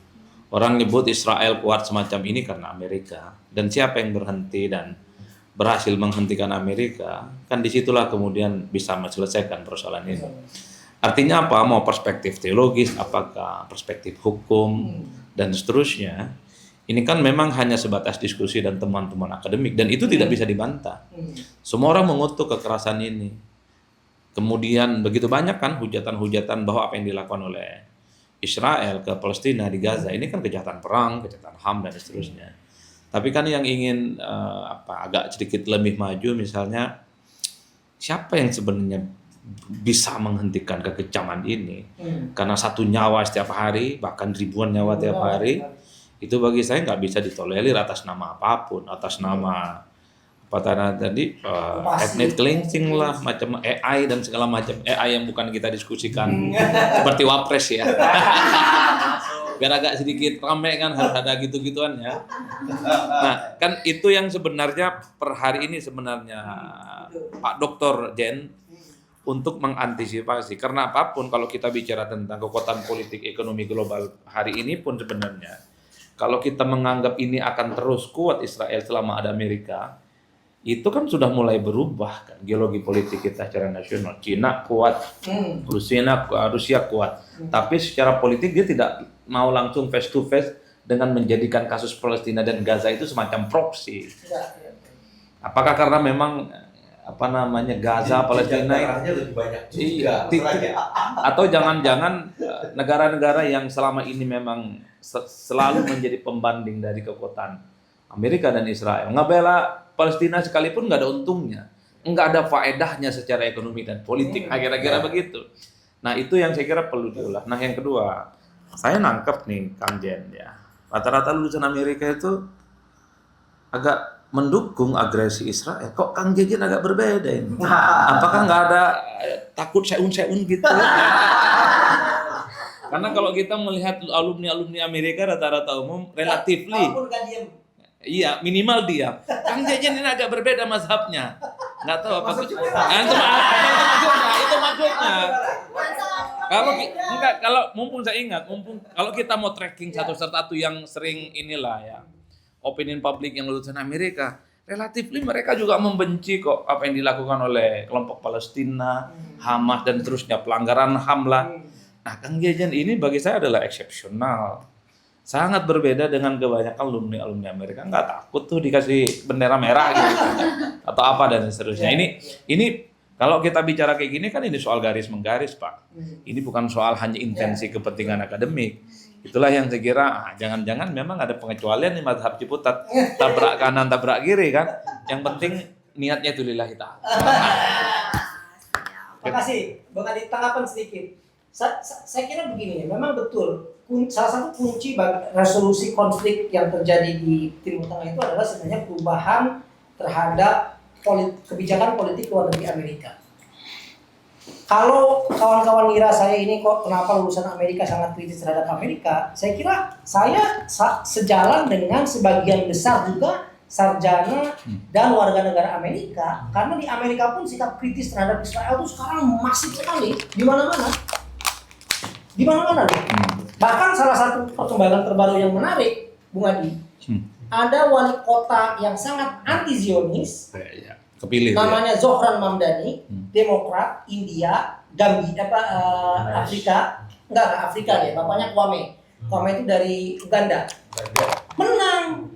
Orang nyebut Israel kuat semacam ini karena Amerika, dan siapa yang berhenti dan berhasil menghentikan Amerika, kan disitulah kemudian bisa menyelesaikan persoalan ini. Artinya apa? Mau perspektif teologis, apakah perspektif hukum, dan seterusnya. Ini kan memang hanya sebatas diskusi dan teman-teman akademik, dan itu tidak bisa dibantah. Semua orang mengutuk kekerasan ini. Kemudian begitu banyak kan hujatan-hujatan bahwa apa yang dilakukan oleh Israel ke Palestina di Gaza ini kan kejahatan perang, kejahatan HAM dan seterusnya. Tapi kan yang ingin agak sedikit lebih maju, misalnya siapa yang sebenarnya bisa menghentikan kekejaman ini? Karena 1 nyawa setiap hari, bahkan ribuan nyawa tiap hari, itu bagi saya nggak bisa ditolerir atas nama apapun, atas nama tadi ethnic cleansing lah, macam AI dan segala macam AI yang bukan kita diskusikan seperti Wapres ya. Biar agak sedikit ramai kan, harus ada gitu-gituan ya. Nah kan itu yang sebenarnya per hari ini sebenarnya Pak Dr. Jen untuk mengantisipasi, karena apapun kalau kita bicara tentang kekuatan politik ekonomi global hari ini pun sebenarnya kalau kita menganggap ini akan terus kuat Israel selama ada Amerika, itu kan sudah mulai berubah kan geologi politik kita secara nasional. Cina kuat, Rusia kuat, tapi secara politik dia tidak mau langsung face to face dengan menjadikan kasus Palestina dan Gaza itu semacam proksi. Apakah karena memang Gaza, Palestina lebih banyak juga. Atau jangan-jangan negara-negara yang selama ini memang selalu menjadi pembanding dari kekuatan Amerika dan Israel ngebela Palestina sekalipun nggak ada untungnya, nggak ada faedahnya secara ekonomi dan politik, kira-kira begitu. Nah itu yang saya kira perlu diulas. Nah yang kedua, saya nangkep nih Kang Jen ya, rata-rata lulusan Amerika itu agak mendukung agresi Israel. Kok Kang Jejen agak berbeda ini? Apakah nggak ada takut seun-seun gitu? Karena kalau kita melihat alumni Amerika rata-rata umum relatively, iya minimal diam. Kang Jejen ini agak berbeda mazhabnya. Nggak tahu apa itu maksudnya. Kalau mumpung saya ingat, kalau kita mau tracking satu-satu yang sering inilah ya, opinion publik yang lulusan Amerika, relatifly mereka juga membenci kok apa yang dilakukan oleh kelompok Palestina, Hamas dan seterusnya, pelanggaran HAM lah. Nah, Kang Jejen ini bagi saya adalah eksepsional. Sangat berbeda dengan kebanyakan alumni Amerika. Nggak takut tuh dikasih bendera merah gitu atau apa dan seterusnya. Ini kalau kita bicara kayak gini kan ini soal garis menggaris, Pak. Ini bukan soal hanya intensi kepentingan akademik. Itulah yang saya kira jangan-jangan memang ada pengecualian di mazhab Ciputat, tabrak kanan tabrak kiri kan. Yang penting niatnya itu lillahi ta'ala. Terima kasih. Bang Adi, tanggapan sedikit. Saya kira begini, memang betul. Salah satu kunci bagi resolusi konflik yang terjadi di Timur Tengah itu adalah sebenarnya perubahan terhadap kebijakan politik luar negeri Amerika. Kalau kawan-kawan ngira saya ini kok kenapa lulusan Amerika sangat kritis terhadap Amerika, saya kira saya sejalan dengan sebagian besar juga sarjana dan warga negara Amerika, karena di Amerika pun sikap kritis terhadap Israel itu sekarang masif sekali di mana-mana. Di mana-mana loh. Bahkan salah satu perkembangan terbaru yang menarik, Bung Adi, ada wali kota yang sangat anti-Zionis, kepilih namanya Zohran Mamdani, Demokrat, India, Gambia, Afrika, enggak Afrika ya, bapaknya Kwame itu dari Uganda, menang.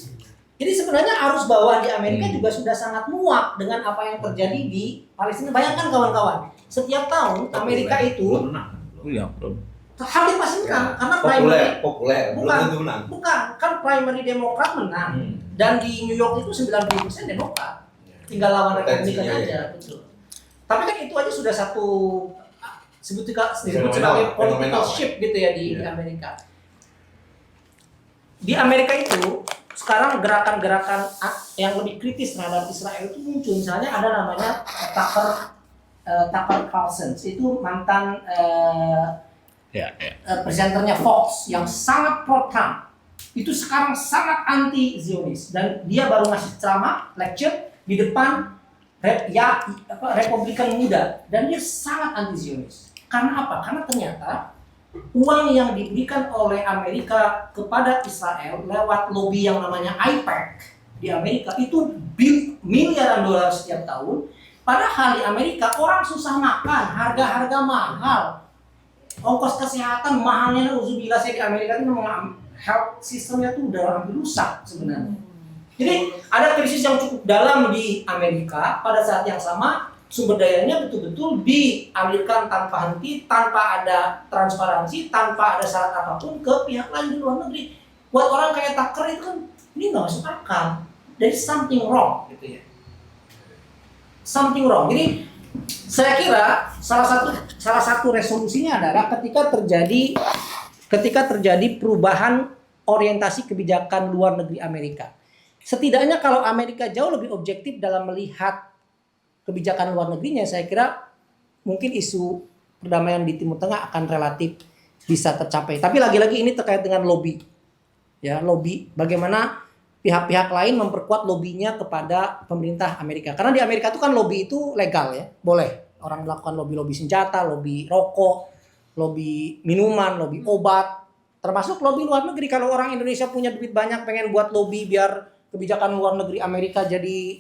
Jadi sebenarnya arus bawah di Amerika juga sudah sangat muak dengan apa yang terjadi di Palestina. Bayangkan kawan-kawan, setiap tahun Amerika itu hampir pasti menang karena populer bukan kan primary Demokrat menang dan di New York itu 90% Demokrat, tinggal lawan Republikan aja, betul. Tapi kan itu aja sudah satu disebut sebagai political shift gitu ya di Amerika. Di Amerika itu sekarang gerakan-gerakan yang lebih kritis terhadap Israel itu muncul. Misalnya ada namanya Tucker Carlson, itu mantan presenternya Fox yang sangat pro Trump. Itu sekarang sangat anti Zionis dan dia baru ngasih ceramah lecture di depan Republikan muda dan dia sangat anti Zionis. Karena apa? Karena ternyata uang yang diberikan oleh Amerika kepada Israel lewat lobby yang namanya AIPAC di Amerika itu miliaran dolar setiap tahun. Padahal di Amerika orang susah makan, harga-harga mahal, ongkos kesehatan mahalnya. Uzubillah, saya di Amerika itu memang health sistemnya tuh udah hampir rusak sebenarnya. Jadi ada krisis yang cukup dalam di Amerika. Pada saat yang sama sumber dayanya betul-betul dialirkan tanpa henti, tanpa ada transparansi, tanpa ada syarat apapun ke pihak lain di luar negeri. Buat orang kayak Tucker itu kan ini nggak masuk akal. There is something wrong gitu ya. Something wrong. Jadi saya kira salah satu resolusinya adalah ketika terjadi perubahan orientasi kebijakan luar negeri Amerika. Setidaknya kalau Amerika jauh lebih objektif dalam melihat kebijakan luar negerinya, saya kira mungkin isu perdamaian di Timur Tengah akan relatif bisa tercapai. Tapi lagi-lagi ini terkait dengan lobby. Ya, lobby bagaimana pihak-pihak lain memperkuat lobbynya kepada pemerintah Amerika. Karena di Amerika itu kan lobby itu legal ya, boleh orang melakukan lobby senjata, lobby rokok, lobby minuman, lobby obat, termasuk lobby luar negeri. Kalau orang Indonesia punya duit banyak pengen buat lobby biar kebijakan luar negeri Amerika jadi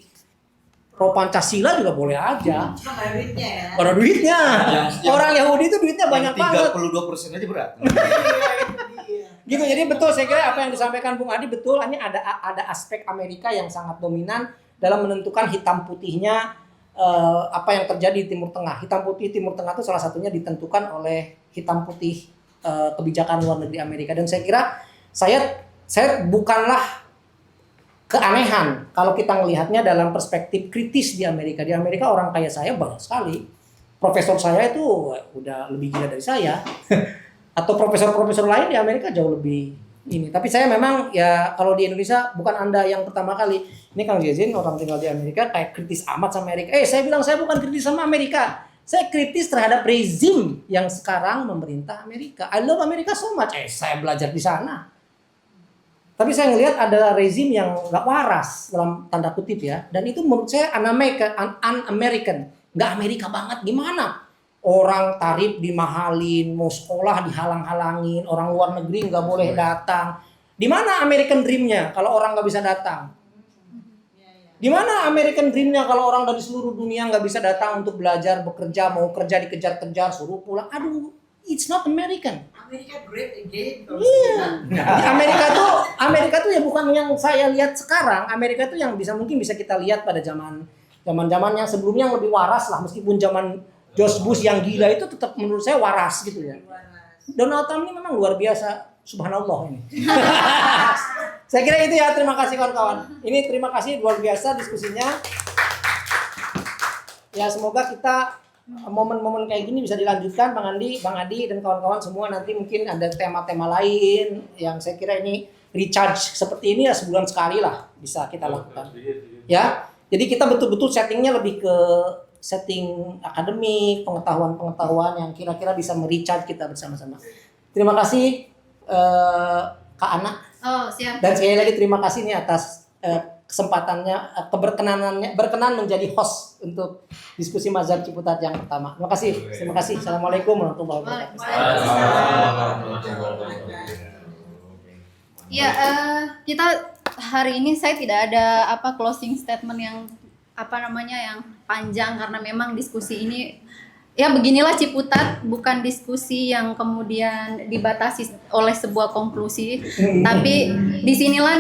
pro Pancasila juga boleh aja. Ada duitnya ya. Ada duitnya. Orang Yahudi itu duitnya banyak banget. 32% aja berat. Gitu, jadi betul saya kira apa yang disampaikan Bung Adi betul. Ini ada aspek Amerika yang sangat dominan dalam menentukan hitam putihnya apa yang terjadi di Timur Tengah. Hitam putih Timur Tengah itu salah satunya ditentukan oleh hitam putih kebijakan luar negeri Amerika. Dan saya kira saya bukanlah keanehan kalau kita melihatnya dalam perspektif kritis di Amerika. Di Amerika orang kaya saya banyak sekali. Profesor saya itu udah lebih gila dari saya. Atau profesor-profesor lain di Amerika jauh lebih ini. Tapi saya memang ya kalau di Indonesia bukan Anda yang pertama kali. Ini Kang Jezin orang tinggal di Amerika kayak kritis amat sama Amerika. Saya bilang saya bukan kritis sama Amerika. Saya kritis terhadap rezim yang sekarang memerintah Amerika. I love America so much. Saya belajar di sana. Tapi saya ngelihat ada rezim yang nggak waras dalam tanda kutip ya, dan itu menurut saya un-American, nggak Amerika banget. Gimana? Orang tarif dimahalin, mau sekolah dihalang-halangin, orang luar negeri nggak boleh datang. Di mana American Dream-nya kalau orang nggak bisa datang? Di mana American Dream-nya kalau orang dari seluruh dunia nggak bisa datang untuk belajar, bekerja, mau kerja dikejar-kejar, suruh pulang? Aduh, it's not American. Amerika great again. Iya. Di Amerika tuh ya bukan yang saya lihat sekarang. Amerika tuh yang mungkin bisa kita lihat pada zaman yang sebelumnya yang lebih waras lah, meskipun zaman George Bush yang gila itu tetap menurut saya waras gitu ya. Donald Trump ini memang luar biasa, subhanallah ini. Saya kira itu ya, terima kasih kawan-kawan. Ini terima kasih luar biasa diskusinya. Ya semoga kita momen-momen kayak gini bisa dilanjutkan, Bang Adi dan kawan-kawan semua. Nanti mungkin ada tema-tema lain yang saya kira ini recharge seperti ini ya, sebulan sekali lah bisa kita lakukan. Ya, jadi kita betul-betul settingnya lebih ke setting akademik, pengetahuan yang kira-kira bisa merecharge kita bersama-sama. Terima kasih Kak Ana. Oh, siap. Dan sekali lagi terima kasih nih atas kesempatannya, berkenan menjadi host untuk diskusi Mazhab Ciputat yang pertama. Terima kasih. Assalamualaikum warahmatullahi wabarakatuh. Ya, kita hari ini saya tidak ada closing statement yang yang panjang, karena memang diskusi ini ya beginilah Ciputat, bukan diskusi yang kemudian dibatasi oleh sebuah konklusi, tapi disinilah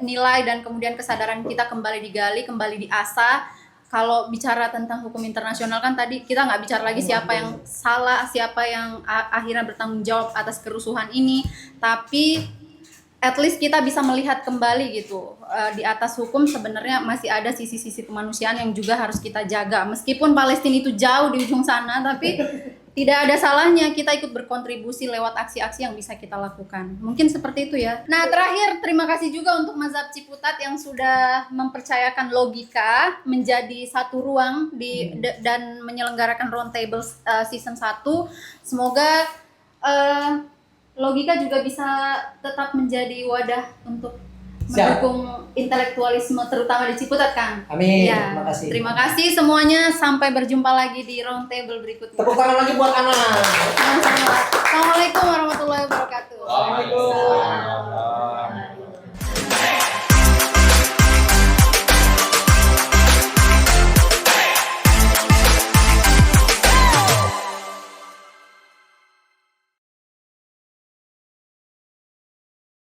nilai dan kemudian kesadaran kita kembali digali, kembali diasah. Kalau bicara tentang hukum internasional kan tadi kita nggak bicara lagi siapa yang salah, siapa yang akhirnya bertanggung jawab atas kerusuhan ini, tapi at least kita bisa melihat kembali gitu, di atas hukum sebenarnya masih ada sisi-sisi kemanusiaan yang juga harus kita jaga. Meskipun Palestina itu jauh di ujung sana, tapi tidak ada salahnya kita ikut berkontribusi lewat aksi-aksi yang bisa kita lakukan. Mungkin seperti itu ya. Nah, terakhir terima kasih juga untuk Mazhab Ciputat yang sudah mempercayakan logika menjadi satu ruang dan menyelenggarakan roundtable season 1. Semoga logika juga bisa tetap menjadi wadah untuk mendukung intelektualisme terutama di Ciputat, Kang. Amin. Ya, Terima kasih. terima kasih semuanya. Sampai berjumpa lagi di roundtable berikutnya. Tepuk tangan lagi buat Ana. Sama-sama. Assalamualaikum warahmatullahi wabarakatuh. Waalaikumsalam.